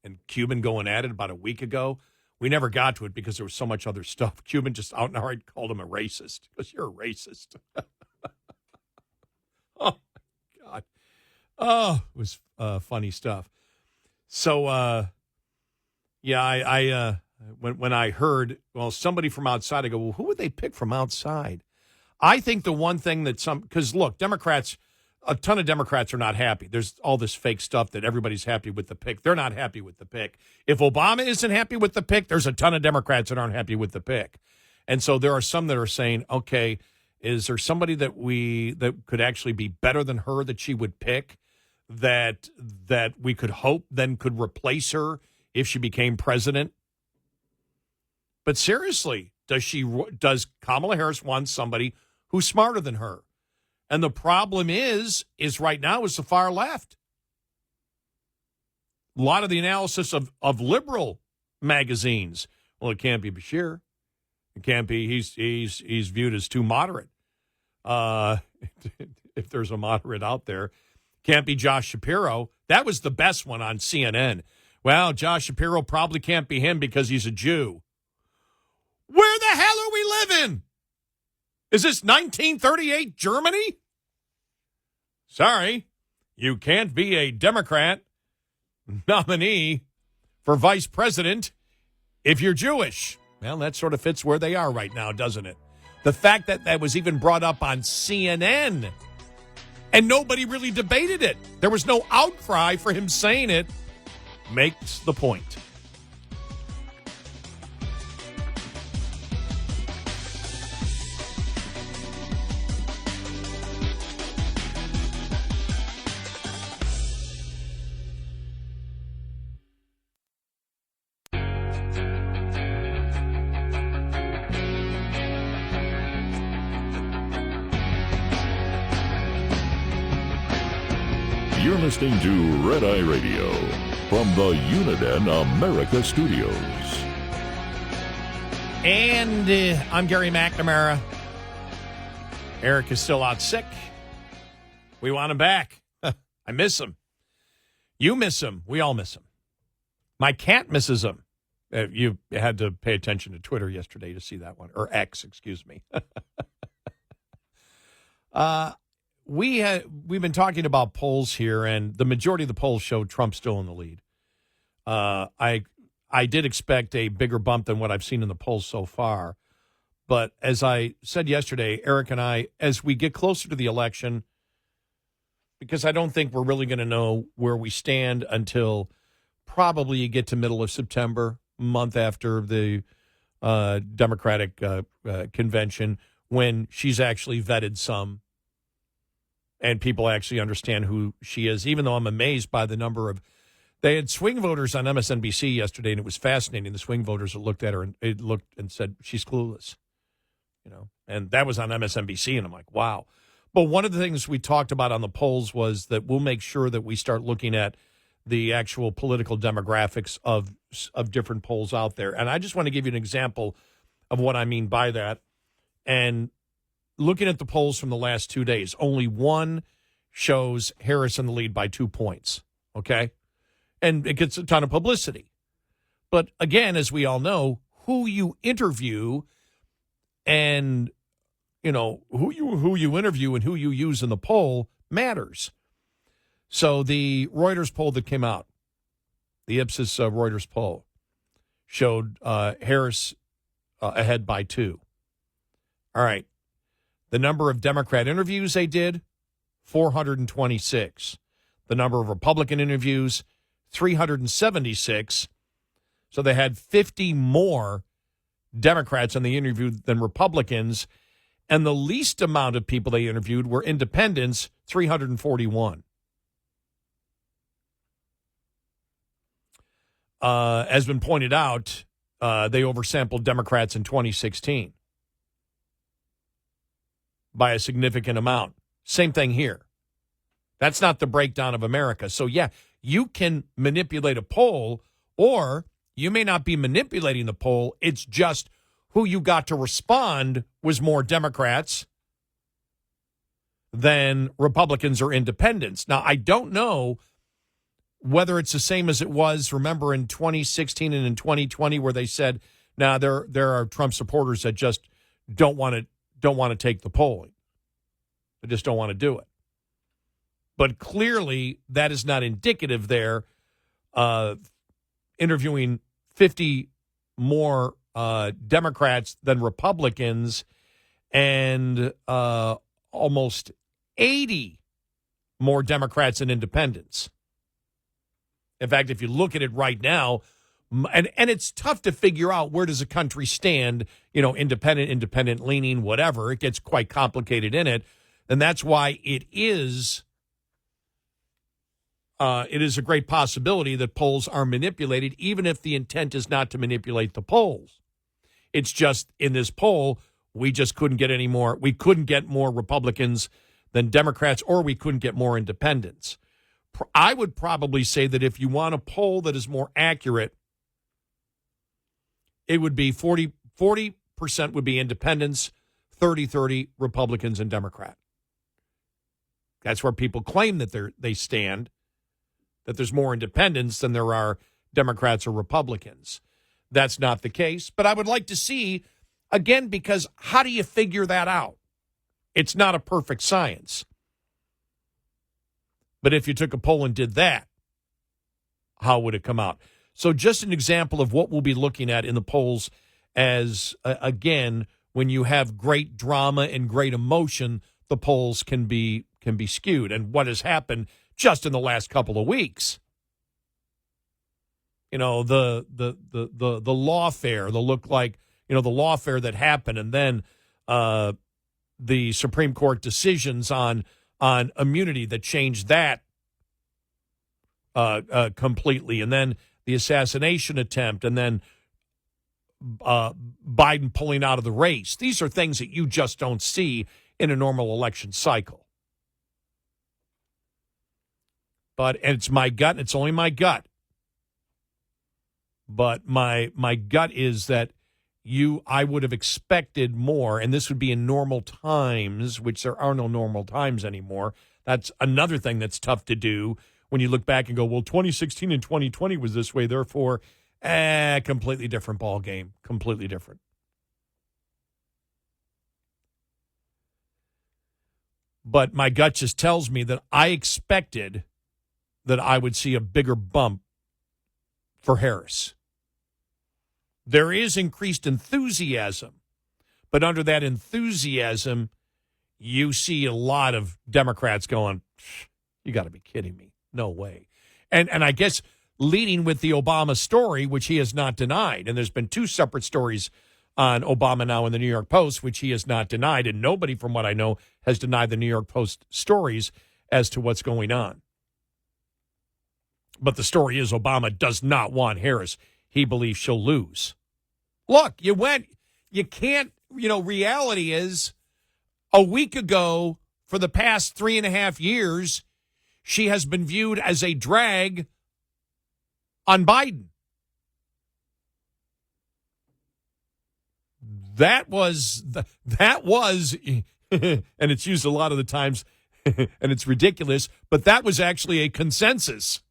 and Cuban going at it about a week ago? We never got to it because there was so much other stuff. Cuban just out and outright called him a racist. Because you're a racist. Oh, God. Oh, it was funny stuff. So, when I heard, somebody from outside, I go, well, who would they pick from outside? I think the one thing that because look, Democrats, a ton of Democrats are not happy. There's all this fake stuff that everybody's happy with the pick. They're not happy with the pick. If Obama isn't happy with the pick, there's a ton of Democrats that aren't happy with the pick. And so there are some that are saying, okay, is there somebody that could actually be better than her that she would pick, that we could hope then could replace her if she became president? But seriously, does Kamala Harris want somebody who's smarter than her? And the problem is right now is the far left. A lot of the analysis of liberal magazines. Well, it can't be Bashir. It can't be. He's viewed as too moderate. If there's a moderate out there, can't be Josh Shapiro. That was the best one on CNN. Well, Josh Shapiro probably can't be him because he's a Jew. Where the hell are we living? Is this 1938 Germany? Sorry, you can't be a Democrat nominee for vice president if you're Jewish. Well, that sort of fits where they are right now, doesn't it? The fact that was even brought up on CNN and nobody really debated it. There was no outcry for him saying it. Makes the point. You're listening to Red Eye Radio from the Uniden America Studios. And I'm Gary McNamara. Eric is still out sick. We want him back. I miss him. You miss him. We all miss him. My cat misses him. You had to pay attention to Twitter yesterday to see that one. Or X, excuse me. We've been talking about polls here, and the majority of the polls showed Trump still in the lead. I did expect a bigger bump than what I've seen in the polls so far. But as I said yesterday, Eric and I, as we get closer to the election, because I don't think we're really going to know where we stand until probably you get to middle of September, month after the Democratic convention, when she's actually vetted some and people actually understand who she is, even though I'm amazed by the number of... They had swing voters on MSNBC yesterday, and it was fascinating. The swing voters that looked at her and said, she's clueless. And that was on MSNBC, and I'm like, wow. But one of the things we talked about on the polls was that we'll make sure that we start looking at the actual political demographics of different polls out there. And I just want to give you an example of what I mean by that. And looking at the polls from the last 2 days, only one shows Harris in the lead by 2 points, okay? And it gets a ton of publicity. But again, as we all know, who you interview and, you know, who you interview and who you use in the poll matters. So the Reuters poll that came out, the Ipsos Reuters poll, showed Harris ahead by 2. All right. The number of Democrat interviews they did, 426. The number of Republican interviews, 376. So they had 50 more Democrats on the interview than Republicans. And the least amount of people they interviewed were independents, 341. As been pointed out, they oversampled Democrats in 2016 by a significant amount. Same thing here. That's not the breakdown of America. So, yeah, you can manipulate a poll, or you may not be manipulating the poll. It's just who you got to respond was more Democrats than Republicans or independents. Now, I don't know whether it's the same as it was, remember, in 2016 and in 2020, where they said, now there are Trump supporters that just don't want to take the polling. They just don't want to do it. But clearly, that is not indicative there. Interviewing 50 more Democrats than Republicans and almost 80 more Democrats than independents. In fact, if you look at it right now, and it's tough to figure out where does a country stand, you know, independent leaning, whatever. It gets quite complicated in it. And that's why it is a great possibility that polls are manipulated, even if the intent is not to manipulate the polls. It's just in this poll, we just couldn't get any more. We couldn't get more Republicans than Democrats, or we couldn't get more independents. I would probably say that if you want a poll that is more accurate, it would be 40% would be independents, 30-30 Republicans and Democrat. That's where people claim that they stand, that there's more independents than there are Democrats or Republicans. That's not the case. But I would like to see, again, because how do you figure that out? It's not a perfect science. But if you took a poll and did that, how would it come out? So just an example of what we'll be looking at in the polls as, again, when you have great drama and great emotion, the polls can be skewed. And what has happened just in the last couple of weeks. You know, the lawfare, the look like, you know, the lawfare that happened, and then the Supreme Court decisions on immunity that changed that completely, and then the assassination attempt, and then Biden pulling out of the race. These are things that you just don't see in a normal election cycle. And it's my gut, and it's only my gut. But my gut is that I would have expected more, and this would be in normal times, which there are no normal times anymore. That's another thing that's tough to do when you look back and go, well, 2016 and 2020 was this way, therefore, completely different ball game, completely different. But my gut just tells me that I expected that I would see a bigger bump for Harris. There is increased enthusiasm, but under that enthusiasm, you see a lot of Democrats going, you got to be kidding me. No way. And I guess leading with the Obama story, which he has not denied, and there's been 2 separate stories on Obama now in the New York Post, which he has not denied, and nobody, from what I know, has denied the New York Post stories as to what's going on. But the story is Obama does not want Harris. He believes she'll lose. Look, you can't, reality is a week ago, for the past 3.5 years, she has been viewed as a drag on Biden. That was, and it's used a lot of the times, and it's ridiculous, but that was actually a consensus.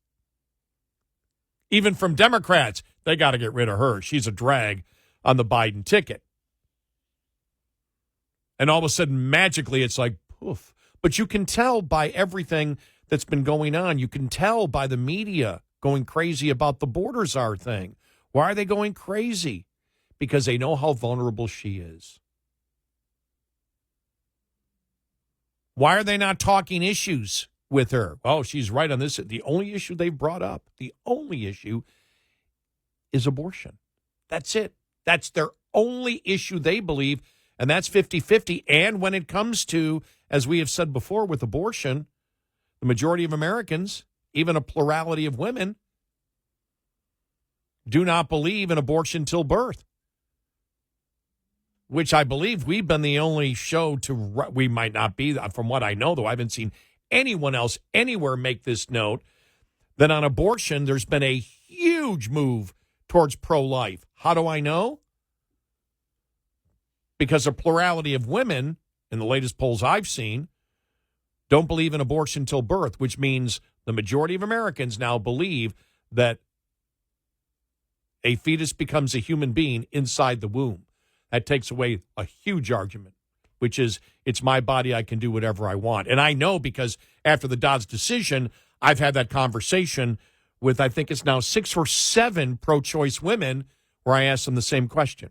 Even from Democrats, they got to get rid of her. She's a drag on the Biden ticket. And all of a sudden, magically, it's like, poof. But you can tell by everything that's been going on. You can tell by the media going crazy about the border czar thing. Why are they going crazy? Because they know how vulnerable she is. Why are they not talking issues with her? Oh, she's right on this. The only issue they've brought up, the only issue is abortion. That's it. That's their only issue they believe, and that's 50-50. And when it comes to, as we have said before with abortion, the majority of Americans, even a plurality of women, do not believe in abortion till birth. Which I believe we've been the only show to, we might not be, from what I know, though I haven't seen anyone else anywhere make this note, that on abortion, there's been a huge move towards pro-life. How do I know? Because a plurality of women, in the latest polls I've seen, don't believe in abortion till birth, which means the majority of Americans now believe that a fetus becomes a human being inside the womb. That takes away a huge argument, which is, it's my body, I can do whatever I want. And I know because after the Dobbs decision, I've had that conversation with, I think it's now 6 or 7 pro-choice women where I asked them the same question.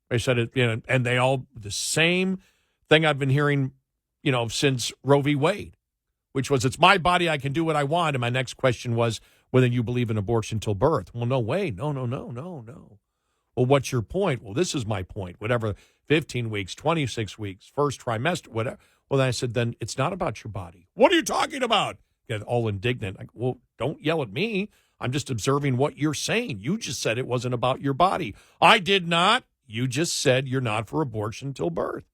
I said it, and they all, the same thing I've been hearing, since Roe v. Wade, which was, it's my body, I can do what I want. And my next question was, whether you believe in abortion till birth. Well, no way. No. Well, what's your point? Well, this is my point. Whatever, 15 weeks, 26 weeks, first trimester, whatever. Well, then I said, then it's not about your body. What are you talking about? Get all indignant. Well, don't yell at me. I'm just observing what you're saying. You just said it wasn't about your body. I did not. You just said you're not for abortion till birth.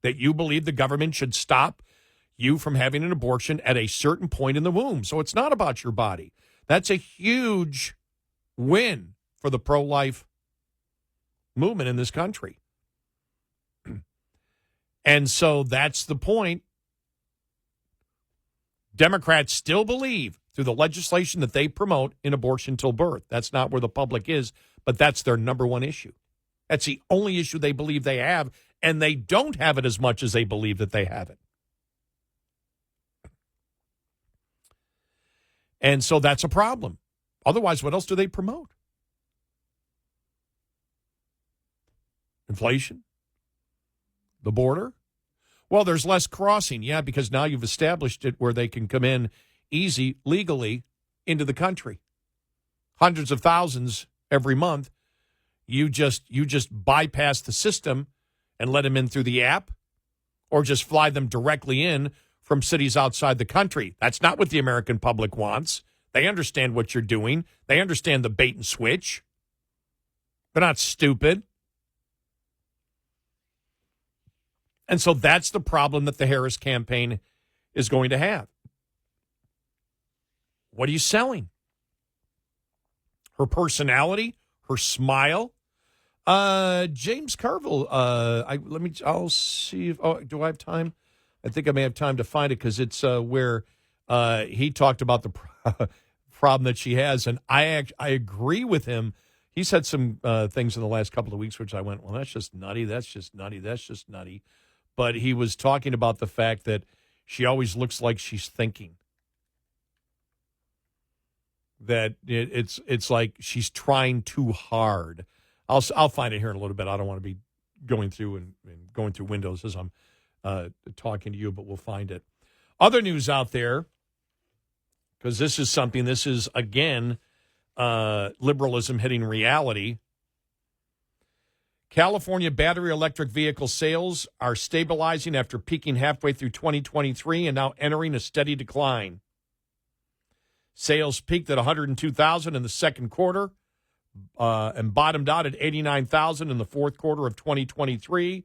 That you believe the government should stop you from having an abortion at a certain point in the womb. So it's not about your body. That's a huge win for the pro-life movement in this country. And so that's the point. Democrats still believe through the legislation that they promote in abortion till birth. That's not where the public is, but that's their number one issue. That's the only issue they believe they have, and they don't have it as much as they believe that they have it. And so that's a problem. Otherwise, what else do they promote? Inflation? The border? Well, there's less crossing, yeah, because now you've established it where they can come in easy, legally, into the country. Hundreds of thousands every month. You just bypass the system and let them in through the app, or just fly them directly in from cities outside the country. That's not what the American public wants. They understand what you're doing. They understand the bait and switch. They're not stupid. And so that's the problem that the Harris campaign is going to have. What are you selling? Her personality, her smile. James Carville, I'll see if, do I have time? I think I may have time to find it because it's where he talked about the problem that she has. And I agree with him. He said some things in the last couple of weeks, which I went, well, that's just nutty. That's just nutty. But he was talking about the fact that she always looks like she's thinking. That it's like she's trying too hard. I'll find it here in a little bit. I don't want to be going through and going through windows as I'm talking to you, but we'll find it. Other news out there, because this is, again, liberalism hitting reality. California battery electric vehicle sales are stabilizing after peaking halfway through 2023 and now entering a steady decline. Sales peaked at 102,000 in the second quarter and bottomed out at 89,000 in the fourth quarter of 2023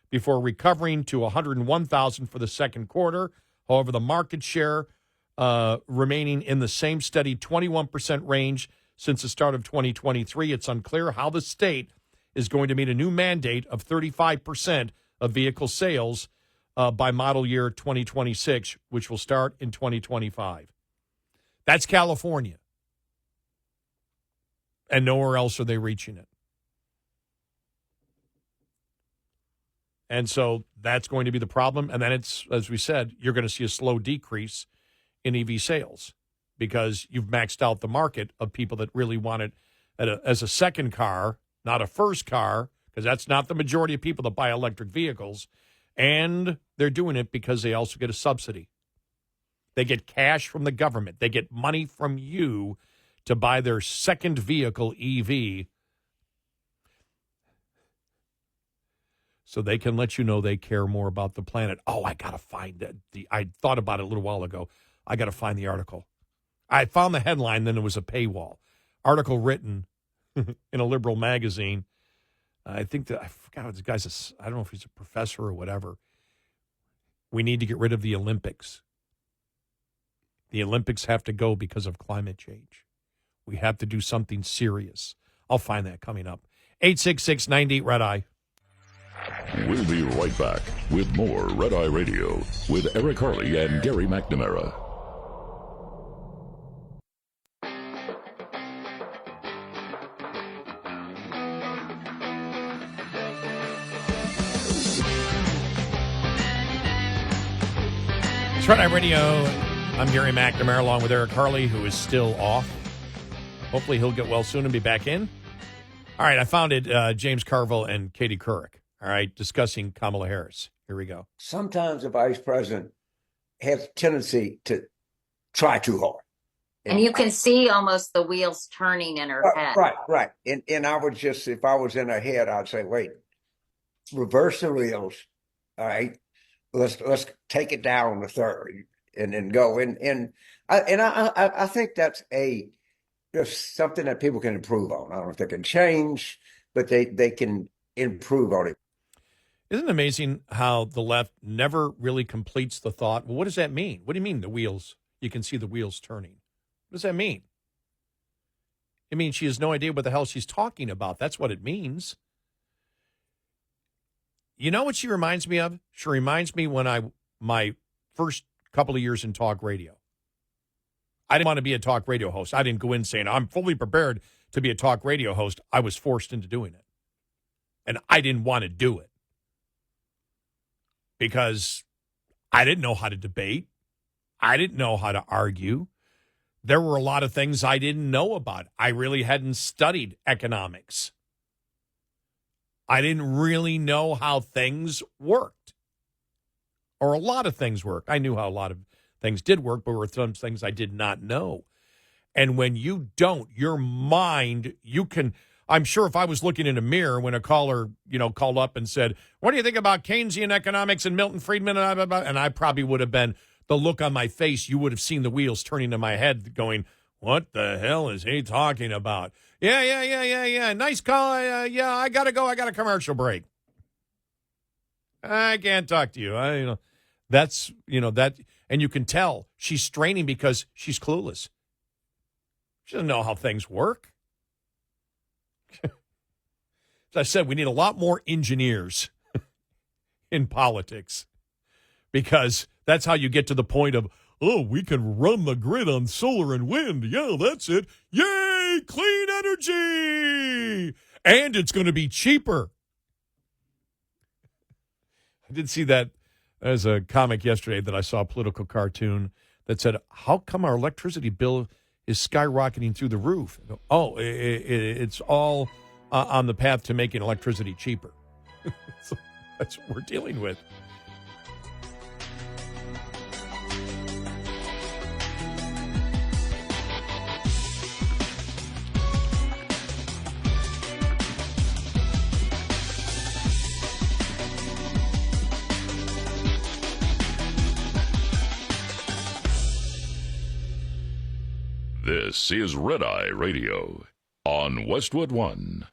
before recovering to 101,000 for the second quarter. However, the market share remaining in the same steady 21% range since the start of 2023. It's unclear how the state is going to mean a new mandate of 35% of vehicle sales by model year 2026, which will start in 2025. That's California. And nowhere else are they reaching it. And so that's going to be the problem. And then it's, as we said, you're going to see a slow decrease in EV sales because you've maxed out the market of people that really want it as a second car, not a first car, because that's not the majority of people that buy electric vehicles. And they're doing it because they also get a subsidy. They get cash from the government. They get money from you to buy their second vehicle EV so they can let you know they care more about the planet. Oh, I got to find it. I thought about it a little while ago. I got to find the article. I found the headline, then it was a paywall. Article written in a liberal magazine. I forgot what this guy's, I don't know if he's a professor or whatever. We need to get rid of the Olympics. The Olympics have to go because of climate change. We have to do something serious. I'll find that coming up. 866-98-RED-EYE. We'll be right back with more Red Eye Radio with Eric Harley and Gary McNamara. It's Red Eye Radio. I'm Gary McNamara along with Eric Harley, who is still off. Hopefully he'll get well soon and be back in. All right, I found it, James Carville and Katie Couric. All right, discussing Kamala Harris. Here we go. Sometimes the vice president has a tendency to try too hard. And you can see almost the wheels turning in her head. Right. And I would just, if I was in her head, I'd say, wait, reverse the wheels. All right, let's take it down to third and then go. And I think that's there's something that people can improve on. I don't know if they can change, but they can improve on it. Isn't it amazing how the left never really completes the thought? Well, what does that mean? What do you mean the wheels? You can see the wheels turning. What does that mean? It means she has no idea what the hell she's talking about. That's what it means. You know what she reminds me of? She reminds me when my first couple of years in talk radio. I didn't want to be a talk radio host. I didn't go in saying, I'm fully prepared to be a talk radio host. I was forced into doing it. And I didn't want to do it because I didn't know how to debate. I didn't know how to argue. There were a lot of things I didn't know about. I really hadn't studied economics. I didn't really know how things worked, or a lot of things worked. I knew how a lot of things did work, but there were some things I did not know. And when you don't, your mind, you can... I'm sure if I was looking in a mirror when a caller, called up and said, what do you think about Keynesian economics and Milton Friedman? And I probably would have been, the look on my face, you would have seen the wheels turning in my head going, what the hell is he talking about? Yeah. Nice call. Yeah, I got to go. I got a commercial break. I can't talk to you. That's, that. And you can tell she's straining because she's clueless. She doesn't know how things work. As I said, we need a lot more engineers in politics because that's how you get to the point of, we can run the grid on solar and wind. Yeah, that's it. Yay, clean energy. And it's going to be cheaper. I did see that as a comic yesterday that I saw a political cartoon that said, how come our electricity bill is skyrocketing through the roof? It's all on the path to making electricity cheaper. So that's what we're dealing with. This is Red Eye Radio on Westwood One.